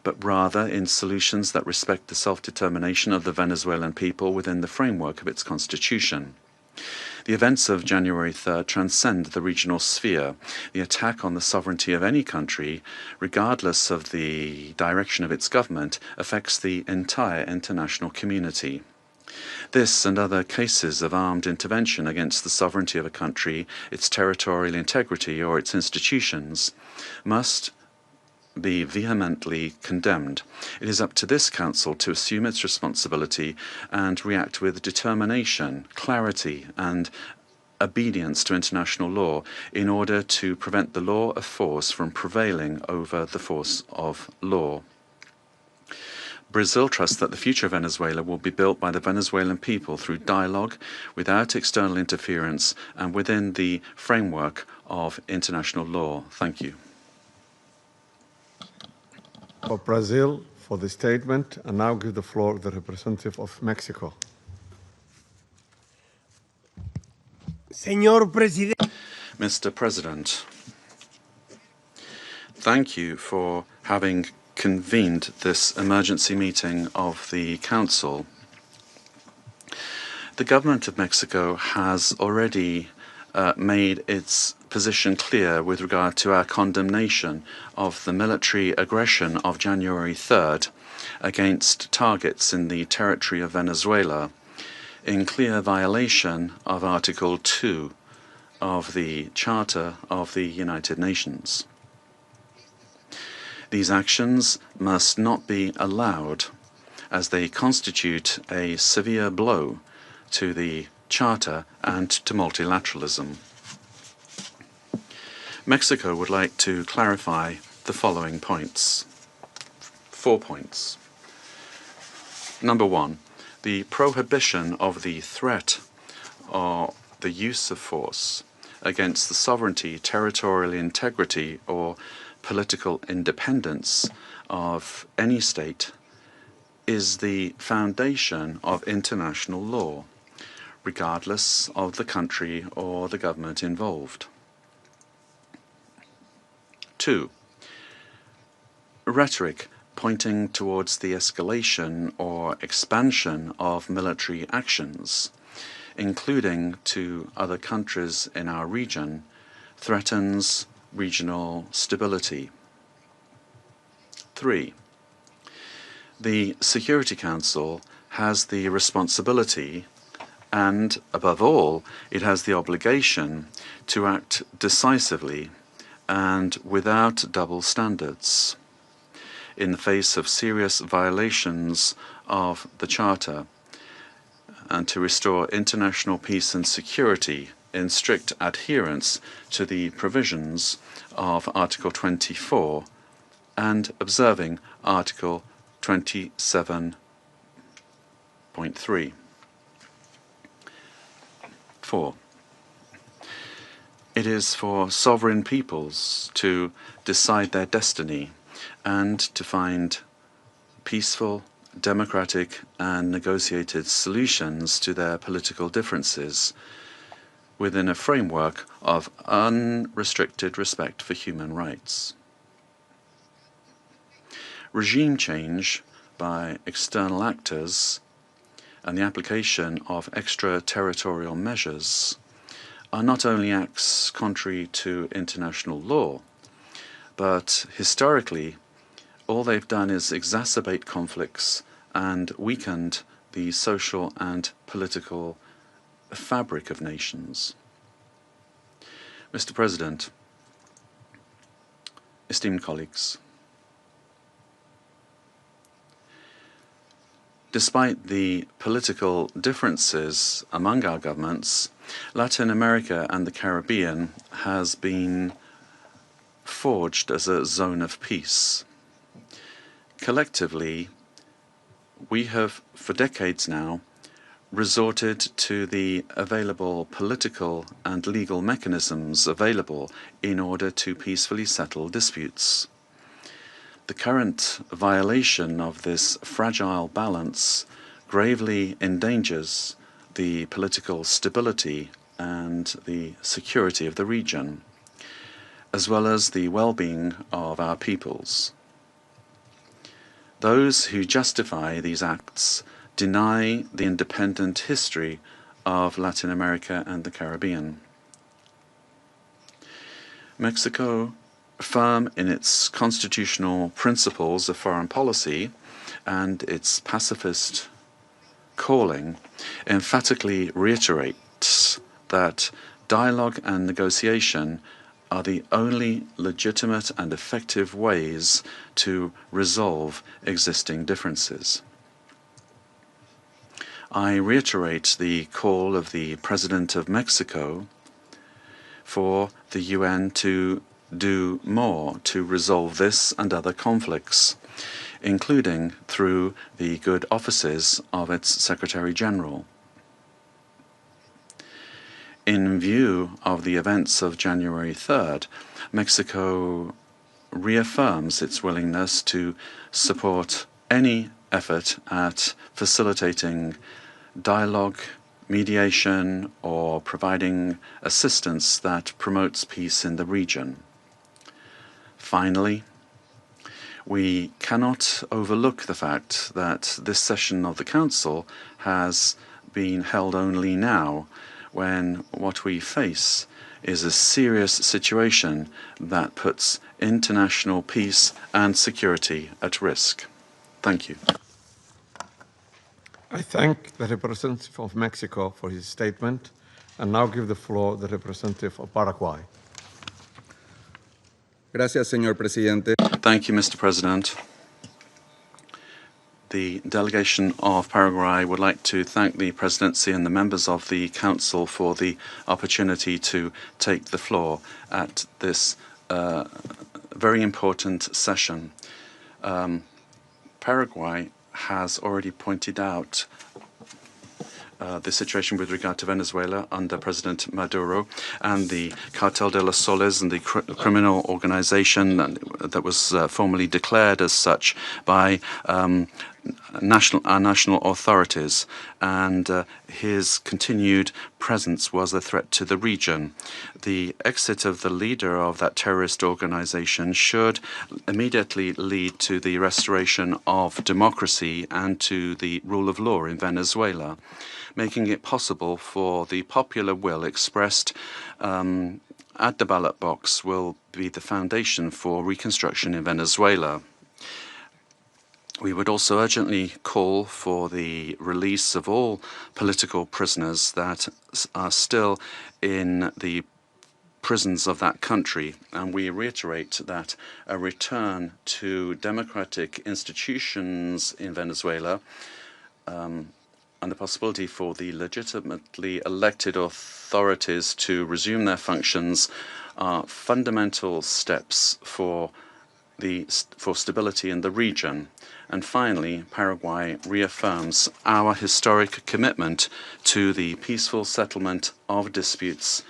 but rather in solutions that respect the self-determination of the Venezuelan people within the framework of its constitution. The events of January 3rd transcend the regional sphere. The attack on the sovereignty of any country, regardless of the direction of its government, affects the entire international community. This and other cases of armed intervention against the sovereignty of a country, its territorial integrity, or its institutions must be vehemently condemned. It is up to this Council to assume its responsibility and react with determination, clarity, and obedience to international law in order to prevent the law of force from prevailing over the force of law. Brazil trusts that the future of Venezuela will be built by the Venezuelan people through dialogue, without external interference, and within the framework of international law. Thank you. For Brazil, for the statement, and now give the floor to the representative of Mexico. Mr. President, thank you for having convened this emergency meeting of the Council. The government of Mexico has already made its position clear with regard to our condemnation of the military aggression of January 3rd against targets in the territory of Venezuela, in clear violation of Article 2 of the Charter of the United Nations. These actions must not be allowed, as they constitute a severe blow to the Charter and to multilateralism. Mexico would like to clarify the following points. 4 points. Number one, the prohibition of the threat or the use of force against the sovereignty, territorial integrity, or political independence of any state is the foundation of international law, regardless of the country or the government involved. 2. Rhetoric pointing towards the escalation or expansion of military actions, including to other countries in our region, threatens regional stability. 3. The Security Council has the responsibility and, above all, it has the obligation to act decisively and without double standards in the face of serious violations of the Charter, and to restore international peace and security in strict adherence to the provisions of Article 24 and observing Article 27.3. 4. It is for sovereign peoples to decide their destiny and to find peaceful, democratic, and negotiated solutions to their political differences within a framework of unrestricted respect for human rights. Regime change by external actors and the application of extraterritorial measures are not only acts contrary to international law, but historically, all they've done is exacerbate conflicts and weakened the social and political fabric of nations. Mr. President, esteemed colleagues, Despite the political differences among our governments, Latin America and the Caribbean has been forged as a zone of peace. Collectively, we have, for decades now, resorted to the available political and legal mechanisms available in order to peacefully settle disputes. The current violation of this fragile balance gravely endangers the political stability and the security of the region, as well as the well-being of our peoples. Those who justify these acts deny the independent history of Latin America and the Caribbean. Mexico, firm in its constitutional principles of foreign policy and its pacifist calling, emphatically reiterates that dialogue and negotiation are the only legitimate and effective ways to resolve existing differences. I reiterate the call of the President of Mexico for the UN to do more to resolve this and other conflicts, including through the good offices of its Secretary General. In view of the events of January 3rd, Mexico reaffirms its willingness to support any effort at facilitating dialogue, mediation, or providing assistance that promotes peace in the region. Finally, we cannot overlook the fact that this session of the Council has been held only now, when what we face is a serious situation that puts international peace and security at risk. Thank you. I thank the representative of Mexico for his statement and now give the floor to the representative of Paraguay. Gracias, señor presidente. Thank you, Mr. President. The delegation of Paraguay would like to thank the Presidency and the members of the Council for the opportunity to take the floor at this very important session. Paraguay has already pointed out the situation with regard to Venezuela under President Maduro and the Cartel de los Soles and the criminal organization that was formally declared as such by our national authorities, and his continued presence was a threat to the region. The exit of the leader of that terrorist organization should immediately lead to the restoration of democracy and to the rule of law in Venezuela, making it possible for the popular will expressed at the ballot box will be the foundation for reconstruction in Venezuela. We would also urgently call for the release of all political prisoners that are still in the prisons of that country, and we reiterate that a return to democratic institutions in Venezuela and the possibility for the legitimately elected authorities to resume their functions are fundamental steps for stability in the region. And finally, Paraguay reaffirms our historic commitment to the peaceful settlement of disputes,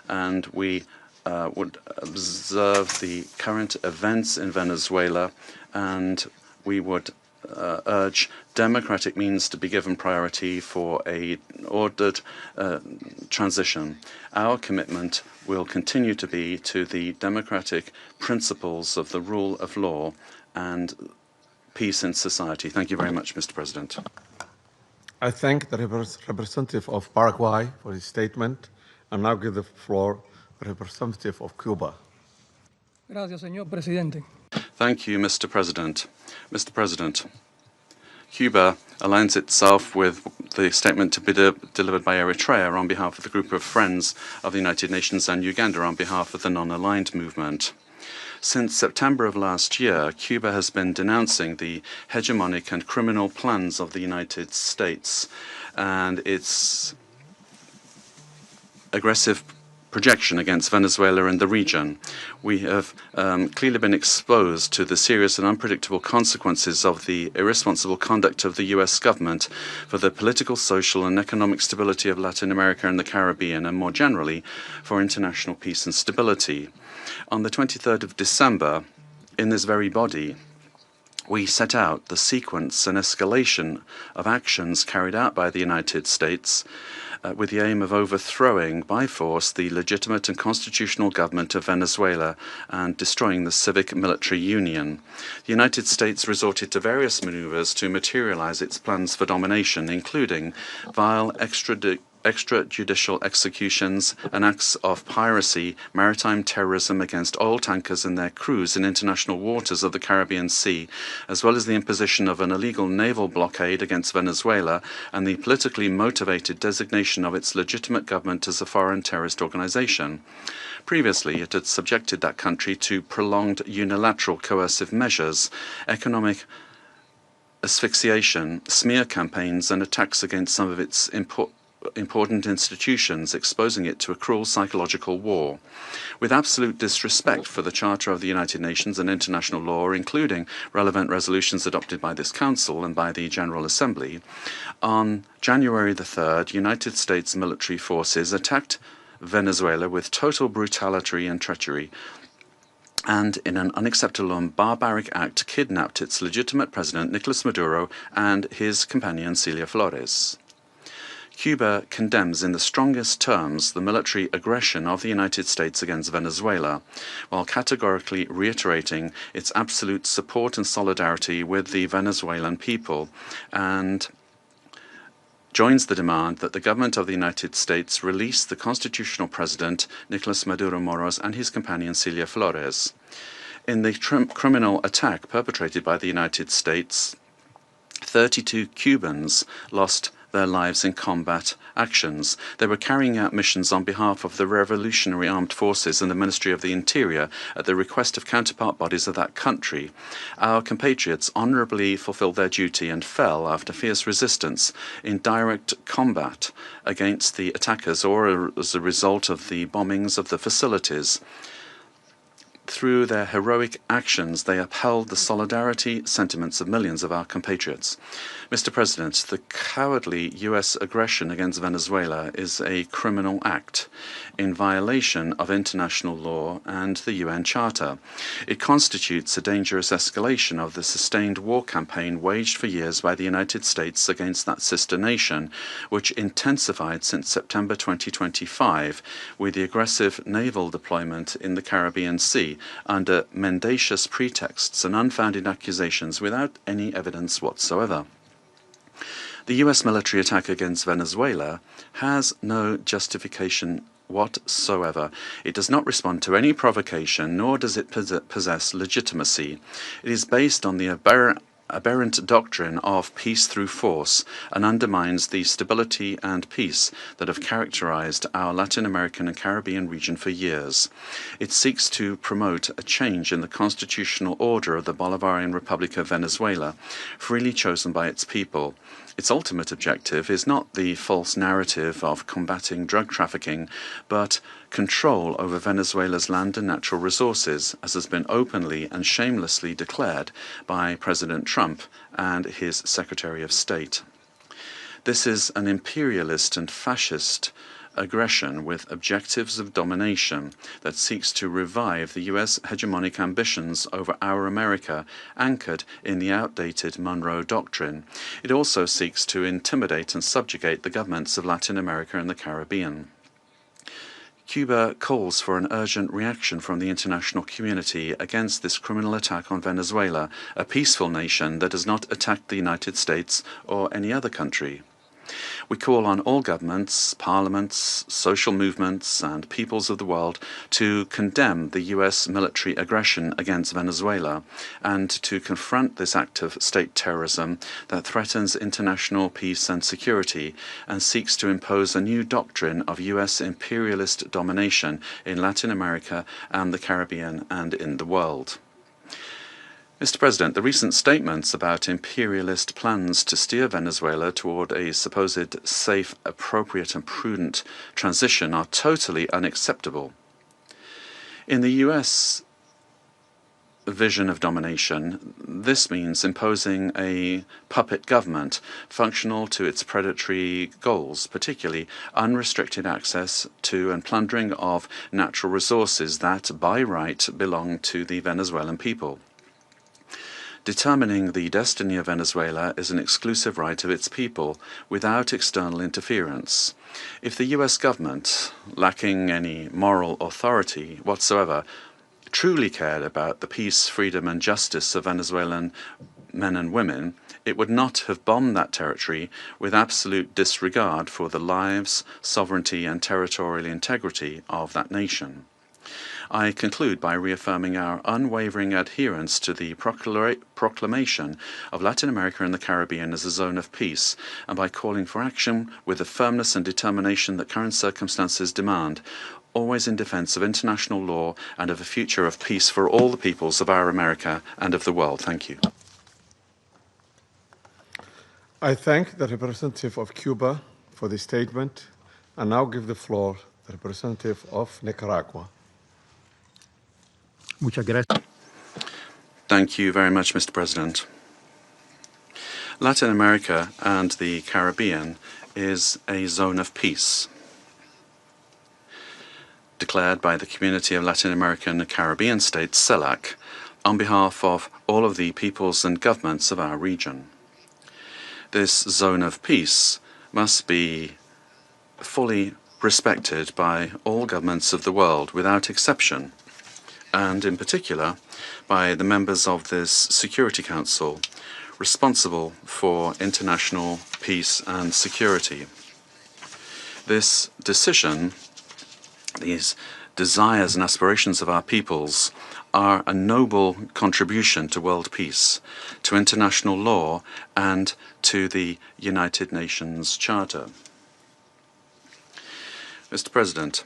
and we would observe the current events in Venezuela, and we would urge democratic means to be given priority for an ordered transition. Our commitment will continue to be to the democratic principles of the rule of law and peace in society. Thank you very much, Mr. President. I thank the representative of Paraguay for his statement and now give the floor to the representative of Cuba. Gracias, señor presidente. Thank you, Mr. President. Mr. President, Cuba aligns itself with the statement to be delivered by Eritrea on behalf of the group of friends of the United Nations and Uganda on behalf of the non-aligned movement. Since September of last year, Cuba has been denouncing the hegemonic and criminal plans of the United States and its aggressive projection against Venezuela and the region. We have clearly been exposed to the serious and unpredictable consequences of the irresponsible conduct of the U.S. government for the political, social, and economic stability of Latin America and the Caribbean, and more generally, for international peace and stability. On the 23rd of December, in this very body, we set out the sequence and escalation of actions carried out by the United States with the aim of overthrowing by force the legitimate and constitutional government of Venezuela and destroying the civic military union. The United States resorted to various maneuvers to materialize its plans for domination, including vile extrajudicial executions and acts of piracy, maritime terrorism against oil tankers and their crews in international waters of the Caribbean Sea, as well as the imposition of an illegal naval blockade against Venezuela and the politically motivated designation of its legitimate government as a foreign terrorist organization. Previously, it had subjected that country to prolonged unilateral coercive measures, economic asphyxiation, smear campaigns, and attacks against some of its important institutions, exposing it to a cruel psychological war. With absolute disrespect for the Charter of the United Nations and international law, including relevant resolutions adopted by this Council and by the General Assembly, on January the 3rd, United States military forces attacked Venezuela with total brutality and treachery, and in an unacceptable and barbaric act kidnapped its legitimate president, Nicolás Maduro, and his companion, Celia Flores. Cuba condemns in the strongest terms the military aggression of the United States against Venezuela, while categorically reiterating its absolute support and solidarity with the Venezuelan people, and joins the demand that the government of the United States release the constitutional president, Nicolás Maduro Moros, and his companion, Celia Flores. In the criminal attack perpetrated by the United States, 32 Cubans lost their lives in combat actions. They were carrying out missions on behalf of the Revolutionary Armed Forces and the Ministry of the Interior at the request of counterpart bodies of that country. Our compatriots honorably fulfilled their duty and fell after fierce resistance in direct combat against the attackers or as a result of the bombings of the facilities. Through their heroic actions, they upheld the solidarity sentiments of millions of our compatriots. Mr. President, the cowardly U.S. aggression against Venezuela is a criminal act in violation of international law and the UN Charter. It constitutes a dangerous escalation of the sustained war campaign waged for years by the United States against that sister nation, which intensified since September 2025 with the aggressive naval deployment in the Caribbean Sea under mendacious pretexts and unfounded accusations without any evidence whatsoever. The U.S. military attack against Venezuela has no justification whatsoever. It does not respond to any provocation, nor does it possess legitimacy. It is based on the aberrant doctrine of peace through force and undermines the stability and peace that have characterized our Latin American and Caribbean region for years. It seeks to promote a change in the constitutional order of the Bolivarian Republic of Venezuela, freely chosen by its people. Its ultimate objective is not the false narrative of combating drug trafficking, but control over Venezuela's land and natural resources, as has been openly and shamelessly declared by President Trump and his Secretary of State. This is an imperialist and fascist aggression with objectives of domination that seeks to revive the U.S. hegemonic ambitions over our America, anchored in the outdated Monroe Doctrine. It also seeks to intimidate and subjugate the governments of Latin America and the Caribbean. Cuba calls for an urgent reaction from the international community against this criminal attack on Venezuela, a peaceful nation that has not attacked the United States or any other country. We call on all governments, parliaments, social movements, and peoples of the world to condemn the US military aggression against Venezuela and to confront this act of state terrorism that threatens international peace and security and seeks to impose a new doctrine of US imperialist domination in Latin America and the Caribbean and in the world. Mr. President, the recent statements about imperialist plans to steer Venezuela toward a supposed safe, appropriate and prudent transition are totally unacceptable. In the US vision of domination, this means imposing a puppet government functional to its predatory goals, particularly unrestricted access to and plundering of natural resources that, by right, belong to the Venezuelan people. Determining the destiny of Venezuela is an exclusive right of its people, without external interference. If the US government, lacking any moral authority whatsoever, truly cared about the peace, freedom and justice of Venezuelan men and women, it would not have bombed that territory with absolute disregard for the lives, sovereignty and territorial integrity of that nation. I conclude by reaffirming our unwavering adherence to the proclamation of Latin America and the Caribbean as a zone of peace, and by calling for action with the firmness and determination that current circumstances demand, always in defense of international law and of a future of peace for all the peoples of our America and of the world. Thank you. I thank the representative of Cuba for the statement and now give the floor to the representative of Nicaragua. Muchas gracias. Thank you very much, Mr. President. Latin America and the Caribbean is a zone of peace, declared by the Community of Latin American and Caribbean States, CELAC, on behalf of all of the peoples and governments of our region. This zone of peace must be fully respected by all governments of the world without exception, and in particular by the members of this Security Council responsible for international peace and security. This decision, these desires and aspirations of our peoples, are a noble contribution to world peace, to international law, and to the United Nations Charter. Mr. President,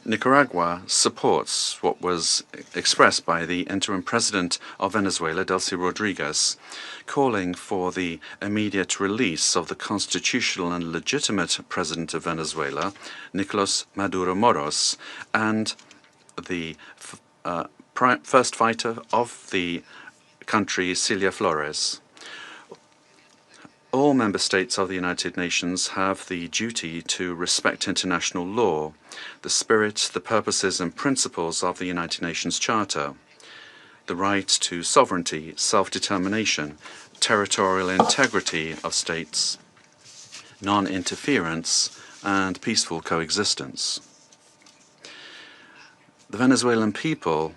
Nicaragua supports what was expressed by the interim president of Venezuela, Delcy Rodriguez, calling for the immediate release of the constitutional and legitimate president of Venezuela, Nicolás Maduro Moros, and the first fighter of the country, Celia Flores. All member states of the United Nations have the duty to respect international law, the spirit, the purposes and principles of the United Nations Charter, the right to sovereignty, self-determination, territorial integrity of states, non-interference, and peaceful coexistence. The Venezuelan people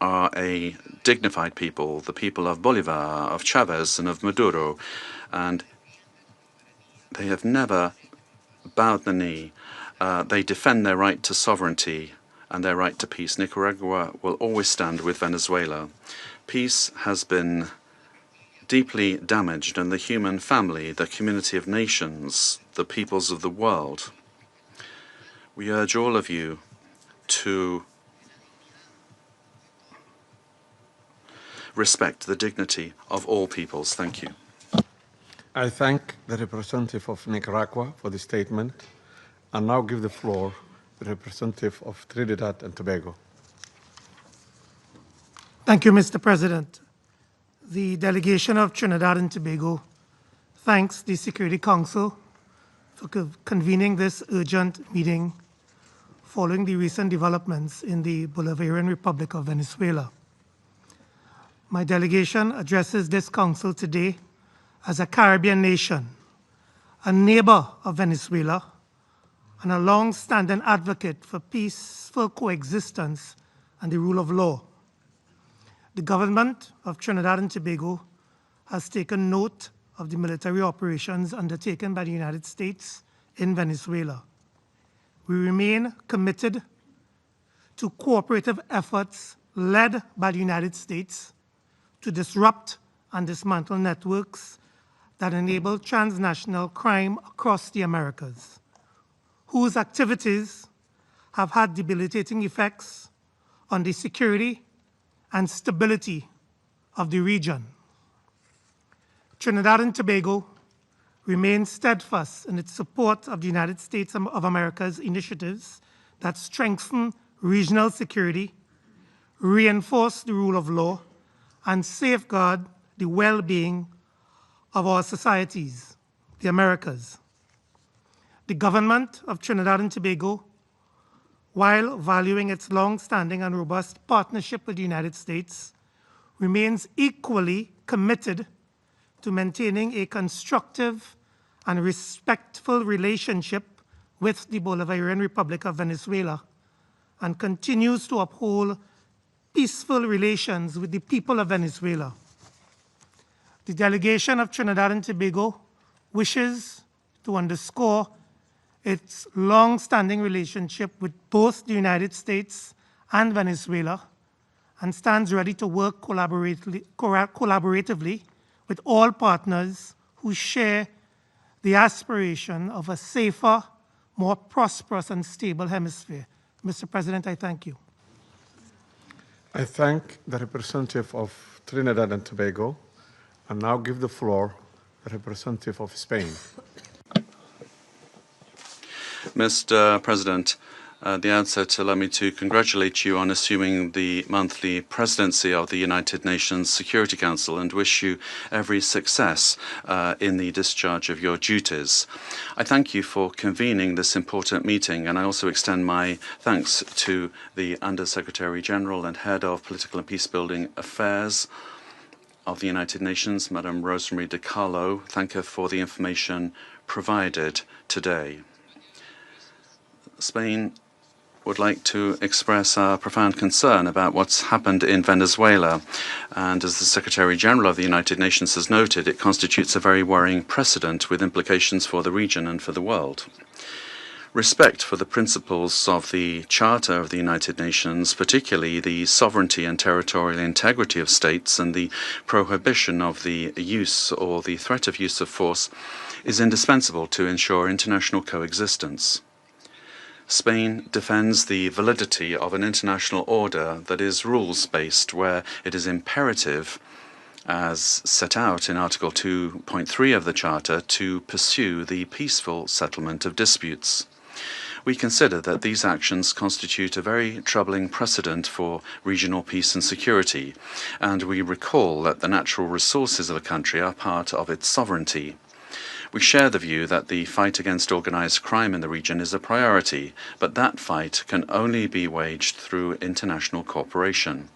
are a dignified people, the people of Bolivar, of Chavez, and of Maduro, and they have never bowed the knee. They defend their right to sovereignty and their right to peace. Nicaragua will always stand with Venezuela. Peace has been deeply damaged, and the human family, the community of nations, the peoples of the world. We urge all of you to respect the dignity of all peoples. Thank you. I thank the representative of Nicaragua for the statement and now give the floor to the representative of Trinidad and Tobago. Thank you, Mr. President. The delegation of Trinidad and Tobago thanks the Security Council for convening this urgent meeting following the recent developments in the Bolivarian Republic of Venezuela. My delegation addresses this council today as a Caribbean nation, a neighbor of Venezuela, and a long-standing advocate for peaceful coexistence and the rule of law. The government of Trinidad and Tobago has taken note of the military operations undertaken by the United States in Venezuela. We remain committed to cooperative efforts led by the United States to disrupt and dismantle networks that enable transnational crime across the Americas, whose activities have had debilitating effects on the security and stability of the region. Trinidad and Tobago remains steadfast in its support of the United States of America's initiatives that strengthen regional security, reinforce the rule of law, and safeguard the well-being of our societies, the Americas. The government of Trinidad and Tobago, while valuing its long-standing and robust partnership with the United States, remains equally committed to maintaining a constructive and respectful relationship with the Bolivarian Republic of Venezuela and continues to uphold peaceful relations with the people of Venezuela. The delegation of Trinidad and Tobago wishes to underscore its long-standing relationship with both the United States and Venezuela and stands ready to work collaboratively with all partners who share the aspiration of a safer, more prosperous and stable hemisphere. Mr. President, I thank you. I thank the representative of Trinidad and Tobago and now give the floor to the representative of Spain. Mr. President, at the outset, allow me to congratulate you on assuming the monthly presidency of the United Nations Security Council and wish you every success in the discharge of your duties. I thank you for convening this important meeting, and I also extend my thanks to the Under-Secretary General and Head of Political and Peacebuilding Affairs of the United Nations, Madam Rosemary DiCarlo. Thank her for the information provided today. Spain would like to express our profound concern about what's happened in Venezuela. And as the Secretary General of the United Nations has noted, it constitutes a very worrying precedent with implications for the region and for the world. Respect for the principles of the Charter of the United Nations, particularly the sovereignty and territorial integrity of states and the prohibition of the use or the threat of use of force, is indispensable to ensure international coexistence. Spain defends the validity of an international order that is rules-based, where it is imperative, as set out in Article 2.3 of the Charter, to pursue the peaceful settlement of disputes. We consider that these actions constitute a very troubling precedent for regional peace and security, and we recall that the natural resources of a country are part of its sovereignty. We share the view that the fight against organized crime in the region is a priority, but that fight can only be waged through international cooperation.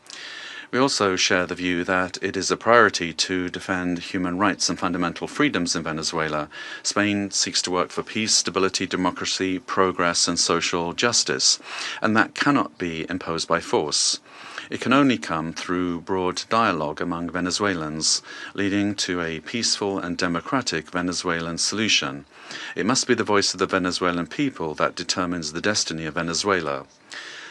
We also share the view that it is a priority to defend human rights and fundamental freedoms in Venezuela. Spain seeks to work for peace, stability, democracy, progress, and social justice, and that cannot be imposed by force. It can only come through broad dialogue among Venezuelans, leading to a peaceful and democratic Venezuelan solution. It must be the voice of the Venezuelan people that determines the destiny of Venezuela.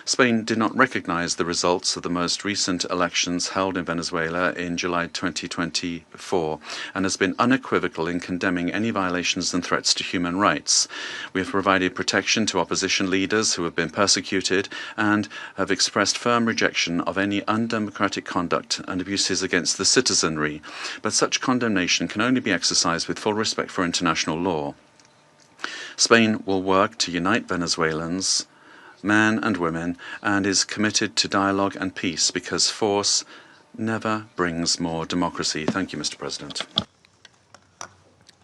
Spain did not recognize the results of the most recent elections held in Venezuela in July 2024 and has been unequivocal in condemning any violations and threats to human rights. We have provided protection to opposition leaders who have been persecuted and have expressed firm rejection of any undemocratic conduct and abuses against the citizenry, but such condemnation can only be exercised with full respect for international law. Spain will work to unite Venezuelans, men and women, and is committed to dialogue and peace because force never brings more democracy. Thank you, Mr. President.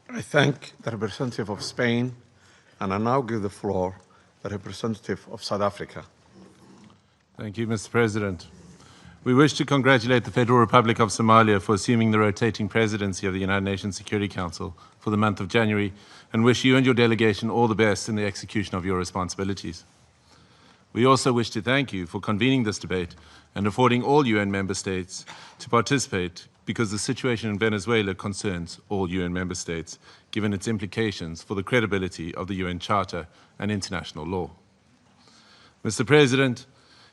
I thank the representative of Spain, and I now give the floor to the representative of South Africa. Thank you, Mr. President. We wish to congratulate the Federal Republic of Somalia for assuming the rotating presidency of the United Nations Security Council for the month of January, and wish you and your delegation all the best in the execution of your responsibilities. We also wish to thank you for convening this debate and affording all UN member states to participate because the situation in Venezuela concerns all UN member states, given its implications for the credibility of the UN Charter and international law. Mr. President,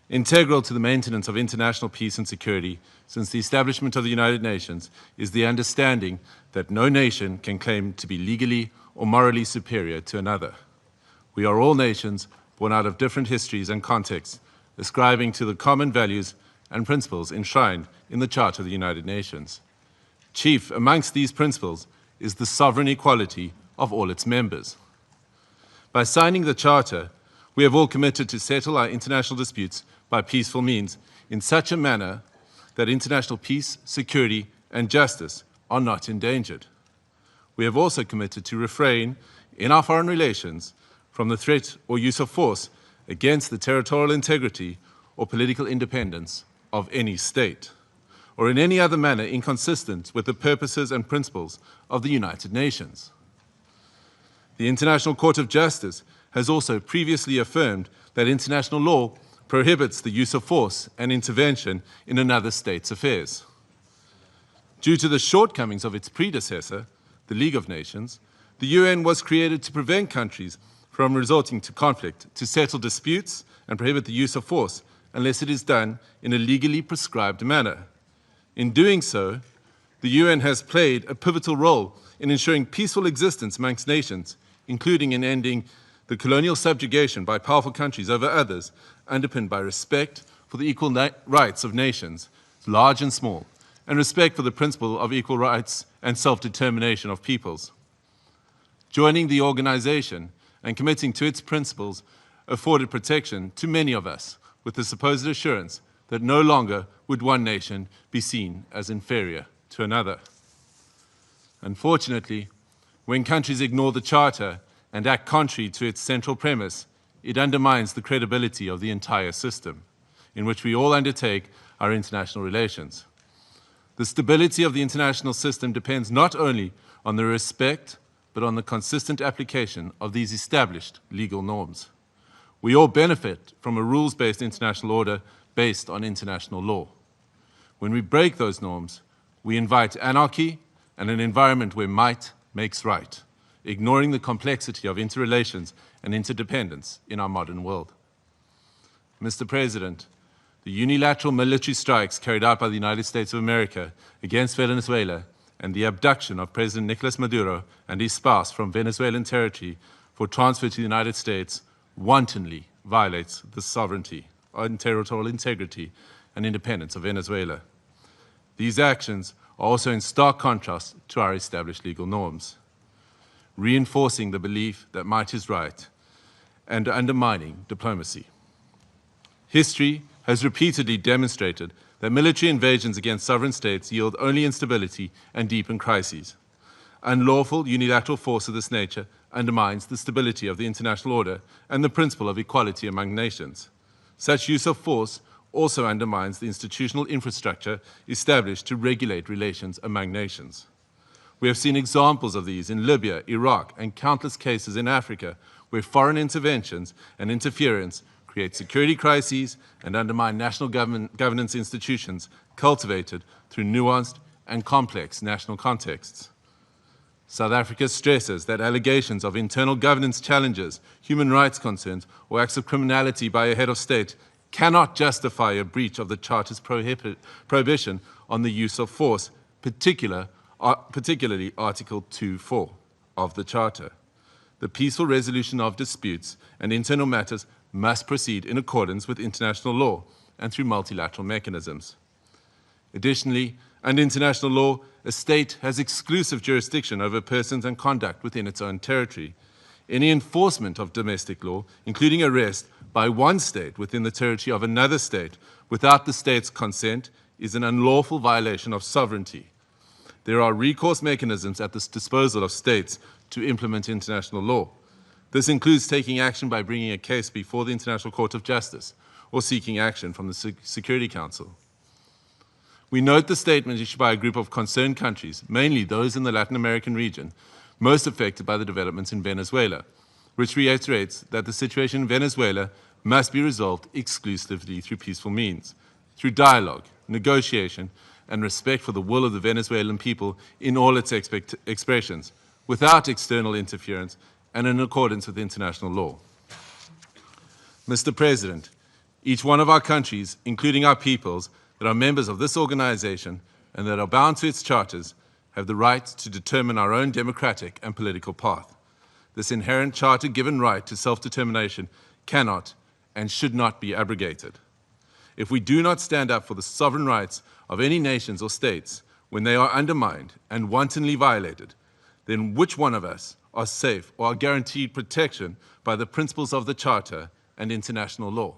integral to the maintenance of international peace and security since the establishment of the United Nations is the understanding that no nation can claim to be legally or morally superior to another. We are all nations born out of different histories and contexts, ascribing to the common values and principles enshrined in the Charter of the United Nations. Chief amongst these principles is the sovereign equality of all its members. By signing the Charter, we have all committed to settle our international disputes by peaceful means in such a manner that international peace, security, and justice are not endangered. We have also committed to refrain in our foreign relations from the threat or use of force against the territorial integrity or political independence of any state, or in any other manner inconsistent with the purposes and principles of the United Nations. The International Court of Justice has also previously affirmed that international law prohibits the use of force and intervention in another state's affairs. Due to the shortcomings of its predecessor, the League of Nations, the UN was created to prevent countries from resorting to conflict, to settle disputes and prohibit the use of force unless it is done in a legally prescribed manner. In doing so, the UN has played a pivotal role in ensuring peaceful existence amongst nations, including in ending the colonial subjugation by powerful countries over others, underpinned by respect for the equal rights of nations, large and small, and respect for the principle of equal rights and self-determination of peoples. Joining the organization and committing to its principles afforded protection to many of us, with the supposed assurance that no longer would one nation be seen as inferior to another. Unfortunately, when countries ignore the Charter and act contrary to its central premise, it undermines the credibility of the entire system in which we all undertake our international relations. The stability of the international system depends not only on the respect, but on the consistent application of these established legal norms. We all benefit from a rules-based international order based on international law. When we break those norms, we invite anarchy and an environment where might makes right, ignoring the complexity of interrelations and interdependence in our modern world. Mr. President, the unilateral military strikes carried out by the United States of America against Venezuela and the abduction of President Nicolás Maduro and his spouse from Venezuelan territory for transfer to the United States wantonly violates the sovereignty and territorial integrity and independence of Venezuela. These actions are also in stark contrast to our established legal norms, reinforcing the belief that might is right and undermining diplomacy. History has repeatedly demonstrated that military invasions against sovereign states yield only instability and deepen crises. Unlawful unilateral force of this nature undermines the stability of the international order and the principle of equality among nations. Such use of force also undermines the institutional infrastructure established to regulate relations among nations. We have seen examples of these in Libya, Iraq, and countless cases in Africa where foreign interventions and interference create security crises and undermine national governance institutions cultivated through nuanced and complex national contexts. South Africa stresses that allegations of internal governance challenges, human rights concerns, or acts of criminality by a head of state cannot justify a breach of the Charter's prohibition on the use of force, particularly Article 2.4 of the Charter. The peaceful resolution of disputes and internal matters must proceed in accordance with international law and through multilateral mechanisms. Additionally, under international law, a state has exclusive jurisdiction over persons and conduct within its own territory. Any enforcement of domestic law, including arrest by one state within the territory of another state without the state's consent, is an unlawful violation of sovereignty. There are recourse mechanisms at the disposal of states to implement international law. This includes taking action by bringing a case before the International Court of Justice or seeking action from the Security Council. We note the statement issued by a group of concerned countries, mainly those in the Latin American region, most affected by the developments in Venezuela, which reiterates that the situation in Venezuela must be resolved exclusively through peaceful means, through dialogue, negotiation, and respect for the will of the Venezuelan people in all its expressions, without external interference and in accordance with international law. Mr. President, each one of our countries, including our peoples, that are members of this organization and that are bound to its charters, have the right to determine our own democratic and political path. This inherent charter-given right to self-determination cannot and should not be abrogated. If we do not stand up for the sovereign rights of any nations or states when they are undermined and wantonly violated, then which one of us are safe or are guaranteed protection by the principles of the Charter and international law?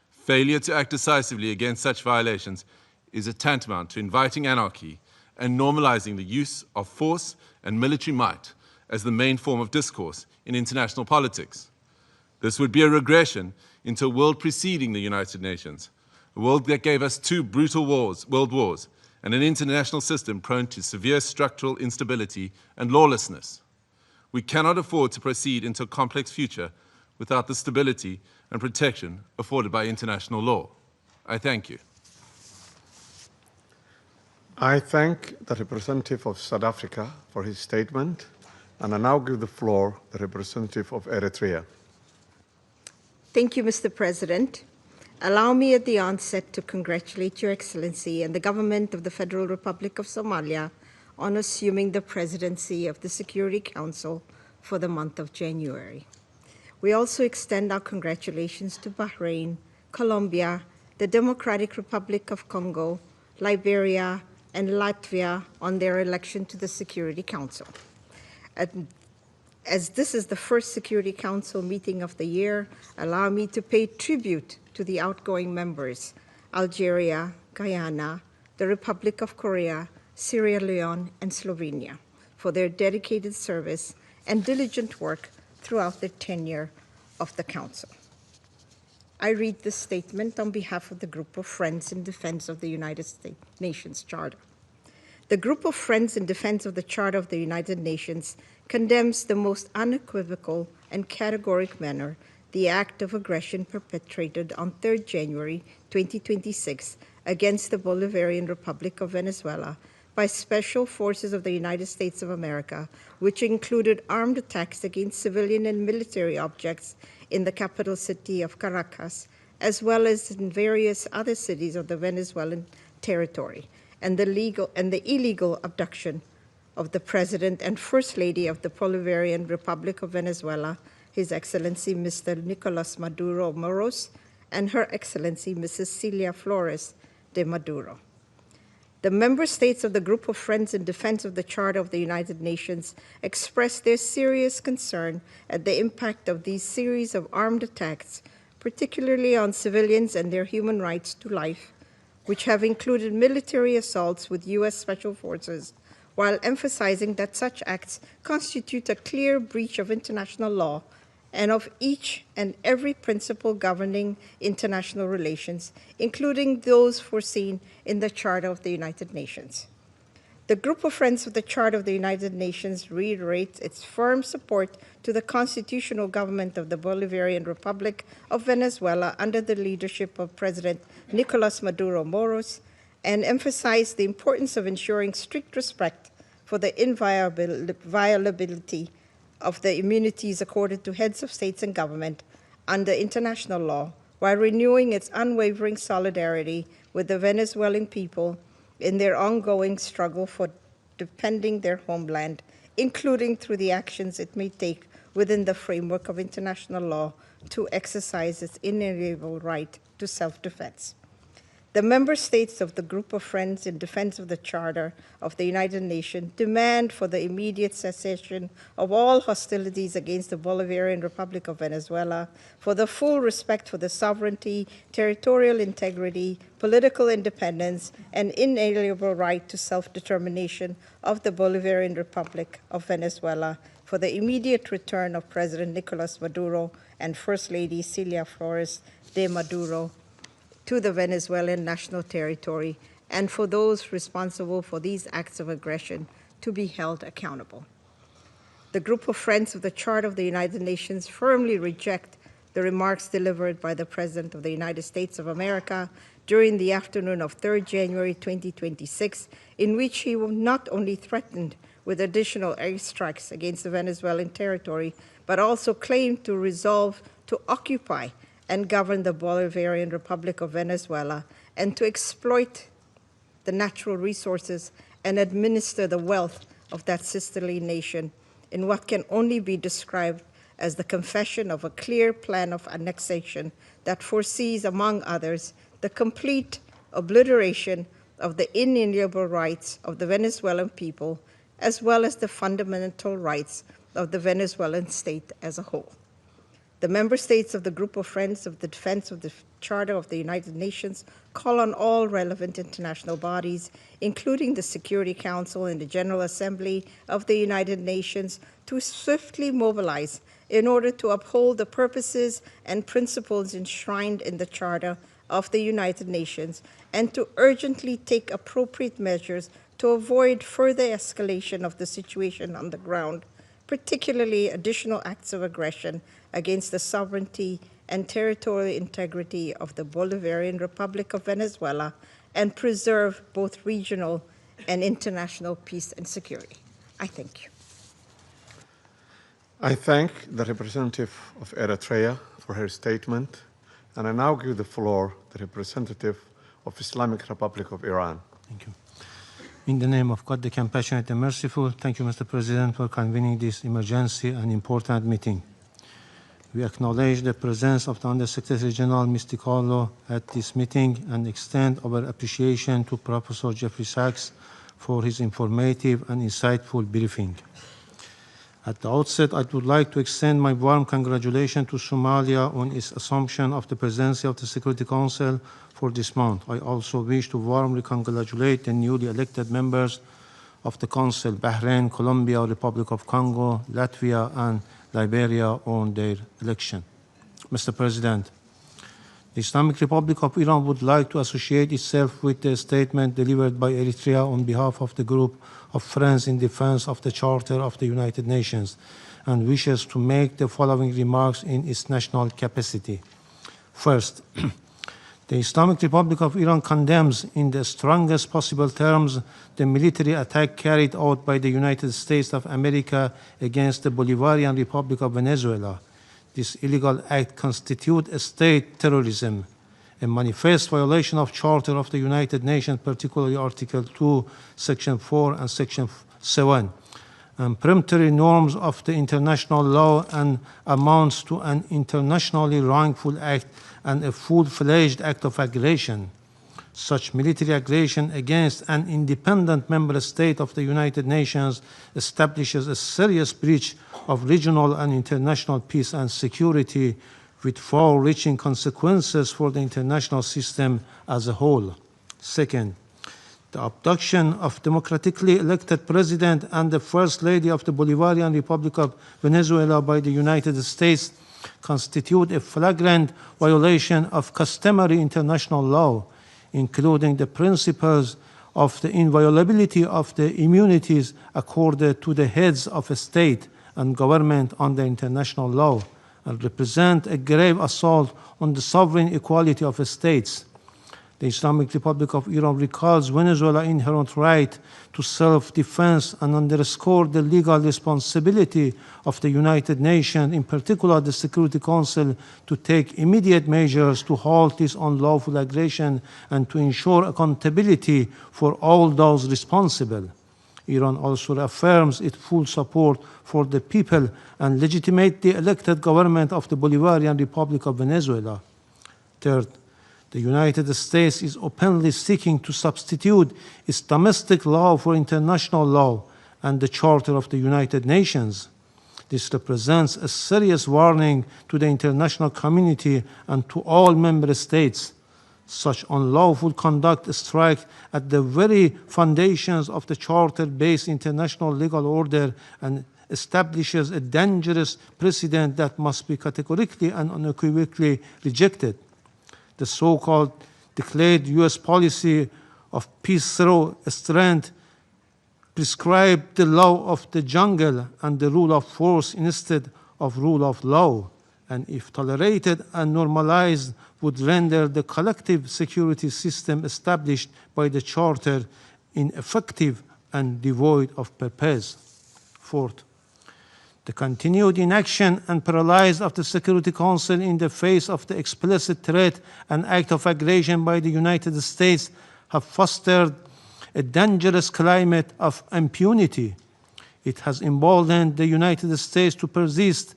Failure to act decisively against such violations is a tantamount to inviting anarchy and normalizing the use of force and military might as the main form of discourse in international politics. This would be a regression into a world preceding the United Nations, a world that gave us two brutal world wars, and an international system prone to severe structural instability and lawlessness. We cannot afford to proceed into a complex future without the stability and protection afforded by international law. I thank you. I thank the representative of South Africa for his statement, and I now give the floor to the representative of Eritrea. Thank you, Mr. President. Allow me at the onset to congratulate Your Excellency and the government of the Federal Republic of Somalia on assuming the presidency of the Security Council for the month of January. We also extend our congratulations to Bahrain, Colombia, the Democratic Republic of Congo, Liberia, and Latvia on their election to the Security Council. As this is the first Security Council meeting of the year, allow me to pay tribute to the outgoing members, Algeria, Guyana, the Republic of Korea, Sierra Leone, and Slovenia, for their dedicated service and diligent work throughout their tenure of the Council. I read this statement on behalf of the Group of Friends in Defense of the United Nations Charter. The Group of Friends in Defense of the Charter of the United Nations condemns the most unequivocal and categoric manner the act of aggression perpetrated on 3rd January 2026 against the Bolivarian Republic of Venezuela by special forces of the United States of America, which included armed attacks against civilian and military objects in the capital city of Caracas, as well as in various other cities of the Venezuelan territory, and the illegal abduction of the President and First Lady of the Bolivarian Republic of Venezuela, His Excellency Mr. Nicolás Maduro Moros, and Her Excellency Mrs. Celia Flores de Maduro. The member states of the Group of Friends in Defense of the Charter of the United Nations expressed their serious concern at the impact of these series of armed attacks, particularly on civilians and their human rights to life, which have included military assaults with U.S. Special Forces, while emphasizing that such acts constitute a clear breach of international law and of each and every principle governing international relations, including those foreseen in the Charter of the United Nations. The Group of Friends of the Charter of the United Nations reiterates its firm support to the constitutional government of the Bolivarian Republic of Venezuela under the leadership of President Nicolás Maduro Moros, and emphasize the importance of ensuring strict respect for the inviolability of the immunities accorded to heads of states and government under international law, while renewing its unwavering solidarity with the Venezuelan people in their ongoing struggle for defending their homeland, including through the actions it may take within the framework of international law to exercise its inalienable right to self-defense. The member states of the Group of Friends in Defense of the Charter of the United Nations demand for the immediate cessation of all hostilities against the Bolivarian Republic of Venezuela, for the full respect for the sovereignty, territorial integrity, political independence, and inalienable right to self-determination of the Bolivarian Republic of Venezuela, for the immediate return of President Nicolás Maduro and First Lady Celia Flores de Maduro to the Venezuelan national territory, and for those responsible for these acts of aggression to be held accountable. The Group of Friends of the Charter of the United Nations firmly reject the remarks delivered by the President of the United States of America during the afternoon of 3rd January 2026, in which he not only threatened with additional airstrikes against the Venezuelan territory, but also claimed to resolve to occupy and govern the Bolivarian Republic of Venezuela and to exploit the natural resources and administer the wealth of that sisterly nation in what can only be described as the confession of a clear plan of annexation that foresees, among others, the complete obliteration of the inalienable rights of the Venezuelan people, as well as the fundamental rights of the Venezuelan state as a whole. The member states of the Group of Friends of the Defense of the Charter of the United Nations call on all relevant international bodies, including the Security Council and the General Assembly of the United Nations, to swiftly mobilize in order to uphold the purposes and principles enshrined in the Charter of the United Nations and to urgently take appropriate measures to avoid further escalation of the situation on the ground, particularly additional acts of aggression against the sovereignty and territorial integrity of the Bolivarian Republic of Venezuela, and preserve both regional and international peace and security. I thank you. I thank the representative of Eritrea for her statement, and I now give the floor to the representative of Islamic Republic of Iran. Thank you. In the name of God, the compassionate and merciful, thank you, Mr. President, for convening this emergency and important meeting. We acknowledge the presence of the Undersecretary General, Mr. Carlo, at this meeting and extend our appreciation to Professor Jeffrey Sachs for his informative and insightful briefing. At the outset, I would like to extend my warm congratulations to Somalia on its assumption of the presidency of the Security Council for this month. I also wish to warmly congratulate the newly elected members of the Council, Bahrain, Colombia, Republic of Congo, Latvia, and Liberia on their election. Mr. President, the Islamic Republic of Iran would like to associate itself with the statement delivered by Eritrea on behalf of the Group of Friends in defense of the Charter of the United Nations and wishes to make the following remarks in its national capacity. First, the Islamic Republic of Iran condemns in the strongest possible terms the military attack carried out by the United States of America against the Bolivarian Republic of Venezuela. This illegal act constitutes a state terrorism, a manifest violation of Charter of the United Nations, particularly Article 2, Section 4 and Section 7, and peremptory norms of the international law, and amounts to an internationally wrongful act and a full-fledged act of aggression. Such military aggression against an independent member state of the United Nations establishes a serious breach of regional and international peace and security, with far-reaching consequences for the international system as a whole. Second, the abduction of democratically elected president and the First Lady of the Bolivarian Republic of Venezuela by the United States constitute a flagrant violation of customary international law, including the principles of the inviolability of the immunities accorded to the heads of a state and government under international law, and represent a grave assault on the sovereign equality of states. The Islamic Republic of Iran recalls Venezuela's inherent right to self-defense and underscores the legal responsibility of the United Nations, in particular the Security Council, to take immediate measures to halt this unlawful aggression and to ensure accountability for all those responsible. Iran also affirms its full support for the people and legitimately elected government of the Bolivarian Republic of Venezuela. Third, the United States is openly seeking to substitute its domestic law for international law and the Charter of the United Nations. This represents a serious warning to the international community and to all member states. Such unlawful conduct strikes at the very foundations of the Charter-based international legal order and establishes a dangerous precedent that must be categorically and unequivocally rejected. The so-called declared U.S. policy of peace through strength prescribes the law of the jungle and the rule of force instead of rule of law, and if tolerated and normalized, would render the collective security system established by the Charter ineffective and devoid of purpose. Fourth, the continued inaction and paralysis of the Security Council in the face of the explicit threat and act of aggression by the United States have fostered a dangerous climate of impunity. It has emboldened the United States to persist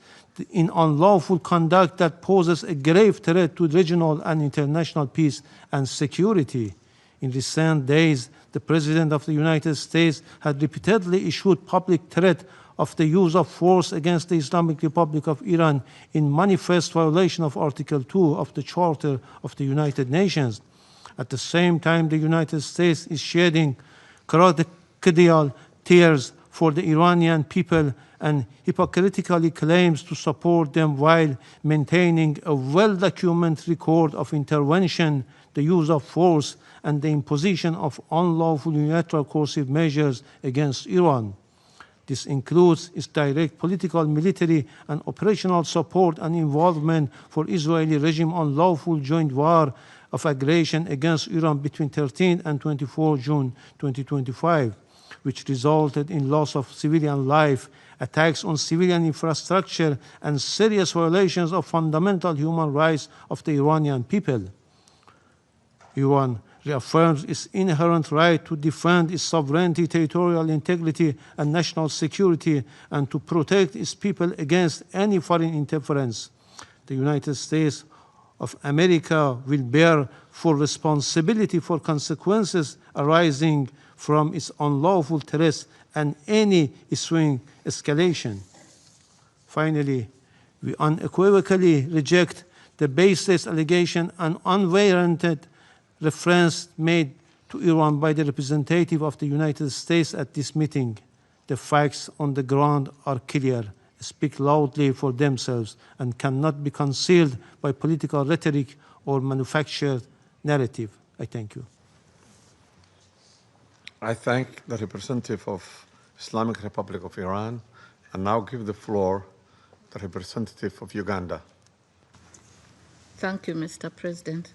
in unlawful conduct that poses a grave threat to regional and international peace and security. In recent days, the President of the United States had repeatedly issued public threat of the use of force against the Islamic Republic of Iran in manifest violation of Article 2 of the Charter of the United Nations. At the same time, the United States is shedding crocodile tears for the Iranian people and hypocritically claims to support them while maintaining a well-documented record of intervention, the use of force, and the imposition of unlawful unilateral coercive measures against Iran. This includes its direct political, military, and operational support and involvement for Israeli regime unlawful joint war of aggression against Iran between 13 and 24 June 2025, which resulted in loss of civilian life, attacks on civilian infrastructure, and serious violations of fundamental human rights of the Iranian people. Iran reaffirms its inherent right to defend its sovereignty, territorial integrity, and national security, and to protect its people against any foreign interference. The United States of America will bear full responsibility for consequences arising from its unlawful threats and any ensuing escalation. Finally, we unequivocally reject the baseless allegation and unwarranted reference made to Iran by the representative of the United States at this meeting. The facts on the ground are clear, speak loudly for themselves, and cannot be concealed by political rhetoric or manufactured narrative. I thank you. I thank the representative of Islamic Republic of Iran and now give the floor to the representative of Uganda. Thank you, Mr. President.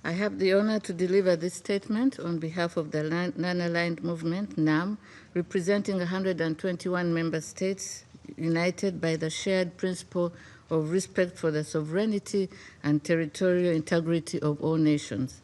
I have the honor to deliver this statement on behalf of the Non-Aligned Movement, NAM, representing 121 member states united by the shared principle of respect for the sovereignty and territorial integrity of all nations.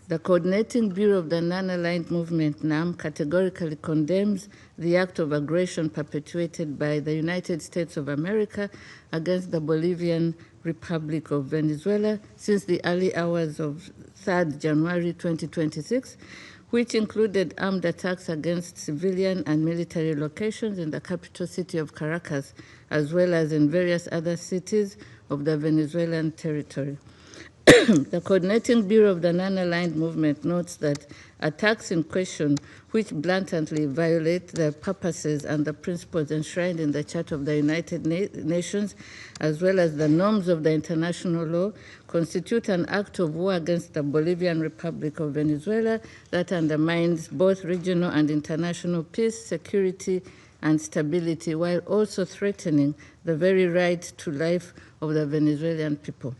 The Coordinating Bureau of the Non-Aligned Movement, NAM, categorically condemns the act of aggression perpetuated by the United States of America against the Bolivian Republic of Venezuela since the early hours of 3rd January 2026, which included armed attacks against civilian and military locations in the capital city of Caracas, as well as in various other cities of the Venezuelan territory. The Coordinating Bureau of the Non-Aligned Movement notes that attacks in question, which blatantly violate the purposes and the principles enshrined in the Charter of the United Nations, as well as the norms of the international law, constitute an act of war against the Bolivian Republic of Venezuela that undermines both regional and international peace, security, and stability, while also threatening the very right to life of the Venezuelan people.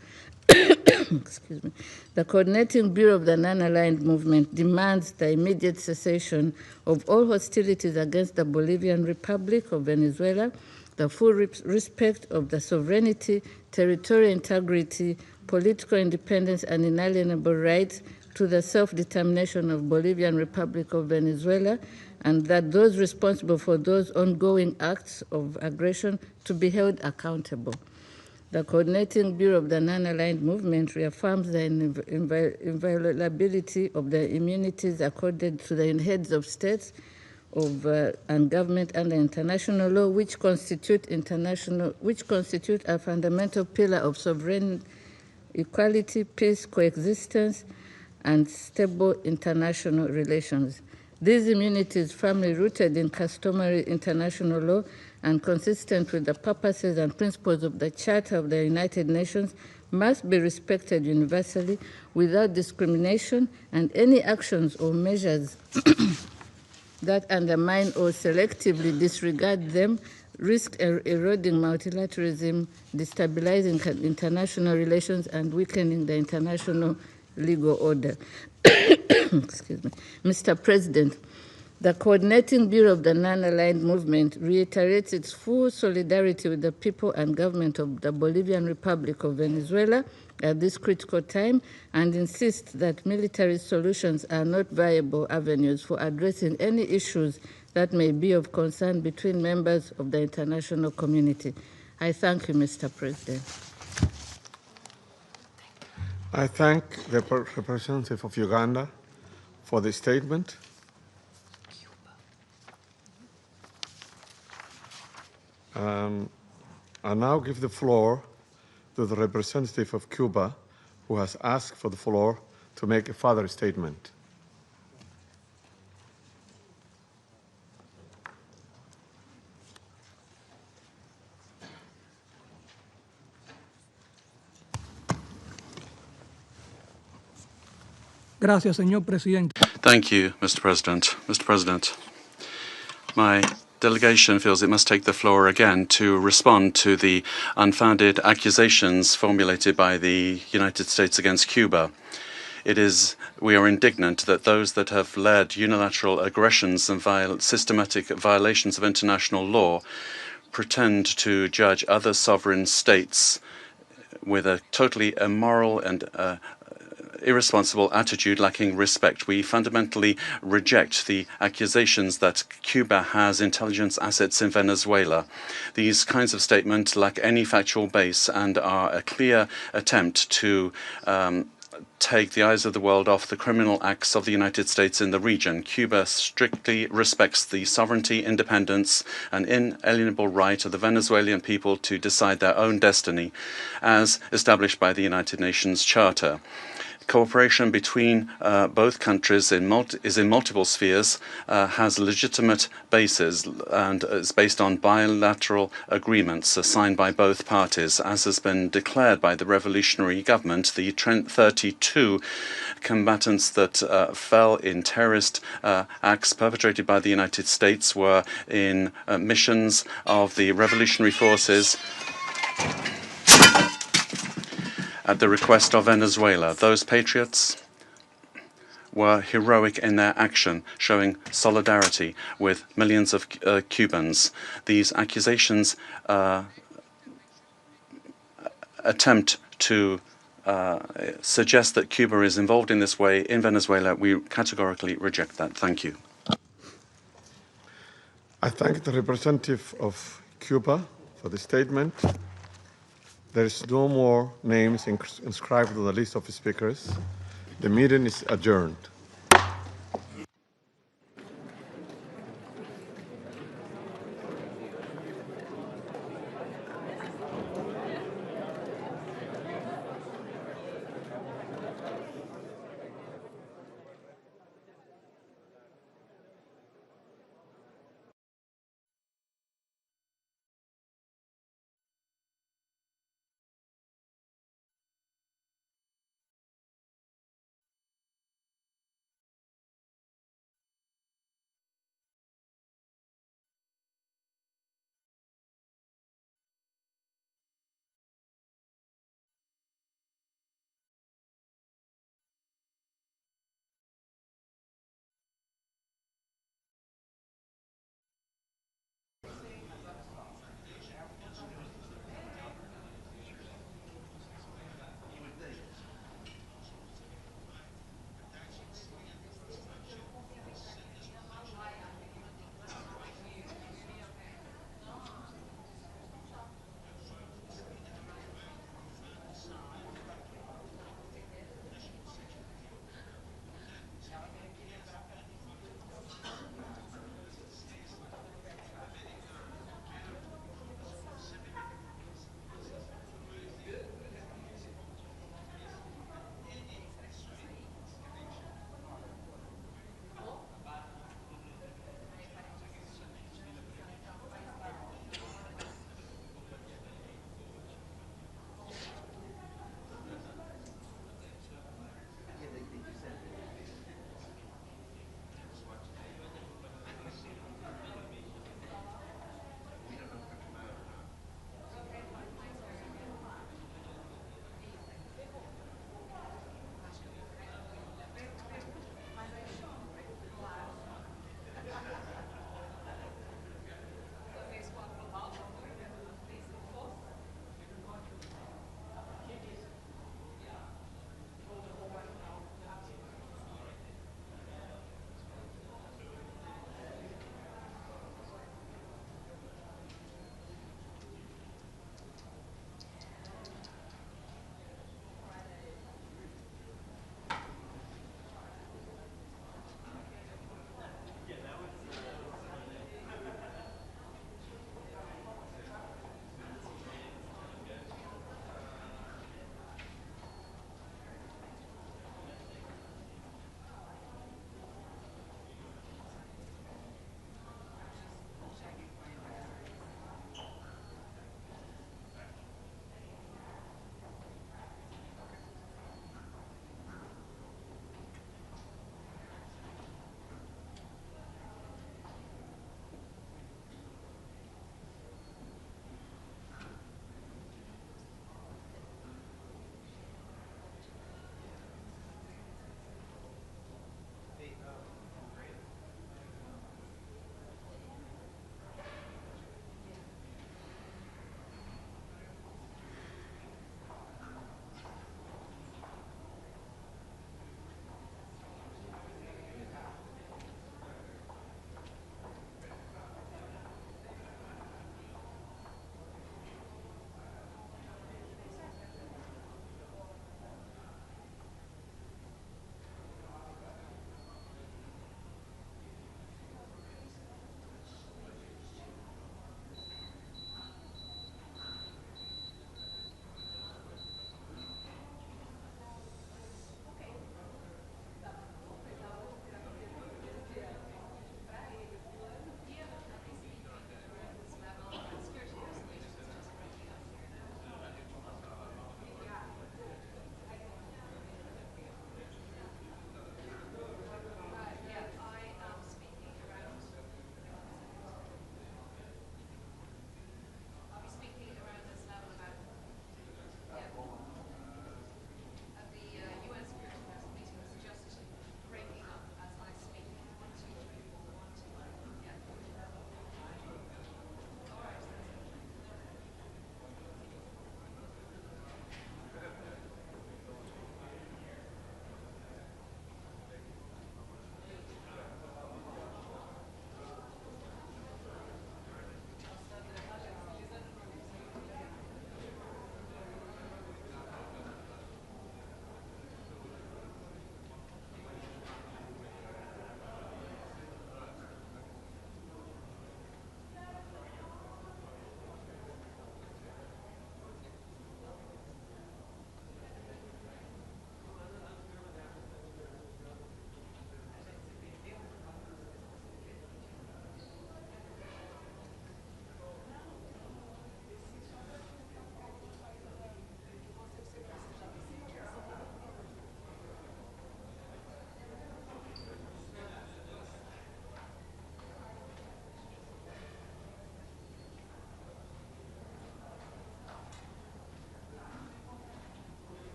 Excuse me. The Coordinating Bureau of the Non-Aligned Movement demands the immediate cessation of all hostilities against the Bolivian Republic of Venezuela, the full respect of the sovereignty, territorial integrity, political independence, and inalienable rights to the self-determination of Bolivian Republic of Venezuela, and that those responsible for those ongoing acts of aggression to be held accountable. The Coordinating Bureau of the Non-Aligned Movement reaffirms the inviolability of the immunities accorded to the heads of states and government under international law, which constitute a fundamental pillar of sovereign equality, peace, coexistence, and stable international relations. These immunities, firmly rooted in customary international law and consistent with the purposes and principles of the Charter of the United Nations, must be respected universally without discrimination, and any actions or measures that undermine or selectively disregard them risk eroding multilateralism, destabilizing international relations, and weakening the international legal order. Excuse me. Mr. President, the Coordinating Bureau of the Non-Aligned Movement reiterates its full solidarity with the people and government of the Bolivarian Republic of Venezuela at this critical time and insists that military solutions are not viable avenues for addressing any issues that may be of concern between members of the international community. I thank you, Mr. President. I thank the representative of Uganda for the statement. I now give the floor to the representative of Cuba, who has asked for the floor to make a further statement. Gracias, señor presidente. Thank you, Mr. President. Mr. President, my delegation feels it must take the floor again to respond to the unfounded accusations formulated by the United States against Cuba. We are indignant that those that have led unilateral aggressions and systematic violations of international law pretend to judge other sovereign states with a totally immoral and irresponsible attitude lacking respect. We fundamentally reject the accusations that Cuba has intelligence assets in Venezuela. These kinds of statements lack any factual base and are a clear attempt to take the eyes of the world off the criminal acts of the United States in the region. Cuba strictly respects the sovereignty, independence, and inalienable right of the Venezuelan people to decide their own destiny, as established by the United Nations Charter. Cooperation between both countries is in multiple spheres, has legitimate bases, and is based on bilateral agreements signed by both parties. As has been declared by the revolutionary government, the 32 combatants that fell in terrorist acts perpetrated by the United States were in missions of the revolutionary forces at the request of Venezuela. Those patriots were heroic in their action, showing solidarity with millions of Cubans. These accusations attempt to suggest that Cuba is involved in this way in Venezuela. We categorically reject that. Thank you. I thank the representative of Cuba for the statement. There is no more names inscribed on the list of speakers. The meeting is adjourned.